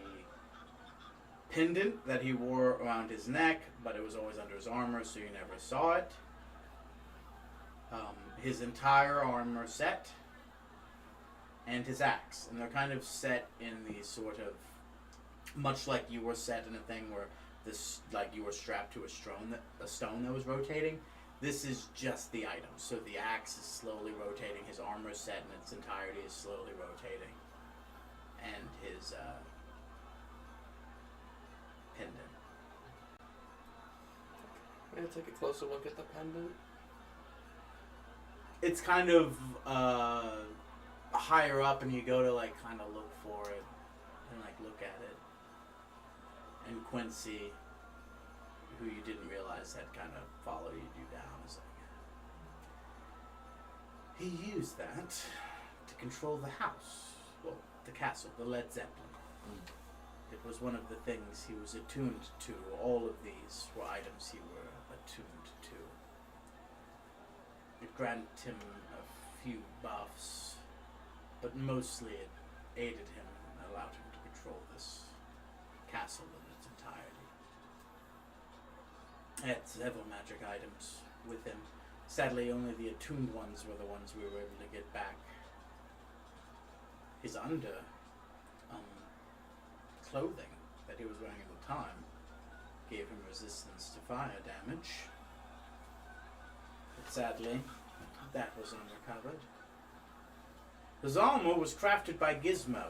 pendant that he wore around his neck, but it was always under his armor, so you never saw it. His entire armor set, and his axe, and they're kind of set in these sort of, much like you were set in a thing where this, like you were strapped to a stone that was rotating. This is just the item. So the axe is slowly rotating. His armor set in its entirety is slowly rotating, and his pendant. I'm gonna take a closer look at the pendant. It's kind of higher up, and you go to like kind of look for it and like look at it. And Quincy, who you didn't realize had kind of followed you down, is like, he used that to control the house, well, the castle, the Led Zeppelin. It was one of the things he was attuned to. All of these were items he were attuned to. It granted him a few buffs, but mostly it aided him and allowed him to control this castle in its entirety. He had several magic items with him. Sadly, only the attuned ones were the ones we were able to get back. His clothing that he was wearing at the time gave him resistance to fire damage. But sadly, that was unrecovered. His armor was crafted by Gizmo.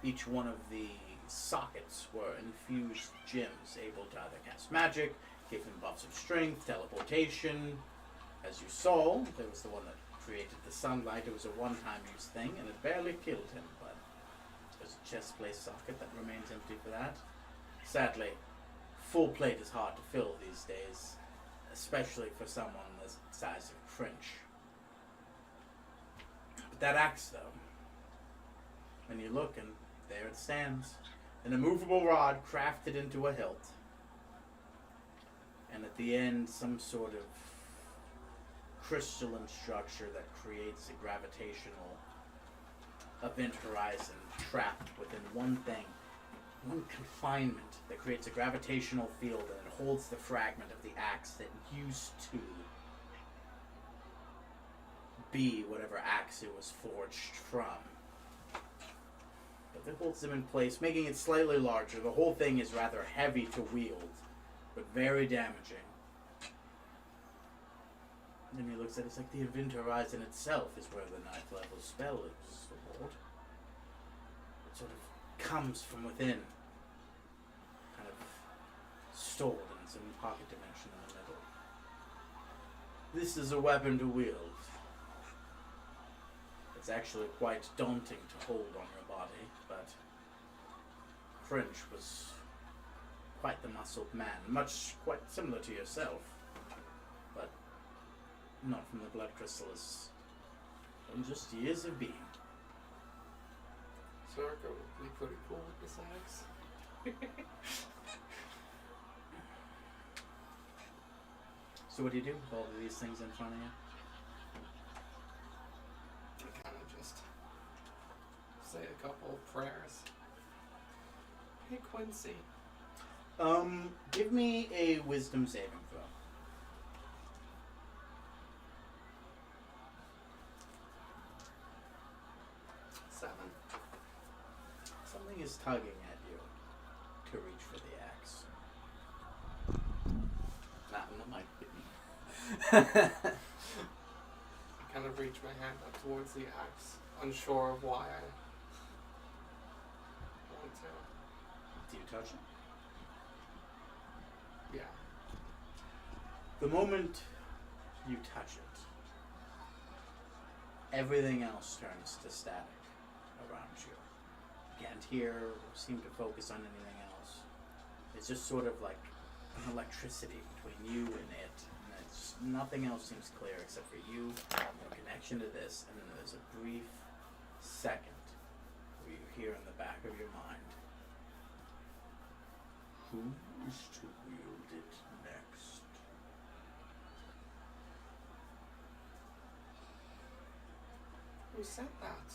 Each one of the sockets were infused gems able to either cast magic, give him buffs of strength, teleportation, As you saw, there was the one that created the sunlight. It was a one-time use thing, and it barely killed him, but there's a chest plate socket that remains empty for that. Sadly, full plate is hard to fill these days, especially for someone the size of French. But that axe, though, when you look, and there it stands, an immovable rod crafted into a hilt, and at the end, some sort of crystalline structure that creates a gravitational event horizon trapped within one thing, one confinement that creates a gravitational field, and it holds the fragment of the axe that used to be whatever axe it was forged from. But it holds them in place, making it slightly larger. The whole thing is rather heavy to wield, but very damaging. And then he looks at it, it's like the event horizon itself is where the 9th level spell is stored. It sort of comes from within, kind of stored in some pocket dimension in the middle. This is a weapon to wield. It's actually quite daunting to hold on your body, but French was quite the muscled man, quite similar to yourself, but not from the blood crystals, from just years of being. Circa would be pretty cool with this axe. So what do you do with all of these things in front of you? I kind of just say a couple of prayers. Hey Quincy. Give me a wisdom saving throw. 7. Something is tugging at you to reach for the axe. Not in the mic. I kind of reach my hand up towards the axe, unsure of why I want to. Do you touch it? Yeah. The moment you touch it, everything else turns to static around you. You can't hear or seem to focus on anything else. It's just sort of like an electricity between you and it. And it's, nothing else seems clear except for you, your connection to this, and then there's a brief second where you hear in the back of your mind, who is to wield it next? Who said that?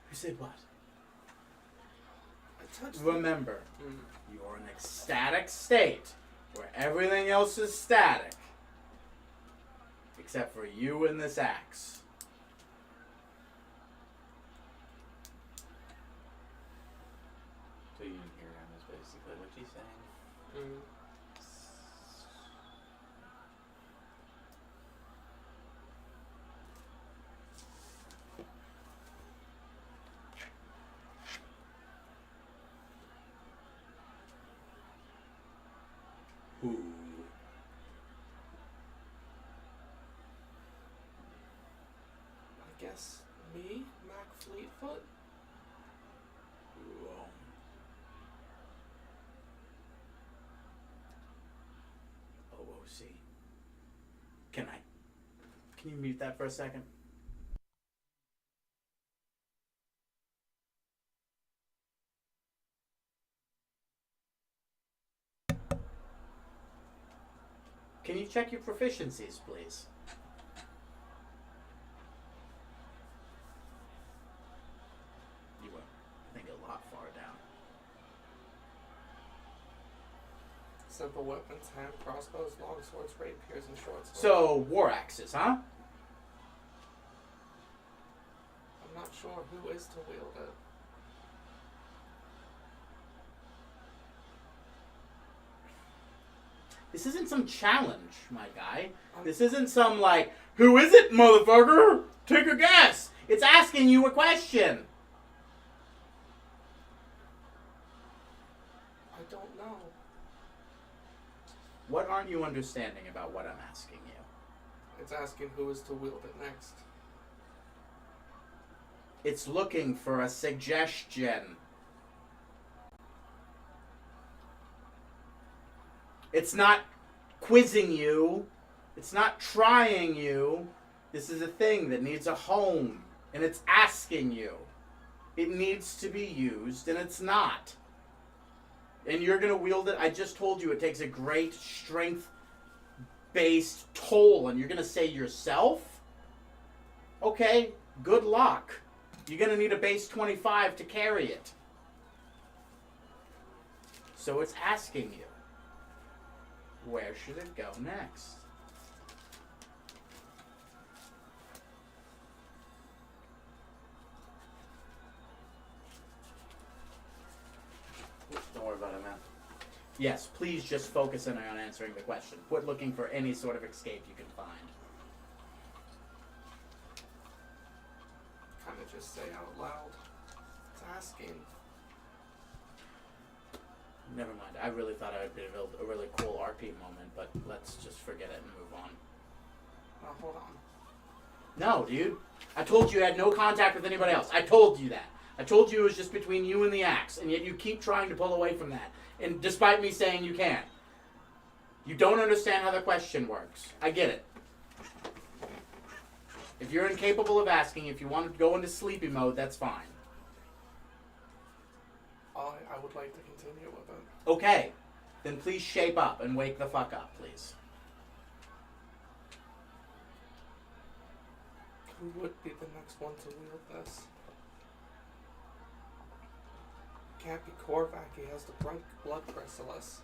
Who said what? I touched Remember, Mm. you're in an ecstatic state where everything else is static except for you and this axe. So you didn't hear him is basically what he's saying. Mm. Who? I guess me, Mac Fleetfoot? Wrong. OOC. Can you mute that for a second? Can you check your proficiencies, please? You were, I think, a lot far down. Simple weapons, hand crossbows, long swords, rapiers, and short swords. So, war axes, huh? I'm not sure who is to wield it. This isn't some challenge, my guy. This isn't some, like, who is it, motherfucker? Take a guess. It's asking you a question. I don't know. What aren't you understanding about what I'm asking you? It's asking who is to wield it next. It's looking for a suggestion. It's not quizzing you. It's not trying you. This is a thing that needs a home, and it's asking you. It needs to be used, and it's not. And you're going to wield it. I just told you it takes a great strength-based toll, and you're going to say yourself? Okay, good luck. You're going to need a base 25 to carry it. So it's asking you, where should it go next? Don't worry about it, man. Yes, please just focus in on answering the question. Quit looking for any sort of escape you can find. Kind of just say out loud. It's asking. Never mind. I really thought I would build a really cool RP moment, but let's just forget it and move on. Oh, hold on. No, dude. I told you had no contact with anybody else. I told you that. I told you it was just between you and the axe, and yet you keep trying to pull away from that. And despite me saying you can't. You don't understand how the question works. I get it. If you're incapable of asking, if you want to go into sleepy mode, that's fine. I would like to continue with it. Okay. Then please shape up and wake the fuck up, please. Who would be the next one to wield this? Can't be Korvac, he has the blood chrysalis.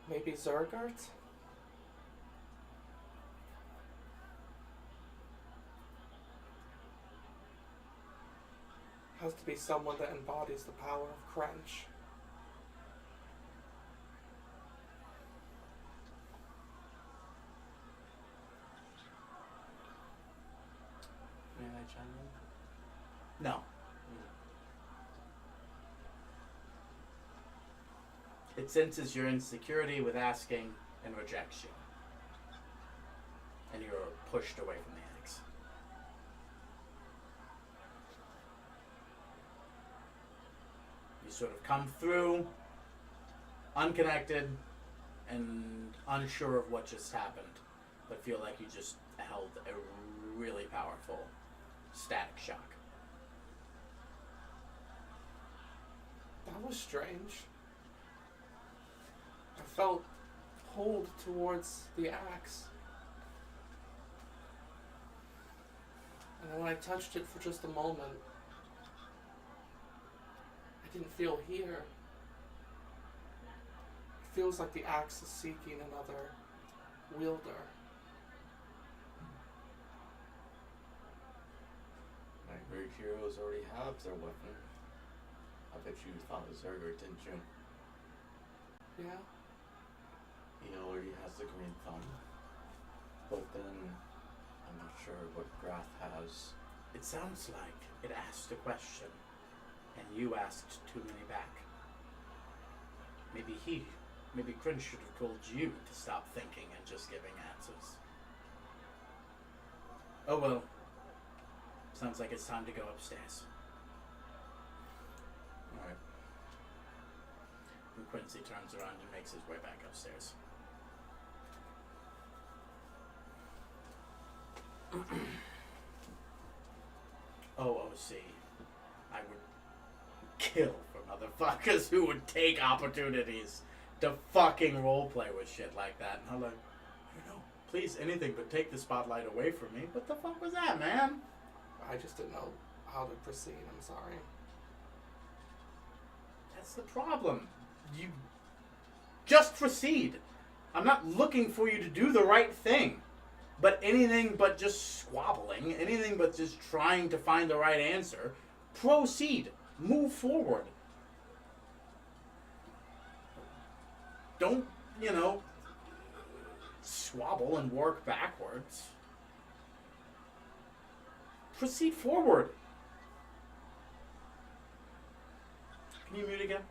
Maybe Zergert? Has to be someone that embodies the power of Crench. May I chime in? No. It senses your insecurity with asking and rejects you. And you're pushed away from the axe. You sort of come through, unconnected, and unsure of what just happened, but feel like you just held a really powerful static shock. That was strange. I felt pulled towards the axe. And then when I touched it for just a moment, I didn't feel here. It feels like the axe is seeking another wielder. Nightmare heroes already have their weapon. I bet you thought of Zergert, didn't you? Yeah? He already has the green thumb. But then, I'm not sure what Grath has. It sounds like it asked a question, and you asked too many back. Maybe Cringe should have told you to stop thinking and just giving answers. Oh well. Sounds like it's time to go upstairs. Alright. And Quincy turns around and makes his way back upstairs. OOC. I would kill for motherfuckers who would take opportunities to fucking roleplay with shit like that. And I'm like, I don't know, please, anything but take the spotlight away from me. What the fuck was that, man? I just didn't know how to proceed, I'm sorry. That's the problem. You just proceed. I'm not looking for you to do the right thing. But anything but just squabbling, anything but just trying to find the right answer, proceed. Move forward. Don't, squabble and work backwards. Proceed forward. Can you mute again?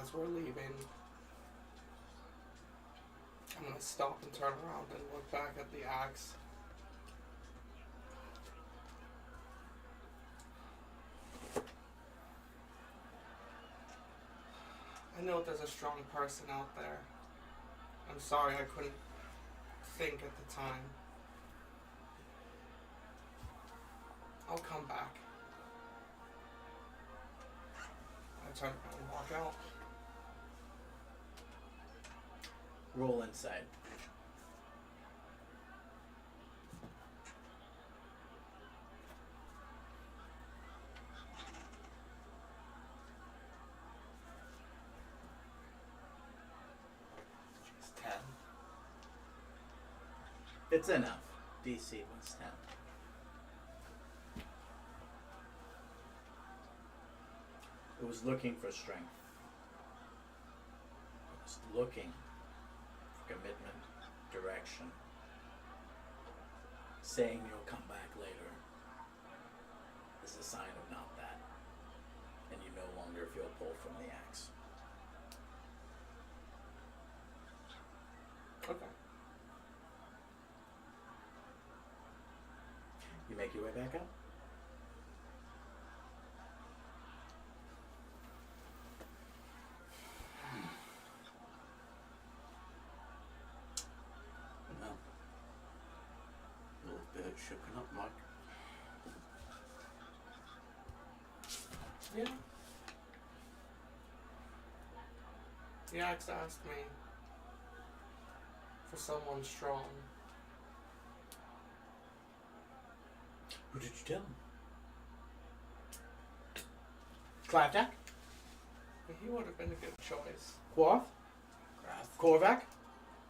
as we're leaving, I'm gonna stop and turn around and look back at the axe. I know there's a strong person out there. I'm sorry I couldn't think at the time. I'll come back. I turn around and walk out. Roll inside. It's 10. It's enough. DC was 10. It was looking for strength. It was looking for commitment, direction. Saying you'll come back later is a sign of not that. And you no longer feel pull from the axe. Okay. You make your way back up? Well, a little bit shooken up, Mark. Yeah. The axe asked me for someone strong. Who did you tell him? Clavdak? He would have been a good choice. Quarth? Grath. Korvac?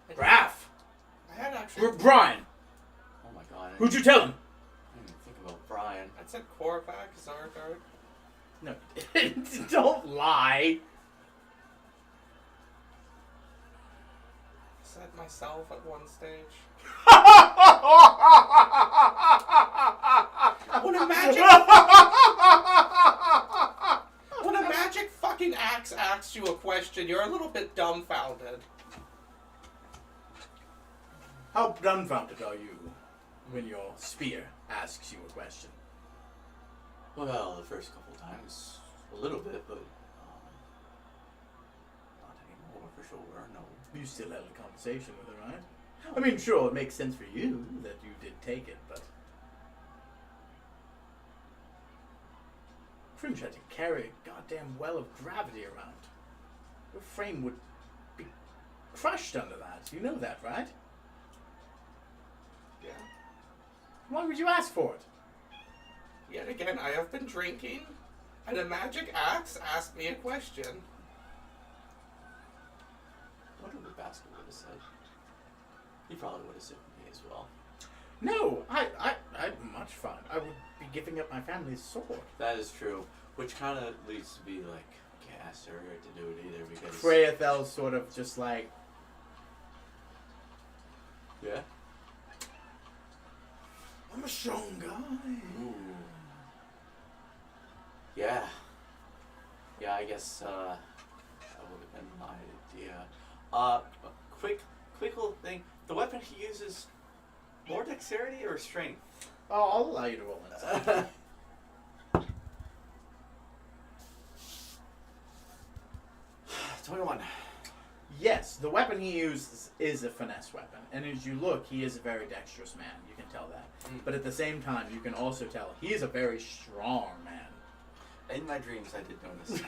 I Graf? I had actually. Brian? Oh my god. Who'd you tell him? I didn't even think about Brian. I said Korvac, Zargard. No, don't lie. I said myself at one stage. When a magic. When a magic fucking axe asks you a question, you're a little bit dumbfounded. How dumbfounded are you when your spear asks you a question? Well, the first couple times, a little bit, but not anymore for sure. No. You still had a conversation with her, right? I mean, sure, it makes sense for you that you did take it, but... Cringe had to carry a goddamn well of gravity around. Your frame would be crushed under that. You know that, right? Yeah. Why would you ask for it? Yet again, I have been drinking, and a magic axe asked me a question. I wonder what Basket would have said. He probably would have said me as well. No, I'd much fun. I would be giving up my family's sword. That is true. Which kind of leads to be like, can't ask her to do it either because. Freyafel's sort of just like, Yeah? I'm a strong guy. Ooh. Yeah. Yeah, I guess that would have been my idea. Quick little thing. The weapon he uses, more dexterity or strength? Oh, I'll allow you to roll inside. 21. Yes, the weapon he uses is a finesse weapon. And as you look, he is a very dexterous man. You can tell that. Mm. But at the same time, you can also tell he is a very strong man. In my dreams, I did notice.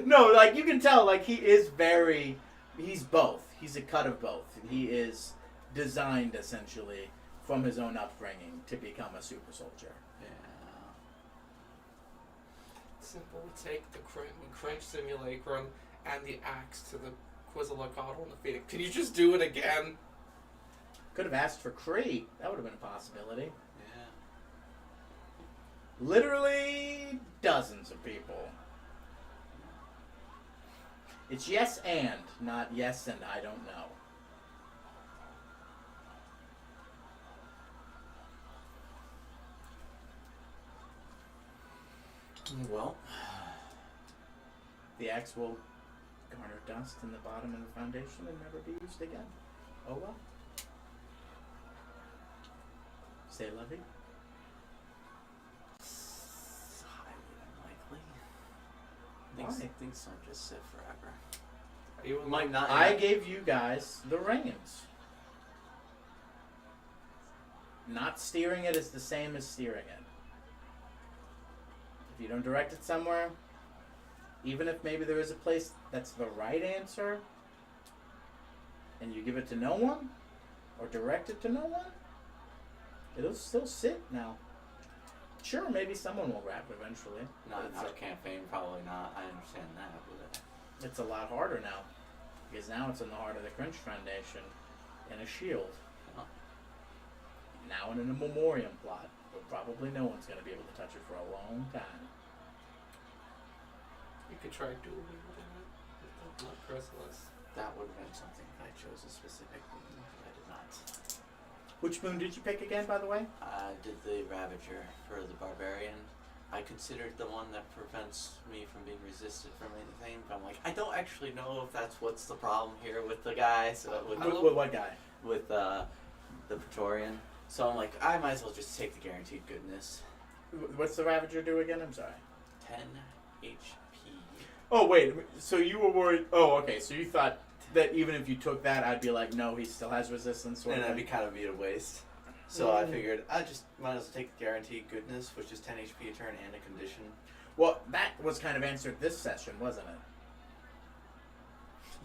No, like, you can tell, like, he is very... He's both. He's a cut of both. He is designed, essentially, from his own upbringing to become a super soldier. Yeah. Simple. Take the Cringe Simulacrum and the axe to the Quizalacotl and the Phoenix. Can you just do it again? Could have asked for Kree. That would have been a possibility. Yeah. Literally dozens of people. It's yes and, not yes and I don't know. Well, The axe will garner dust in the bottom of the foundation and never be used again. Oh well. C'est la vie. It's highly unlikely. Why? Things don't just sit forever. You would Might not. I gave you guys the reins. Not steering it is the same as steering it. If you don't direct it somewhere, even if maybe there is a place that's the right answer, and you give it to no one, or direct it to no one, it'll still sit now. Sure, maybe someone will grab it eventually. Not in But our campaign, probably not. I understand that, but it's a lot harder now. Because now it's in the heart of the Cringe Foundation in a shield. Oh. Now in a memoriam plot. But probably no one's going to be able to touch it for a long time. You could try dueling with it. With the blood chrysalis. that would have been something if I chose a specific one, but I did not. Which moon did you pick again, by the way? I did the Ravager for the Barbarian. I considered the one that prevents me from being resisted from anything, but I'm like, I don't actually know if that's what's the problem here with the guy. So with What guy? with the Praetorian. So I'm like, I might as well just take the guaranteed goodness. What's the Ravager do again? I'm sorry. 10 HP. Oh, wait. So you were worried. Oh, okay. So you thought that even if you took that, I'd be like, no, he still has resistance. Sort And of that'd be thing? kind of be a waste. So I figured I just might as well take the guaranteed goodness, which is 10 HP a turn and a condition. Well, that was kind of answered this session, wasn't it?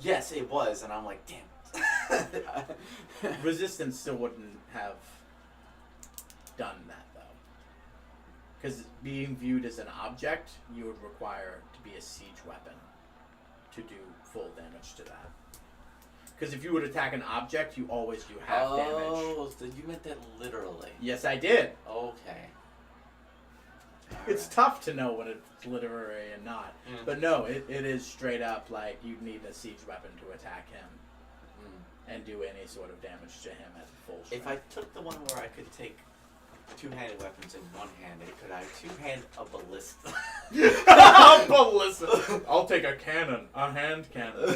Yes, it was, and I'm like, damn. Resistance still wouldn't have done that, though. Because being viewed as an object, you would require to be a siege weapon to do full damage to that. Because if you would attack an object, you always do half damage. Oh, so you meant that literally. Yes, I did. Okay. It's Alright. tough to know when it's literary and not. Mm. But no, it is straight up like you need a siege weapon to attack him Mm. and do any sort of damage to him at full strength. If I took the one where I could take two-handed weapons in one hand, could I two-hand a ballista? Ballista. I'll take a cannon, a hand cannon.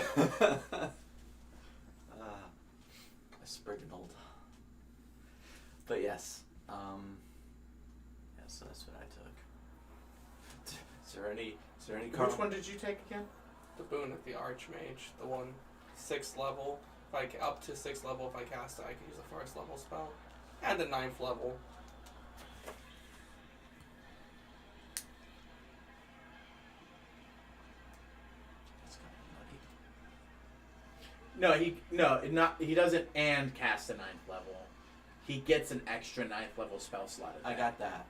A Spriganold. But yes, yeah, so that's what I took. Is there any Which one did you take again? The boon of the Archmage, the one 6th level. Like up to 6th level, if I cast it, I can use a 1st level spell, and the 9th level. That's kind of nutty. He doesn't and cast a 9th level. He gets an extra 9th level spell slot. I got that.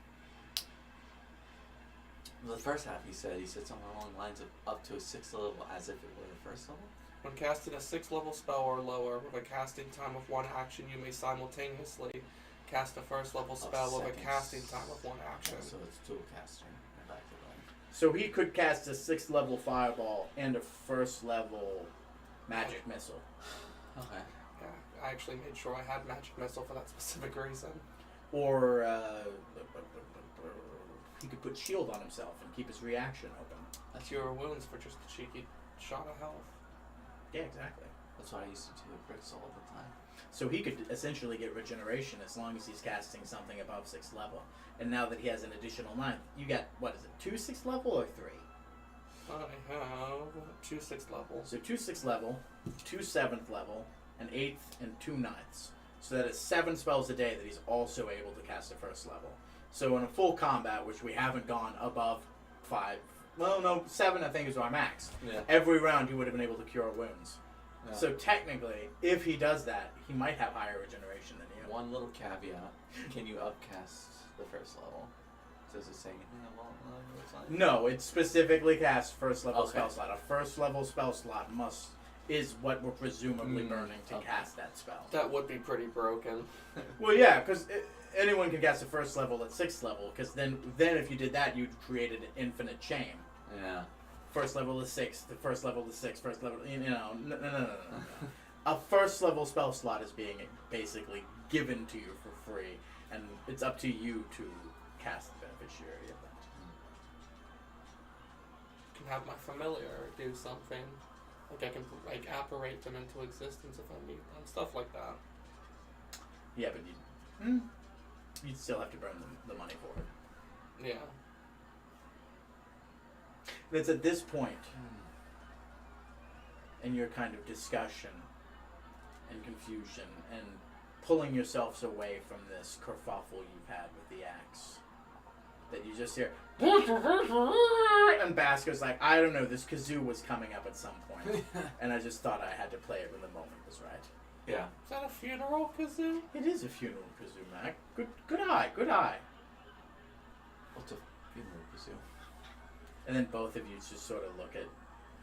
The first half he said something along the lines of up to a 6th level as if it were a 1st level. When casting a 6th level spell or lower, with a casting time of 1 action, you may simultaneously cast a 1st level spell with a seconds. casting time of 1 action. So it's dual casting, effectively. So he could cast a 6th level fireball and a 1st level magic missile. Okay. Yeah, I actually made sure I had magic missile for that specific reason. Or he could put shield on himself and keep his reaction open. That's your wounds for just a cheeky shot of health. Yeah, exactly. That's what I used to do with Bricks all the time. So he could essentially get regeneration as long as he's casting something above 6th level. And now that he has an additional 9th, you got, what is it, 2 6th level or 3? I have 2 6th levels. So 2 6th level, 2 7th level, an 8th, and 2 9ths. So that is 7 spells a day that he's also able to cast at 1st level. So in a full combat, which we haven't gone above 5, well, no, 7 I think is our max. Yeah. Every round he would have been able to cure wounds. Yeah. So technically, if he does that, he might have higher regeneration than you. One little caveat: can you upcast the 1st level? Does it say anything along those lines? No, it specifically casts 1st level Okay. spell slot. A 1st level spell slot is what we're presumably burning to okay. cast that spell. That would be pretty broken. Well, yeah, because anyone can cast a 1st level at 6th level. Because then if you did that, you'd created an infinite chain. Yeah. 1st level to 6th, the 1st level to 6th, 1st level. No. A 1st level spell slot is being basically given to you for free, and it's up to you to cast the beneficiary of that. can have my familiar do something. Like I can like apparate them into existence if I need them, stuff like that. Yeah, but you'd still have to burn the money for it. Yeah. And it's at this point in your kind of discussion and confusion and pulling yourselves away from this kerfuffle you've had with the axe that you just hear and Basco's like, I don't know, this kazoo was coming up at some point and I just thought I had to play it when the moment was right. Yeah. Is that a funeral kazoo? It is a funeral kazoo, Mac. Good eye. What's a funeral kazoo? And then both of you just sort of look at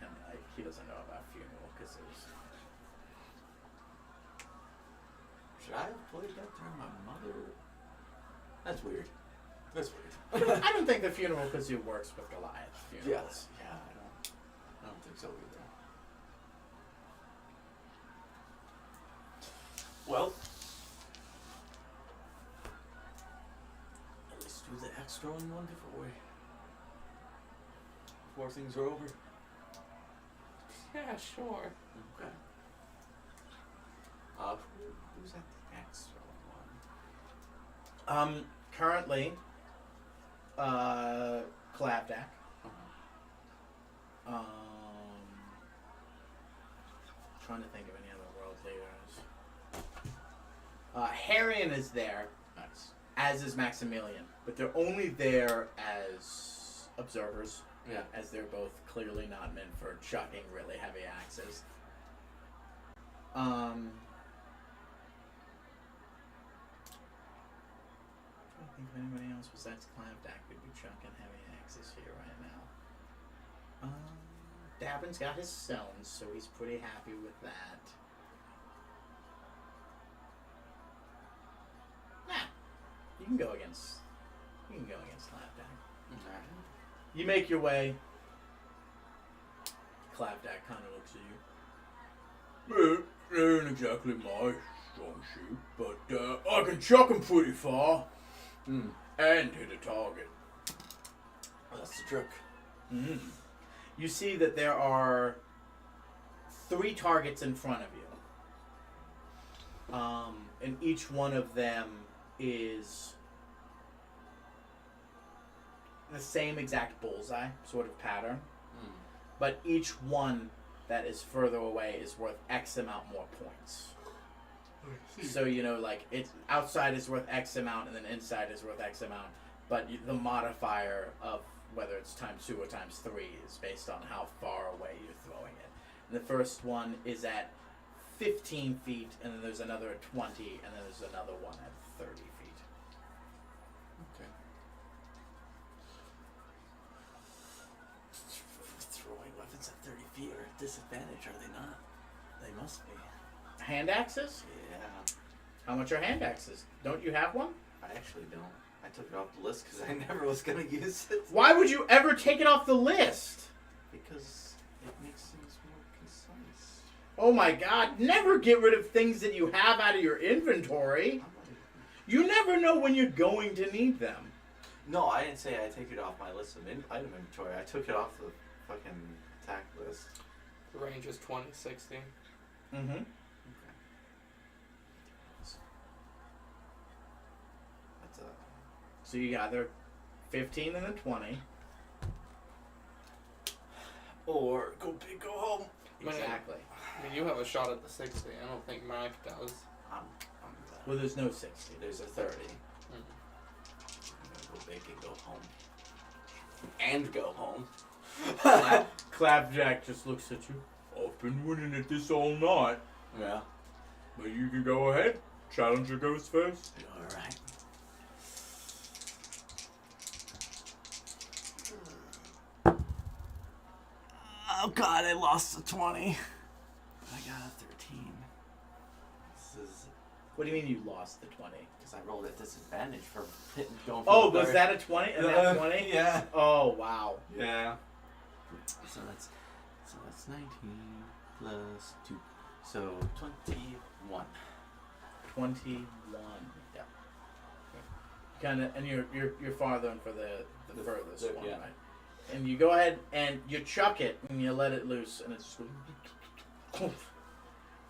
him like he doesn't know about funeral kazoos. Should I have played that during my mother? That's weird. That's weird. I don't think the funeral kazoo works with Goliath's funerals. Yes. Yeah, I don't think so either. Well, let's do the axe throwing one before things are over. Yeah, sure. Okay. Who's at the axe throwing one? Currently, Clapdack. Trying to think of any other world leaders. Harrion is there, Nice. as is Maximilian, but they're only there as observers, Yeah. as they're both clearly not meant for chucking really heavy axes. I don't think of anybody else besides Clapdack would be chucking heavy axes here right now. Dabin's got his stones, so he's pretty happy with that. Nah, you can go against Clapdack. Alright. You make your way. Clapdack kind of looks at you. It ain't exactly my strong suit, but I can chuck 'em pretty far and hit a target. Well, that's the trick. You see that there are 3 targets in front of you. And each one of them is the same exact bullseye sort of pattern. But each one that is further away is worth X amount more points. So, you know, like, it's outside is worth X amount and then inside is worth X amount. But the modifier of whether it's times 2 or times 3 is based on how far away you're throwing it. And the first one is at 15 feet, and then there's another at 20, and then there's another one at 30 feet. Okay. Throwing weapons at 30 feet are at disadvantage, are they not? They must be. Hand axes? Yeah. How much are hand axes? Don't you have one? I actually don't. I took it off the list because I never was going to use it. Why would you ever take it off the list? Because it makes things more concise. Oh my god, never get rid of things that you have out of your inventory. You never know when you're going to need them. No, I didn't say I take it off my list of item inventory. I took it off the fucking attack list. The range is 20, 60. Mm-hmm. Okay. That's a... So you got either 15 and then 20. Or go big, go home. Exactly. I mean, you have a shot at the 60. I don't think Mac does. I'm Well, there's no 60. There's a 30. I'm gonna go big and go home. And go home. Clapjack just looks at you. I've been winning at this all night, Yeah. but you can go ahead. Challenger goes first. Alright. Oh god, I lost a 20. I got a 13. This is What do you mean you lost the 20? because I rolled at disadvantage for going for Oh, the was third. that a 20? And that 20? Yeah. Oh, wow. Yeah. So that's 19 plus 2. So 21. 21. Yeah. Kind of, and you're farther in for the The- furthest the- one, yeah. right? and you go ahead and you chuck it and you let it loose, and it's just and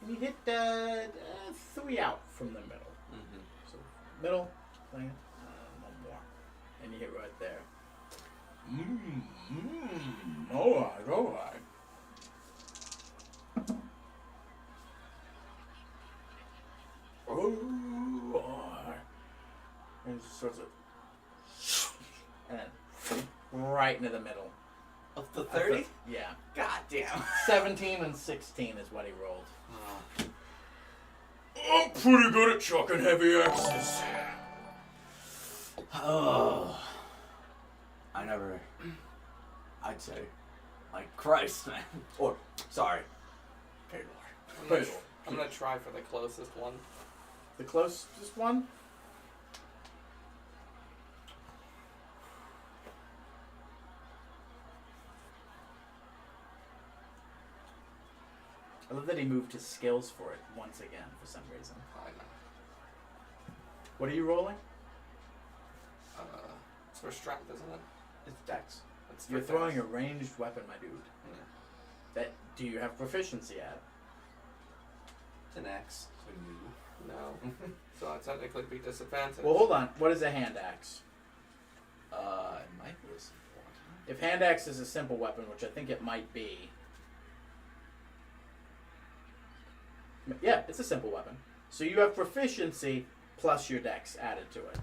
you hit 3 out from the middle. Mm-hmm. So middle, one more, and you hit right there. All right. And it just starts to, and then right into the middle. Of the 30? Yeah. God damn. 17 and 16 is what he rolled. I'm pretty good at chucking heavy axes. Oh. I'd say, like, Christ, man. Or, sorry, Paylor. I'm gonna try for the closest one. The closest one? I love that he moved his skills for it once again for some reason. I know. What are you rolling? It's for strength, isn't it? It's Dex. It's for You're throwing a dex. ranged weapon, my dude. Yeah. That do you have proficiency at? It's an X. So you. No. So I'd technically be disadvantaged. Well, hold on. What is a hand axe? It might be a simple one. If hand axe is a simple weapon, which I think it might be. Yeah, it's a simple weapon. So you have proficiency plus your dex added to it.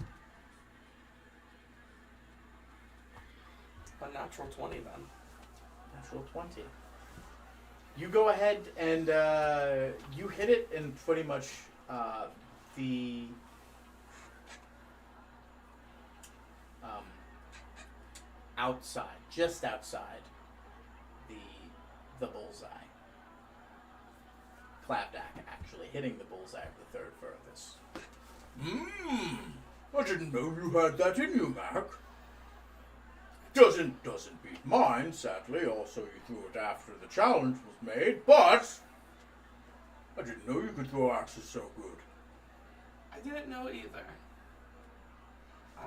A natural 20 then. Natural 20. You go ahead and you hit it in pretty much the outside, just outside the bullseye. Clapback actually hitting the bullseye of the third furthest. I didn't know you had that in you, Mac. Doesn't beat mine, sadly. Also, you threw it after the challenge was made, but I didn't know you could throw axes so good. I didn't know either. I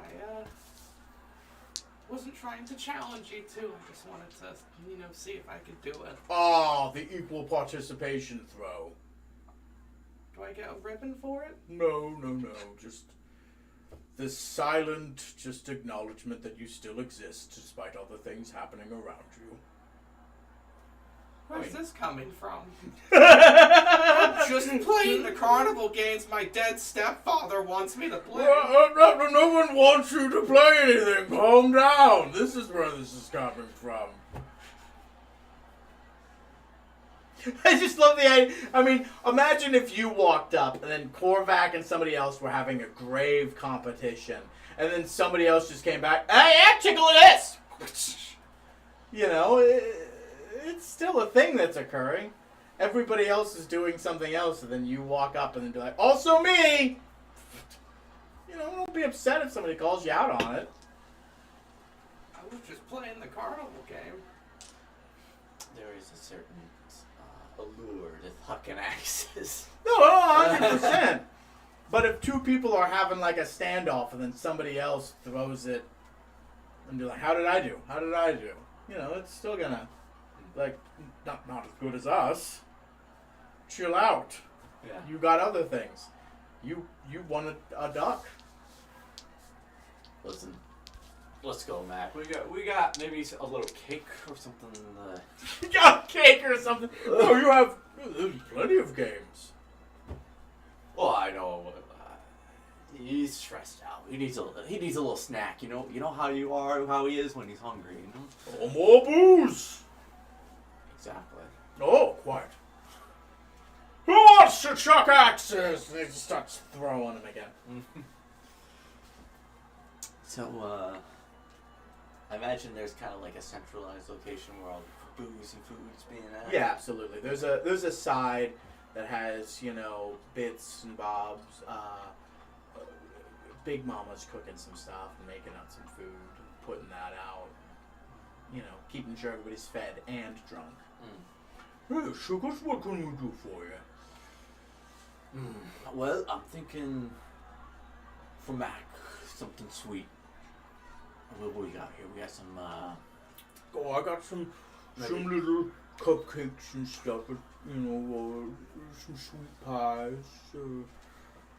wasn't trying to challenge you too. I just wanted to, see if I could do it. Ah, the equal participation throw. Do I get a ribbon for it? No. Just the silent, just acknowledgement that you still exist despite all the things happening around you. Where's this coming from? I'm just playing the carnival games my dead stepfather wants me to play. No one wants you to play anything. Calm down. This is where this is coming from. I just love the idea. I mean, imagine if you walked up and then Korvac and somebody else were having a grave competition, and then somebody else just came back, hey, tickle this! It's still a thing that's occurring. Everybody else is doing something else, and then you walk up and then be like, also me! Don't be upset if somebody calls you out on it. I was just playing the carnival game. There is a certain allure to fucking axes. No, 100%. But if two people are having like a standoff and then somebody else throws it and be like, how did I do? It's still gonna, not as good as us. Chill out. Yeah. You got other things. You wanted a duck. Listen, let's go, Mac. We got maybe a little cake or something. You got cake or something. No, you have there's plenty of games. Well, I know. He's stressed out. He needs a little snack. You know how you are, how he is when he's hungry. Oh, more booze. Exactly. Oh, quite. Who wants to chuck axes? And he just starts throwing them again. So, I imagine there's kind of like a centralized location where all the booze and food's being at. Yeah, absolutely. There's a side that has, bits and bobs. Big Mama's cooking some stuff and making out some food and putting that out. Keeping sure everybody's fed and drunk. Hey, Sugars, what can we do for you? Well, I'm thinking for Mac, something sweet. What we got here? We got some Oh, I got some Maybe. little cupcakes and stuff, but, some sweet pies.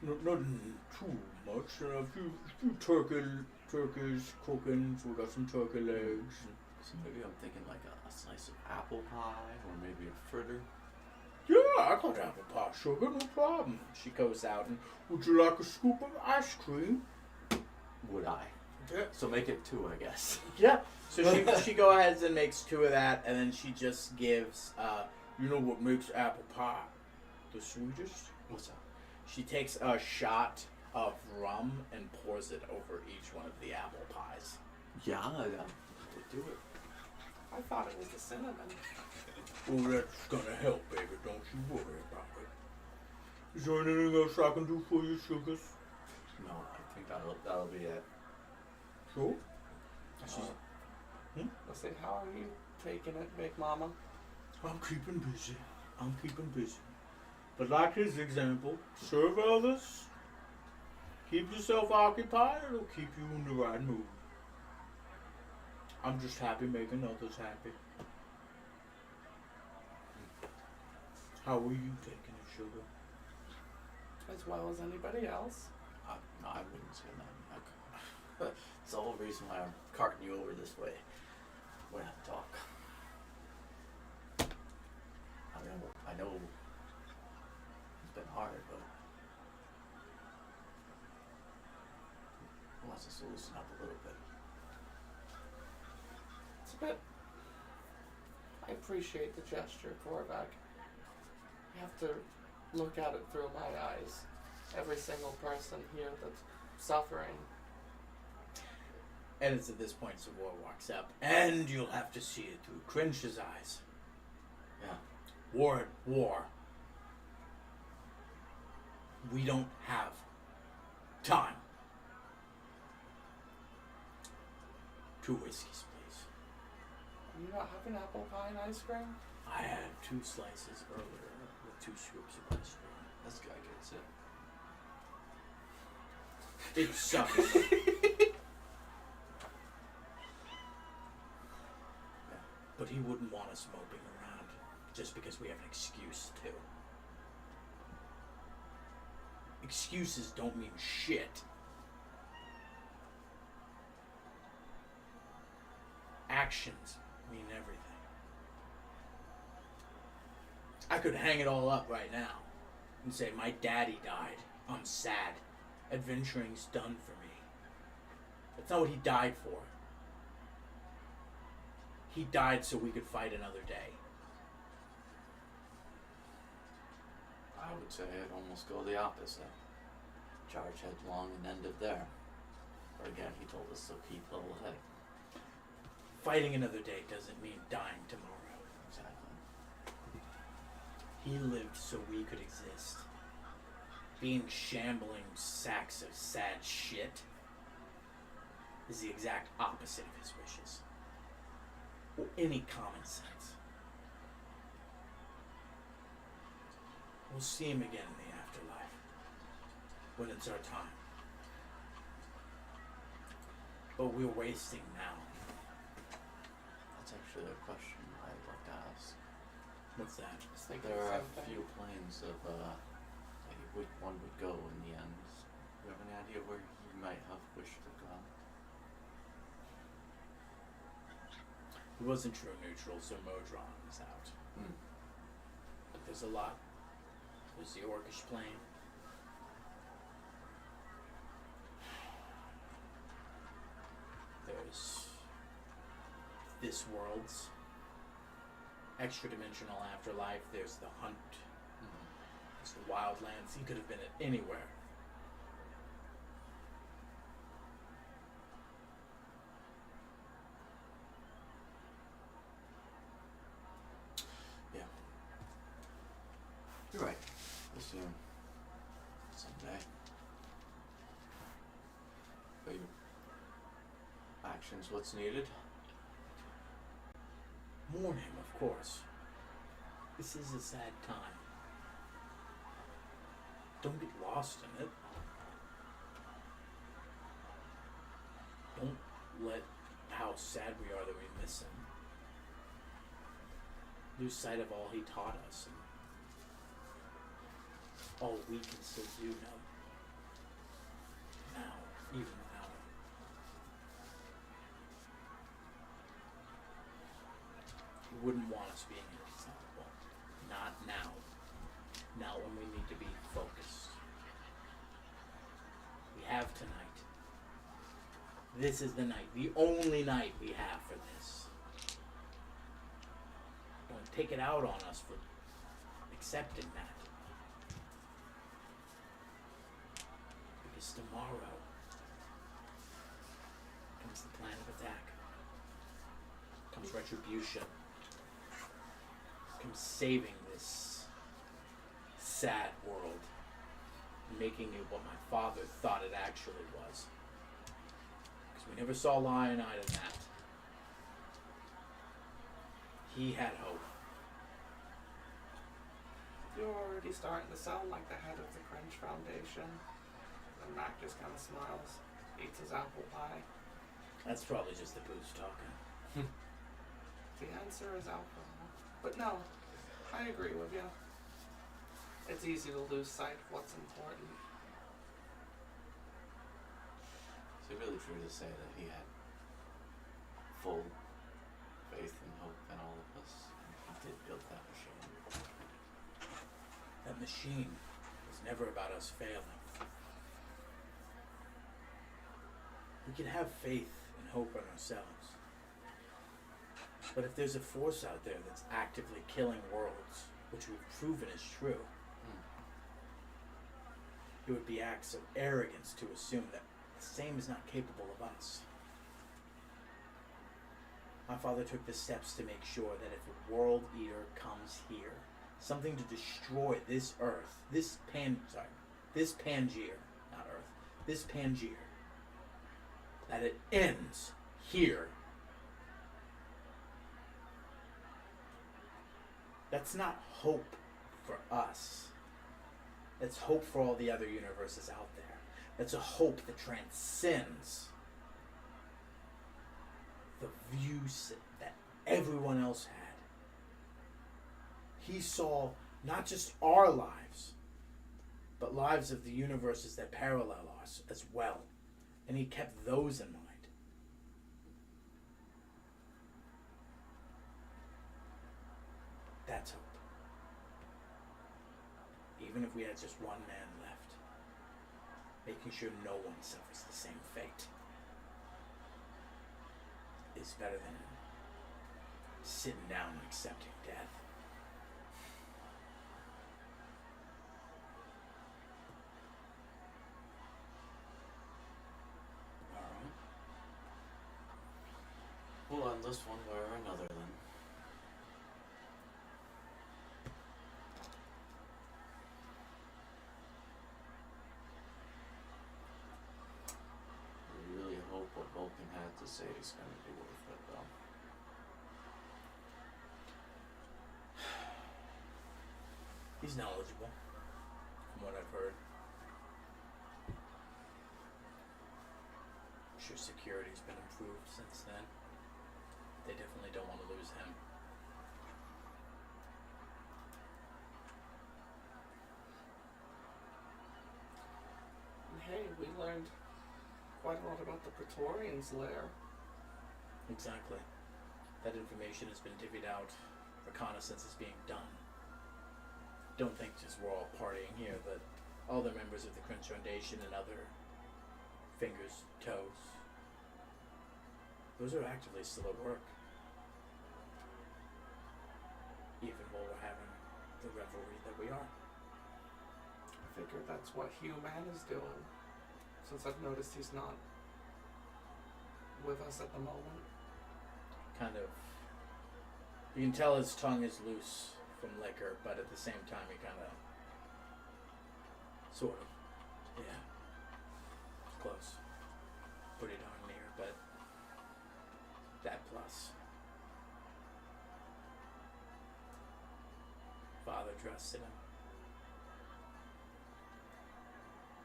Nothing too much. A few turkeys cooking. So we got some turkey legs. So maybe I'm thinking like a slice of apple pie or maybe a fritter. Yeah, I got apple pie, sugar, no problem. She goes out and Would you like a scoop of ice cream? Would I? Yeah. So make it 2, I guess. yeah. So she go ahead and makes 2 of that, and then she just gives. You know what makes apple pie the sweetest? What's that? She takes a shot of rum and pours it over each one of the apple pies. Yeah, I would do it. I thought it was the cinnamon. Oh, that's gonna help, baby. Don't you worry about it. Is there anything else I can do for you, sugars? No, I think that'll be it. Sure. Let's see, how are you taking it, Big Mama? I'm keeping busy. But like his example, serve others, keep yourself occupied, it'll keep you in the right mood. I'm just happy making others happy. How are you taking it, sugar? As well as anybody else. No, I wouldn't say that. It's the whole reason why I'm carting you over this way. We're gonna have to talk. I know it's been hard, but he wants us to loosen up a little bit. It's a bit. I appreciate the gesture, Korvac. You have to look at it through my eyes. Every single person here that's suffering. And it's at this point Savor walks up, and you'll have to see it through Crinch's eyes. Yeah. War. We don't have time. 2 whiskeys, please. Are you not having apple pie and ice cream? I had 2 slices earlier with 2 scoops of ice cream. This guy gets it. It sucks. But he wouldn't want us moping around just because we have an excuse to. Excuses don't mean shit. Actions mean everything. I could hang it all up right now and say, my daddy died. I'm sad. Adventuring's done for me. That's not what he died for. He died so we could fight another day. I would say I'd almost go the opposite. Charge headlong and end it there. Or again, he told us to keep level head. Fighting another day doesn't mean dying tomorrow. Exactly. He lived so we could exist. Being shambling sacks of sad shit is the exact opposite of his wishes. Or any common sense. We'll see him again in the afterlife. When it's our time. But we're wasting now. That's actually a question I'd like to ask. What's that? Just thinking There the are same a thing. few planes of which one would go in the end. Do you have any idea where he might have wished to go? It wasn't true neutral, so Modron is out. But there's a lot. There's the Orcish plane. There's this world's extra dimensional afterlife. There's the hunt. There's the wildlands. He could have been at anywhere. Yeah. You're right. We'll see him someday. But your action's what's needed. Mourn him, of course. This is a sad time. Don't get lost in it. Don't let how sad we are that we miss him lose sight of all he taught us and all we can still do now. Now, even without him. He wouldn't want us being inexhaustible. Not now. Not when we need to be focused. We have tonight. This is the night. The only night we have for this. Don't take it out on us for accepting that. Because tomorrow comes the plan of attack. Comes retribution. Comes saving this sad world. And making it what my father thought it actually was. Because we never saw eye to that. He had hope. You're already starting to sound like the head of the Crunch Foundation. And Mac just kind of smiles, eats his apple pie. That's probably just the booze talking. The answer is alcohol. But no, I agree with you. It's easy to lose sight of what's important. Is it really true to say that he had full faith and hope in all of us? He did build that machine. That machine was never about us failing. We can have faith and hope in ourselves. But if there's a force out there that's actively killing worlds, which we've proven is true, it would be acts of arrogance to assume that the same is not capable of us. My father took the steps to make sure that if a world eater comes here, something to destroy this earth, this Pangaea, not earth, this Pangaea, that it ends here. That's not hope for us. That's hope for all the other universes out there. That's a hope that transcends the views that everyone else had. He saw not just our lives, but lives of the universes that parallel us as well. And he kept those in mind. That's hope. Even if we had just one man left, making sure no one suffers the same fate is better than sitting down and accepting death. Alright. We'll end this one way or another then. I really hope what Vulcan had to say is going to be worth it though. He's knowledgeable, from what I've heard. I'm sure security's been improved since then. They definitely don't want to lose him. And hey, we learned quite a lot about the Praetorians' lair. Exactly. That information has been divvied out. Reconnaissance is being done. Don't think just we're all partying here, but all the members of the Crunch Foundation and other fingers, toes, those are actively still at work. Even while we're having the revelry that we are. I figured that's what Hugh Man is doing, since I've noticed he's not with us at the moment. Kind of. You can tell his tongue is loose from liquor, but at the same time he kind of, sort of, yeah, close, pretty darn near, but that plus. Father trusted him.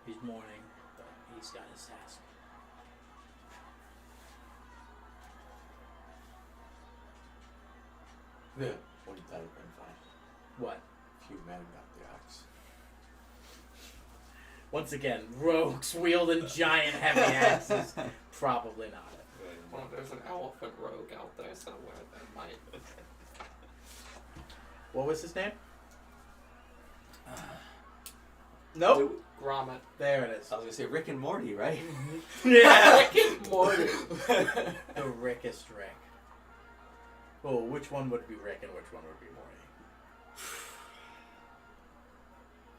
He's mourning, but he's got his task. Yeah. What wouldn't that have been fine? What? If you men got the axe. Once again, rogues wielding giant heavy axes. Probably not. Well, there's an elephant rogue out there somewhere that might. What was his name? Nope. Grommet. There it is. I was gonna say Rick and Morty, right? Yeah. Rick and Morty. The Rickest Rick. Oh, which one would be Rick and which one would be Morty?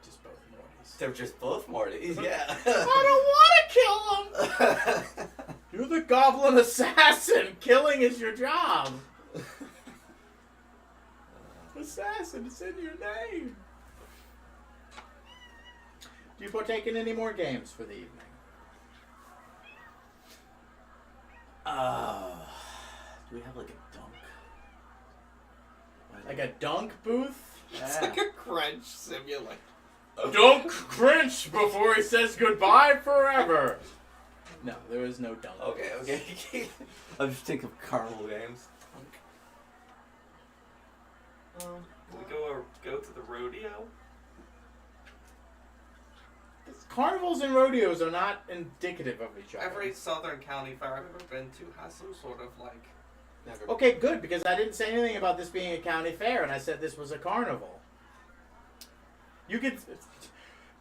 Just both Mortys. They're just both Mortys. Yeah. I don't want to kill them! You're the goblin assassin! Killing is your job! Assassin, it's in your name! Do you partake in any more games for the evening? Do we have like a dunk? Like a dunk booth? It's Yeah. like a crunch simulator. Dunk Crinch before he says goodbye forever. No, there is no dunk. Okay, okay. I'm just thinking of carnival games. We go to the rodeo. Carnivals and rodeos are not indicative of each other. Every southern county fair I've ever been to has some sort of like. Never. Okay, good, because I didn't say anything about this being a county fair, and I said this was a carnival. You could...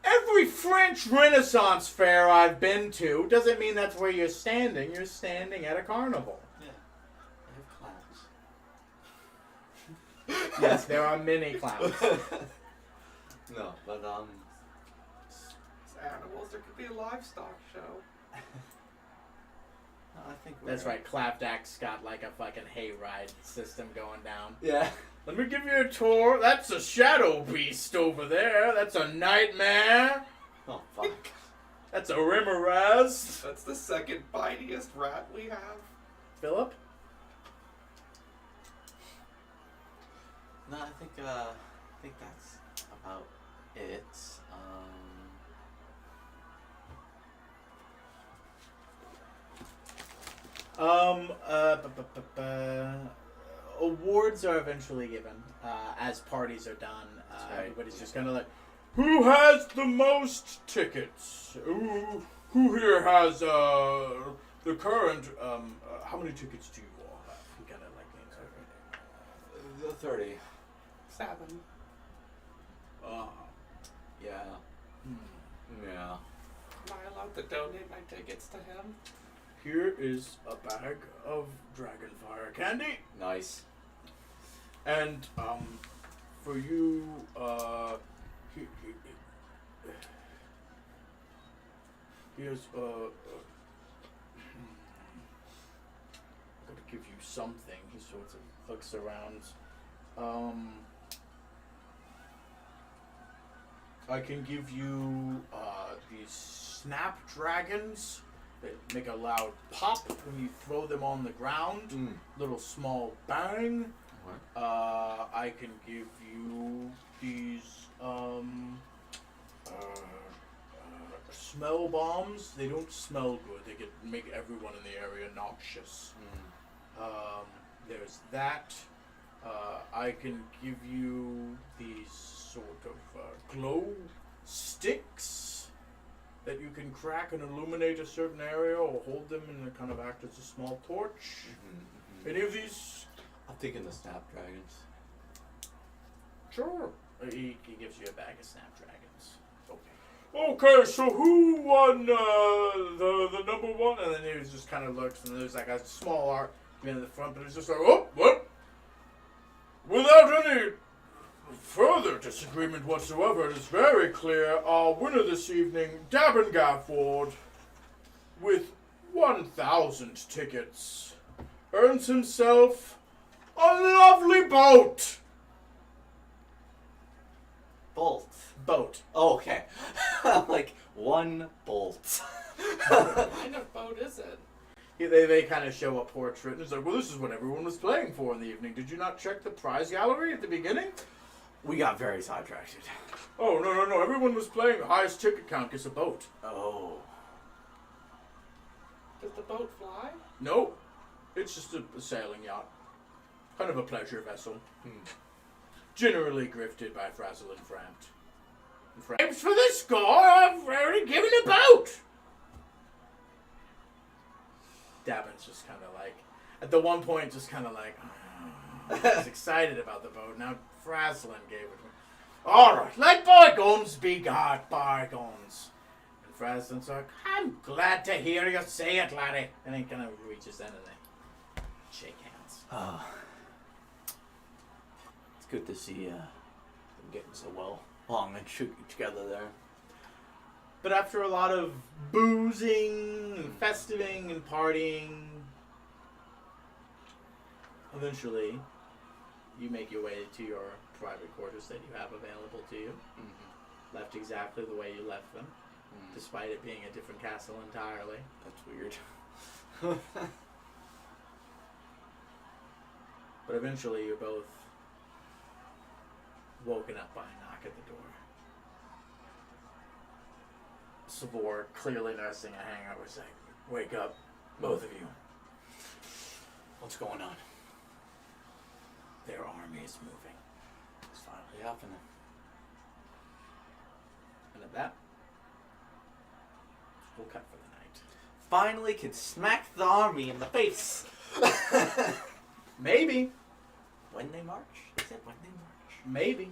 Every French Renaissance fair I've been to doesn't mean that's where you're standing. You're standing at a carnival. Yeah. I have clowns. Yes, there are many clowns. No, but Animals. There could be a livestock show. no, I think That's right, Clapdack's got like a fucking hayride system going down. Yeah. Let me give you a tour. That's a shadow beast over there. That's a nightmare. Oh fuck. That's a Rimmeraz. That's the second bitiest rat we have. Philip? No, I think that's about it. Awards are eventually given as parties are done. right. Everybody's just kind of like, Who has the most tickets? Who here has the current? How many tickets do you all have? you kind of like names everything. 30. 7. Yeah. Yeah. Am I allowed to donate my tickets to him? Here is a bag of Dragonfire candy, Nice. and for you, here's I'm gonna give you something. He sort of looks around. I can give you these snapdragons that make a loud pop when you throw them on the ground. Little small bang. I can give you these smell bombs. They don't smell good. They make everyone in the area noxious. There's that. I can give you these sort of glow sticks that you can crack and illuminate a certain area, or hold them and they kind of act as a small torch. Any of these? I'm thinking the Snapdragons. Sure. He gives you a bag of snapdragons. Okay, so who won the number one? And then he just kind of looks, and there's like a small art in the front, but it's just like, oh, what? Without any further disagreement whatsoever, it is very clear our winner this evening, Dabin Gafford, with 1,000 tickets, earns himself a lovely boat. Bolt. Boat. Oh, okay. Like one bolt. What kind of boat is it? They kind of show a portrait, and it's like, well, this is what everyone was playing for in the evening. Did you not check the prize gallery at the beginning? We got very sidetracked. Oh, no, everyone was playing. The highest ticket count gets a boat. Oh. Does the boat fly? No, it's just a sailing yacht. Kind of a pleasure vessel. generally grifted by Frazzle and Frampt. Thanks for the score, I've already given a boat! Davin's just kind of like, at the one point, just kind of like, I was excited about the boat. Now Frazzlin gave it to me. Alright, let bygones be bygones. And Frazzlin's like, I'm glad to hear you say it, laddie. And he kind of reaches in and they shake hands. It's good to see them getting so well along and together there. But after a lot of boozing and festiving and partying, eventually you make your way to your private quarters that you have available to you. Mm-hmm. Left exactly the way you left them, Mm. despite it being a different castle entirely. That's weird. But eventually you're both woken up by a knock at the door. Savor, clearly nursing a hangover, was like, wake up, both of you. What's going on? Their army is moving. It's finally happening. And at that, we'll cut for the night. Finally can smack the army in the face. Maybe. When they march? Is it when they march? Maybe.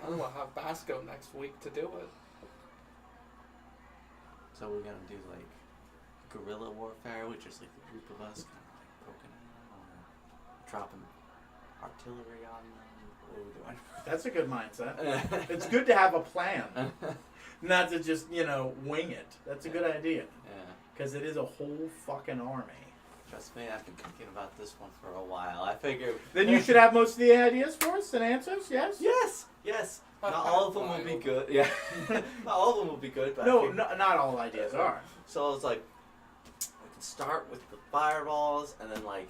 And we'll have Basco next week to do it. So we're gonna do like guerrilla warfare, which is like the group of us kind of like poking at them, or dropping artillery on them. What are we doing? That's a good mindset. It's good to have a plan, not to just, wing it. That's a good idea. Yeah. Because it is a whole fucking army. Trust me, I've been thinking about this one for a while. I figure. Then you should have most of the ideas for us and answers, yes? Yes. Not all of them will be good. Yeah. Not all of them will be good. But I No, figured- not all ideas are. So I was like, we can start with the fireballs, and then like,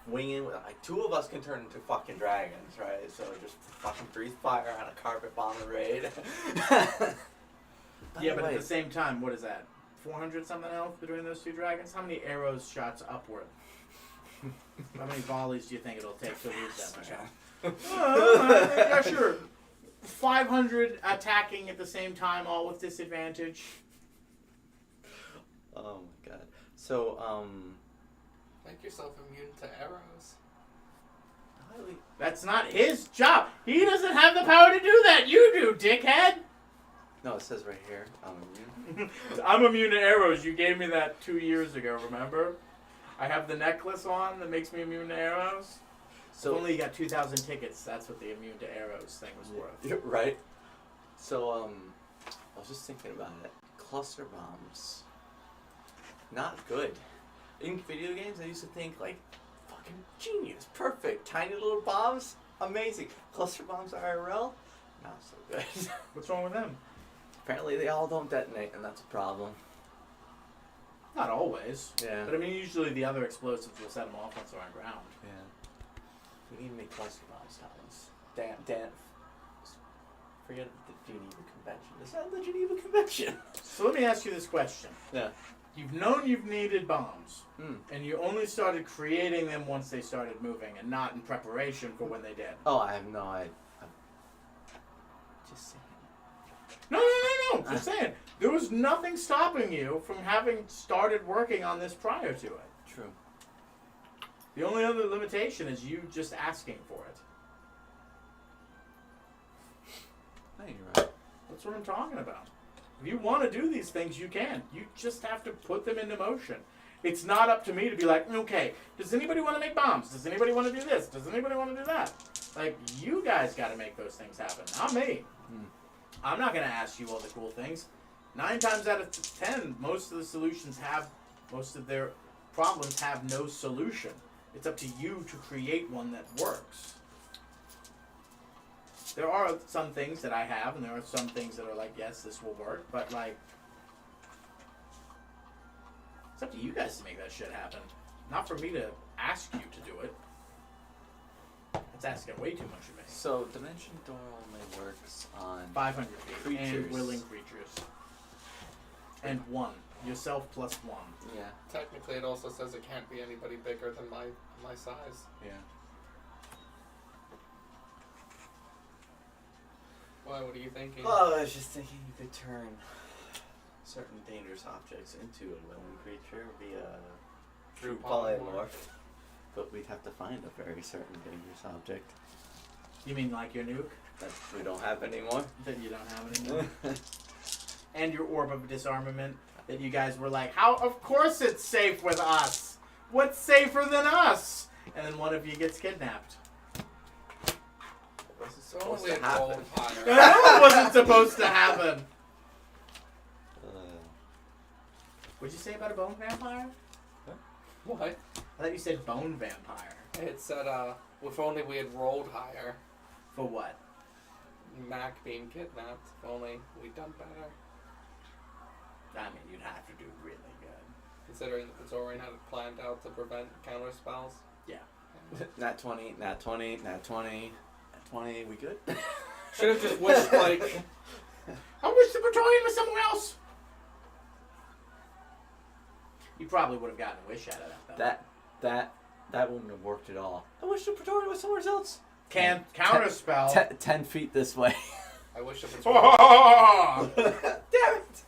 wing in with like 2 of us can turn into fucking dragons, right? So just fucking breathe fire on a carpet bomb raid. Yeah, but at the same time, what is that? 400 something health between those 2 dragons? How many arrows shots upward? How many volleys do you think it'll take to lose them? Yeah, sure. 500 attacking at the same time, all with disadvantage. Oh my god. So Make yourself immune to arrows. That's not his job. He doesn't have the power to do that. You do, dickhead. no, it says right here. Immune. I'm immune to arrows. You gave me that 2 years ago, remember? I have the necklace on that makes me immune to arrows. So Only you got 2,000 tickets. That's what the immune to arrows thing was worth. right. So I was just thinking about it. Cluster bombs. Not good. In video games, I used to think like, fucking genius, perfect, tiny little bombs, amazing. Cluster bombs IRL, not so good. What's wrong with them? Apparently, they all don't detonate, and that's a problem. Not always. Yeah. But I mean, usually the other explosives will set them off once they're on ground. Yeah. We need to make cluster bombs, Thomas. Damn. Forget the Geneva Convention. Is that the Geneva Convention? So let me ask you this question. Yeah. You've known you've needed bombs, Hmm. and you only started creating them once they started moving, and not in preparation for when they did. Oh, I have no idea. Just saying. No. Just saying. There was nothing stopping you from having started working on this prior to it. True. The only other limitation is you just asking for it. No, you're right. That's what I'm talking about. If you want to do these things, you can. You just have to put them into motion. It's not up to me to be like, okay, does anybody want to make bombs? Does anybody want to do this? Does anybody want to do that? Like, you guys got to make those things happen, not me. I'm not going to ask you all the cool things. 9 times out of 10, most of their problems have no solution. It's up to you to create one that works. There are some things that I have, and there are some things that are like, yes, this will work, but like, it's up to you guys to make that shit happen. Not for me to ask you to do it. That's asking way too much of me. So, Dimension Door only works on 500 feet and Creatures. willing creatures. And 1. Yourself plus 1. Yeah. Technically, it also says it can't be anybody bigger than my size. Yeah. Why? What are you thinking? Oh, I was just thinking you could turn certain dangerous objects into a willing creature via true polymorph. But we'd have to find a very certain dangerous object You mean like your nuke that we don't have anymore. that you don't have anymore? And your orb of disarmament that you guys were like, how? Of course it's safe with us. What's safer than us? And then one of you gets kidnapped. Wasn't So supposed only to a gold happen. I higher. know it wasn't supposed to happen. What'd you say about a bone vampire? What? I thought you said bone vampire. It said, if only we had rolled higher, For what? Mac being kidnapped. If only we'd done better. I mean, you'd have to do really good. Considering that the Zorian had it planned out to prevent counter spells. Yeah. Nat 20, nat 20, nat 20, nat 20. We good? Should have just wished, like, I wish the Praetorian was somewhere else. You probably would have gotten a wish out of that, though. That wouldn't have worked at all. I wish the Praetorian was somewhere else. Counterspell. 10 feet this way. I wish it was. Damn it!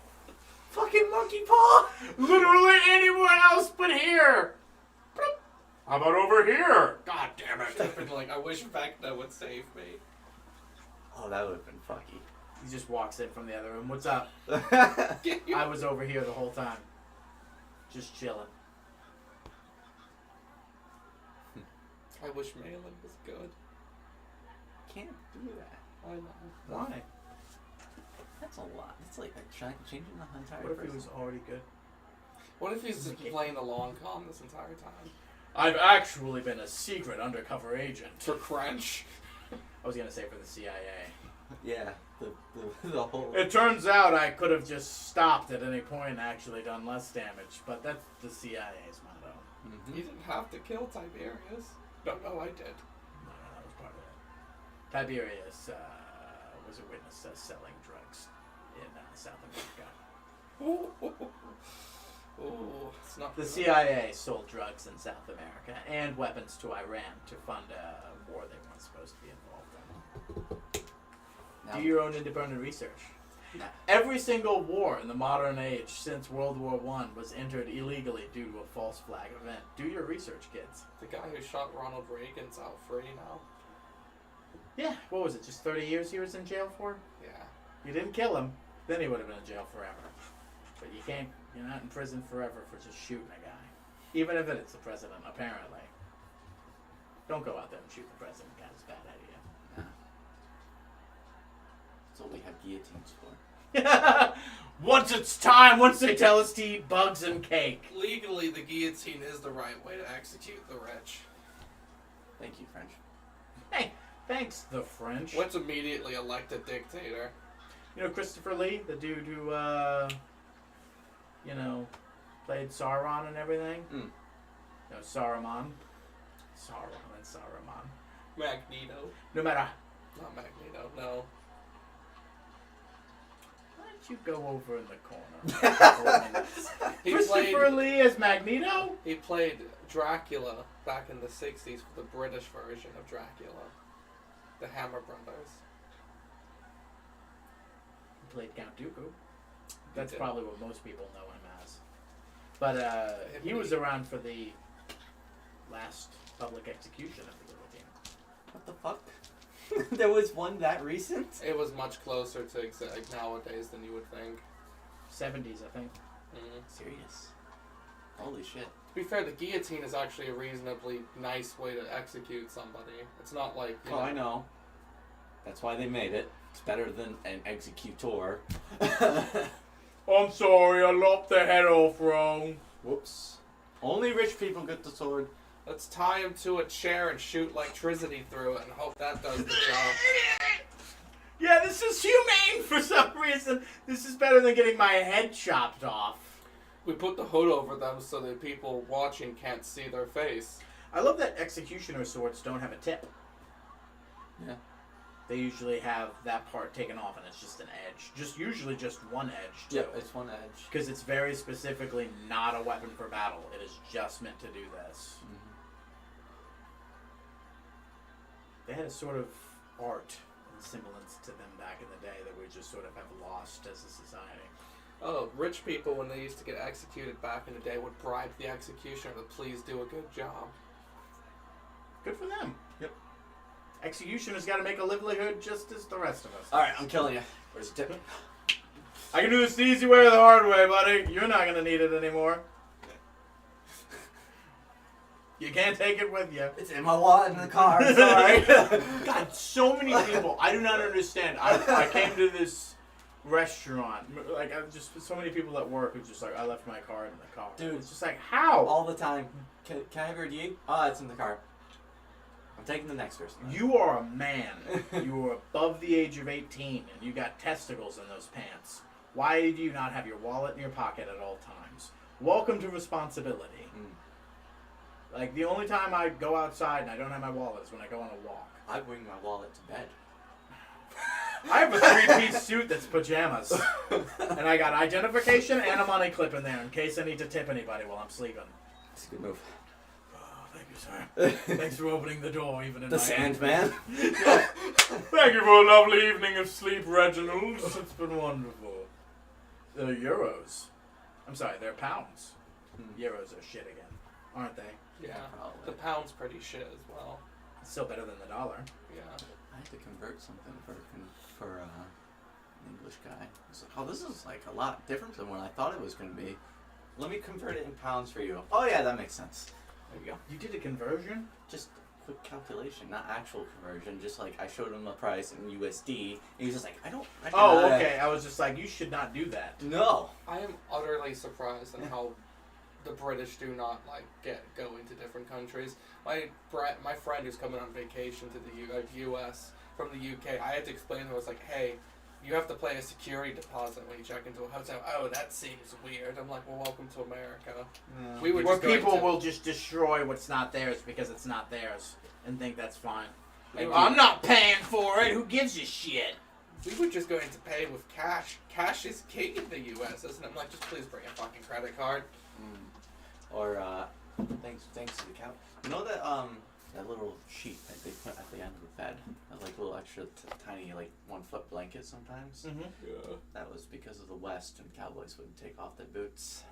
Fucking monkey paw! Literally anywhere else but here. How about over here? God damn Should have been like, I wish Vecna would save me. Oh, that would have been fucky. He just walks in from the other room. What's up? Get you. I was over here the whole time. Just chilling. I wish Malin was good. Can't do that. I know. Why? That's a lot. It's like changing the entire What if he person. was already good? What if he's just playing the long con this entire time? I've actually been a secret undercover agent. For Crunch. I was gonna say for the CIA. Yeah, the whole... It turns out I could have just stopped at any point and actually done less damage, but that's the CIA's motto. Mhm. You didn't have to kill Tiberius. No, I did. No, that was part of it. Tiberius was a witness to selling drugs in South America. Oh, it's not The good. CIA sold drugs in South America and weapons to Iran to fund a war they weren't supposed to be involved in. Now, Do your own independent research. now, Every single war in the modern age since World War I was entered illegally due to a false flag event. Do your research, kids. The guy who shot Ronald Reagan's out free now. Yeah, what was it, just 30 years he was in jail for? Yeah. You didn't kill him, then he would have been in jail forever. But you can't, you're not in prison forever for just shooting a guy. Even if it's the president, apparently. Don't go out there and shoot the president, guys. It's a bad idea. that's what we have guillotines for. Once it's time, once they tell us to eat bugs and cake. Legally, the guillotine is the right way to execute the rich. Thank you, French. Hey, thanks, the French. Let's immediately elect a dictator. You know Christopher Lee, the dude who, played Sauron and everything? Mm. No, Saruman. Sauron and Saruman. Magneto. No matter... Not Magneto, no. Why don't you go over in the corner? for 4 minutes? He Christopher Lee as Magneto? He played Dracula back in the 60s for the British version of Dracula. The Hammer Brothers. He played Count Dooku. That's did. probably what most people know him as. But he was around for the last public execution of the guillotine. What the fuck? There was one that recent? It was much closer to like nowadays than you would think. 70s, I think. Serious? Holy shit. To be fair, the guillotine is actually a reasonably nice way to execute somebody. It's not like... you Oh, I know. That's why they made it. It's better than an executor. I'm sorry, I lopped the head off wrong. Whoops. Only rich people get the sword. Let's tie him to a chair and shoot electricity through it and hope that does the job. Yeah, this is humane for some reason. This is better than getting my head chopped off. We put the hood over them so that people watching can't see their face. I love that executioner swords don't have a tip. Yeah. They usually have that part taken off and it's just an edge. Usually just one edge, too. Yep, it's one edge. Because it's very specifically not a weapon for battle. It is just meant to do this. Mm-hmm. They had a sort of art semblance to them back in the day that we just sort of have lost as a society. Oh, rich people, when they used to get executed back in the day, would bribe the executioner to please do a good job. Good for them. Yep. Executioners got to make a livelihood just as the rest of us. All right, I'm killing you. Where's the tip? I can do this the easy way or the hard way, buddy. You're not gonna need it anymore. You can't take it with you. It's in my wallet in the car. Sorry. God, so many people. I do not understand. I came to this restaurant. Like, I just so many people at work who just like, I left my card in the car. Dude. It's just like, how? All the time. Can I have your ID? Oh, it's in the car. I'm taking the next person. You are a man. You are above the age of 18, and you got testicles in those pants. Why do you not have your wallet in your pocket at all times? Welcome to responsibility. Like, the only time I go outside and I don't have my wallet is when I go on a walk. I bring my wallet to bed. I have a 3-piece suit that's pajamas. And I got identification and a money clip in there in case I need to tip anybody while I'm sleeping. It's a good move. Oh, thank you, sir. Thanks for opening the door even in The my... Sandman. Thank you for a lovely evening of sleep, Reginald. It's been wonderful. They're euros. I'm sorry, they're pounds. Euros are shit again, aren't they? Yeah. Probably. The pound's pretty shit as well. It's still better than the dollar. Yeah. I had to convert something for an English guy. I was like, oh, this is like a lot different than what I thought it was going to be. Let me convert it in pounds for you. Oh yeah, that makes sense. There you go. You did a conversion? Just quick calculation, not actual conversion. Just like I showed him the price in USD, and he was just like, I Oh, cannot- okay. I was just like, you should not do that. No. I am utterly surprised at how the British do not go into different countries. My friend who's coming on vacation to the U.S. from the UK, I had to explain to him, I was like, hey, you have to pay a security deposit when you check into a hotel. Oh, that seems weird. I'm like, well, welcome to America. We were Where just going people to- will just destroy what's not theirs because it's not theirs and think that's fine. We Like, were- I'm not paying for it. Who gives a shit? We were just going to pay with cash. Cash is king in the U.S., isn't it? I'm like, just please bring a fucking credit card. Or thanks to the cow. You know that little sheet that they put at the end of the bed, that like little extra tiny like 1 foot blanket sometimes. Mm-hmm. Yeah. That was because of the West and cowboys wouldn't take off their boots.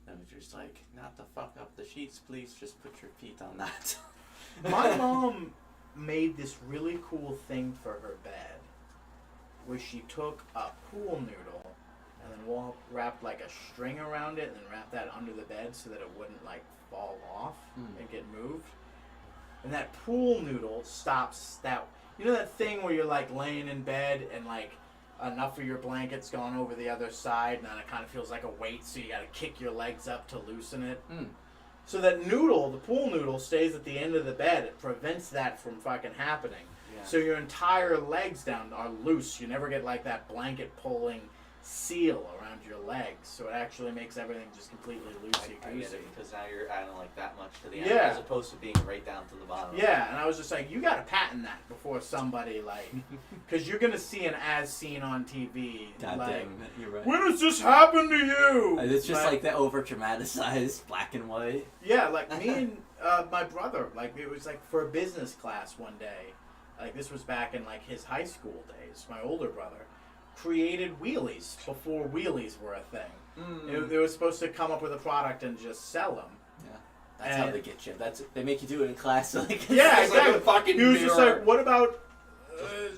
They were just like, not to fuck up the sheets, please. Just put your feet on that. My mom made this really cool thing for her bed where she took a pool noodle and then wrapped like a string around it and then wrapped that under the bed so that it wouldn't like fall off and get moved. And that pool noodle stops that, you know that thing where you're like laying in bed and like enough of your blanket's gone over the other side and then it kind of feels like a weight so you gotta kick your legs up to loosen it. So that noodle, the pool noodle, stays at the end of the bed. It prevents that from fucking happening. Yeah. So your entire legs down are loose. You never get like that blanket pulling seal around your legs. So it actually makes everything just completely I get loosey-goosey. it, because now you're adding like that much to the end, Yeah. as opposed to being right down to the bottom. Yeah, and I was just like, you gotta patent that before somebody like, because you're gonna see an as seen on TV. God like, damn it, you're right. when does this happen to you? It's just like the over dramatized black and white. Yeah, like me and my brother, like it was like for a business class one day, like this was back in like his high school days, my older brother created wheelies before wheelies were a thing. They were supposed to come up with a product and just sell them. Yeah, that's how And- they get you. They make you do it in class. So like, Yeah, It's like a exactly. fucking He was just mirror. like, what about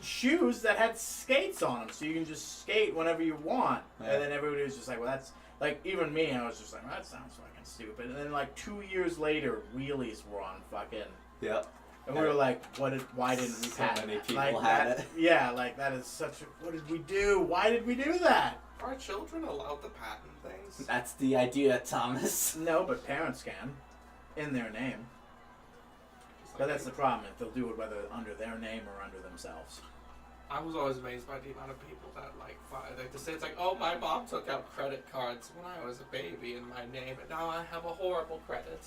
shoes that had skates on them so you can just skate whenever you want? Yeah. And then everybody was just like, well, that's like, even me, I was just like, well, that sounds fucking stupid. And then like 2 years later, wheelies were on fucking. Yep. And we were like, why didn't we So patent many that? people Like, had that, it. Yeah, like that is such a, what did we do? Why did we do that? Are children allowed to patent things? That's the idea, Thomas. No, but parents can. In their name. But that's the problem, if they'll do it whether under their name or under themselves. I was always amazed by the amount of people that like to say it's like, oh, my mom took out credit cards when I was a baby in my name, and now I have a horrible credit.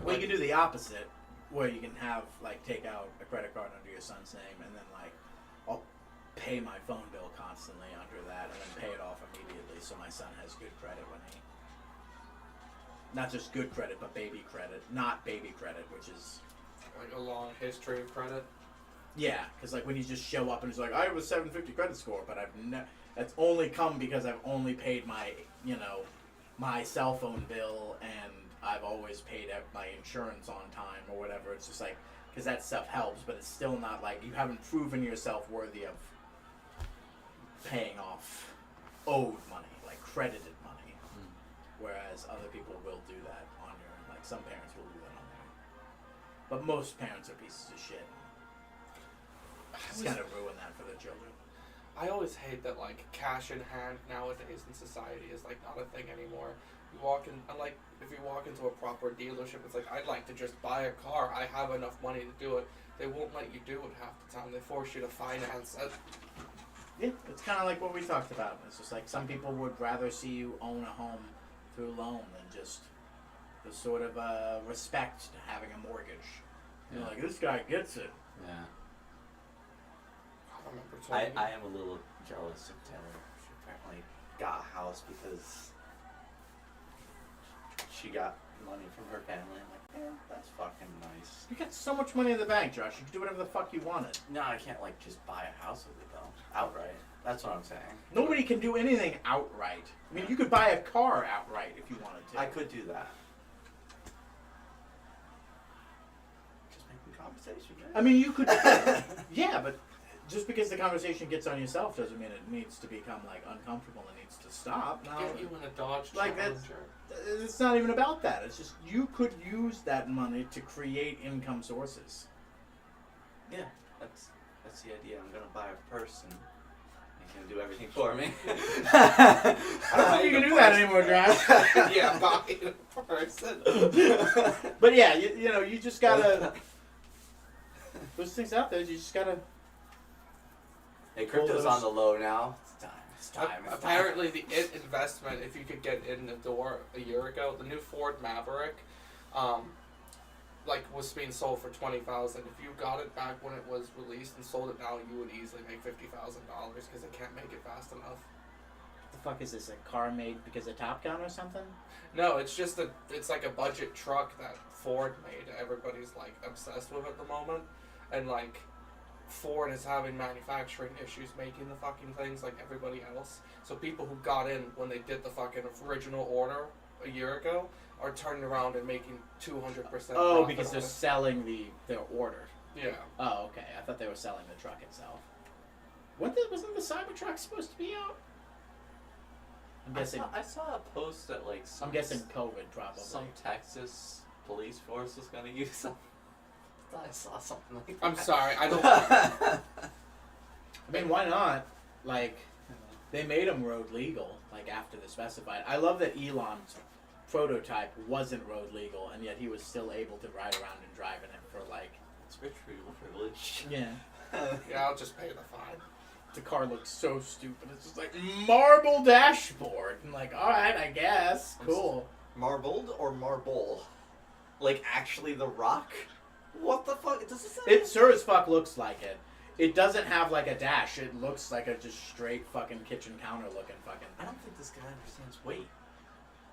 Well, you can do the opposite, where you can have, like, take out a credit card under your son's name and then, like, I'll pay my phone bill constantly under that and then pay it off immediately so my son has good credit when he... Not just good credit, but baby credit. Not baby credit, which is... Like a long history of credit. Yeah, because like when you just show up and it's like, I have a 750 credit score, but that's only come because I've only paid my, my cell phone bill, and I've always paid my insurance on time or whatever. It's just like, because that stuff helps, but it's still not like you haven't proven yourself worthy of paying off owed money, like credited money. Whereas other people will do that on your, like some parents will do that on their. But most parents are pieces of shit. It's kind of ruin that for their children. I always hate that like cash in hand nowadays in society is like not a thing anymore. You walk in, like if you walk into a proper dealership, it's like I'd like to just buy a car. I have enough money to do it. They won't let you do it half the time. They force you to finance it. Yeah, it's kind of like what we talked about. It's just like some people would rather see you own a home through loan than just the sort of respect to having a mortgage. You're like, this guy gets it. Yeah. I remember I am a little jealous of Taylor. She apparently got a house because she got money from her family. I'm like, yeah, that's fucking nice. You got so much money in the bank, Josh. You can do whatever the fuck you wanted. No, I can't like just buy a house with it though. Outright. That's what I'm saying. Nobody can do anything outright. I mean, you could buy a car outright if you wanted to. I could do that. Just making conversation, man. I mean, you could. Yeah, but just because the conversation gets on yourself doesn't mean it needs to become like uncomfortable and needs to stop. No, Get you in a Dodge Like Challenger. it's not even about that. It's just you could use that money to create income sources. Yeah, that's the idea. I'm gonna buy a person. He's gonna do everything for me. I don't think you can do that anymore, Josh. Yeah, buy a person. But yeah, you just gotta. There's things out there. You just gotta. Hey, crypto's on the low now. It's time. Apparently, the investment, if you could get in the door a year ago, the new Ford Maverick, was being sold for $20,000. If you got it back when it was released and sold it now, you would easily make $50,000 because they can't make it fast enough. What the fuck is this? A car made because of Top Gun or something? No, it's like a budget truck that Ford made. Everybody's like obsessed with at the moment, and like Ford is having manufacturing issues making the fucking things like everybody else. So people who got in when they did the fucking original order a year ago are turning around and making 200%. Oh, because profit they're on it. selling their order. Yeah. Oh, okay. I thought they were selling the truck itself. Wasn't the Cybertruck supposed to be out? I'm guessing. I saw a post that like I'm guessing COVID probably. some Texas police force was gonna use some. I thought I saw something like that. I'm sorry, I don't. I mean, why not? Like, they made them road legal. Like after the specified. I love that Elon's prototype wasn't road legal, and yet he was still able to ride around and drive in it for like. It's rich people privilege. Yeah. Yeah, I'll just pay the fine. The car looks so stupid. It's just like marble dashboard. I'm like, all right, I guess. Cool. Marbled or marble? Like actually the rock? What the fuck? Does this It sure as fuck looks like it. It doesn't have like a dash. It looks like a just straight fucking kitchen counter looking fucking. I don't think this guy understands weight.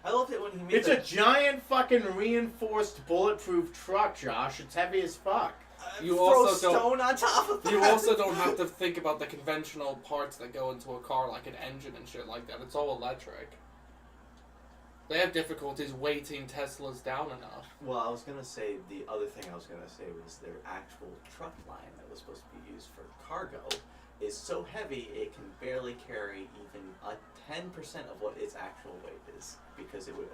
I loved it when he made It's a giant fucking reinforced bulletproof truck, Josh. It's heavy as fuck. You throw also don't- stone on top of that. You also don't have to think about the conventional parts that go into a car, like an engine and shit like that. It's all electric. They have difficulties weighting Teslas down enough. Well, I was gonna say the other thing I was gonna say was their actual truck line that was supposed to be used for cargo is so heavy it can barely carry even a 10% of what its actual weight is because it would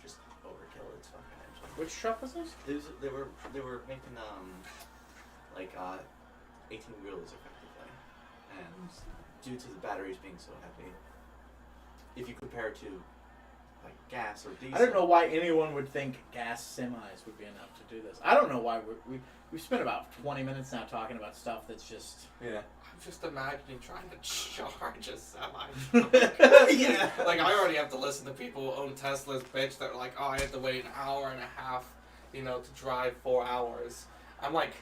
just overkill its fucking engine. Which truck was this? They were making 18 wheelers effectively, and due to the batteries being so heavy, if you compare it to like gas or diesel. I don't know why anyone would think gas semis would be enough to do this. I don't know why we've spent about 20 minutes now talking about stuff that's just. Yeah. I'm just imagining trying to charge a semi. Yeah. Like, I already have to listen to people who own Teslas bitch that are like, oh, I have to wait an hour and a half, to drive 4 hours. I'm like,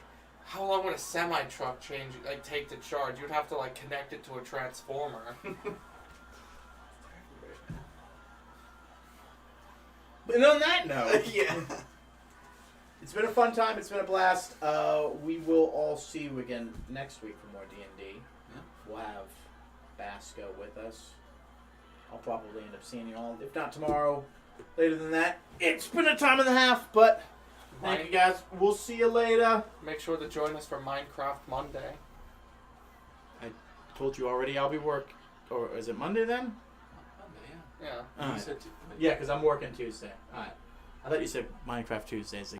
how long would a semi truck take to charge? You'd have to connect it to a transformer. And on that note, Yeah. It's been a fun time. It's been a blast. We will all see you again next week for more D&D. Yeah. We'll have Basco with us. I'll probably end up seeing you all, if not tomorrow, later than that. It's been a time and a half, but thank you guys. We'll see you later. Make sure to join us for Minecraft Monday. Told you already I'll be or is it Monday then? Yeah. Alright. You said Yeah, because I'm working Tuesday. Alright. I thought you said Minecraft Tuesdays.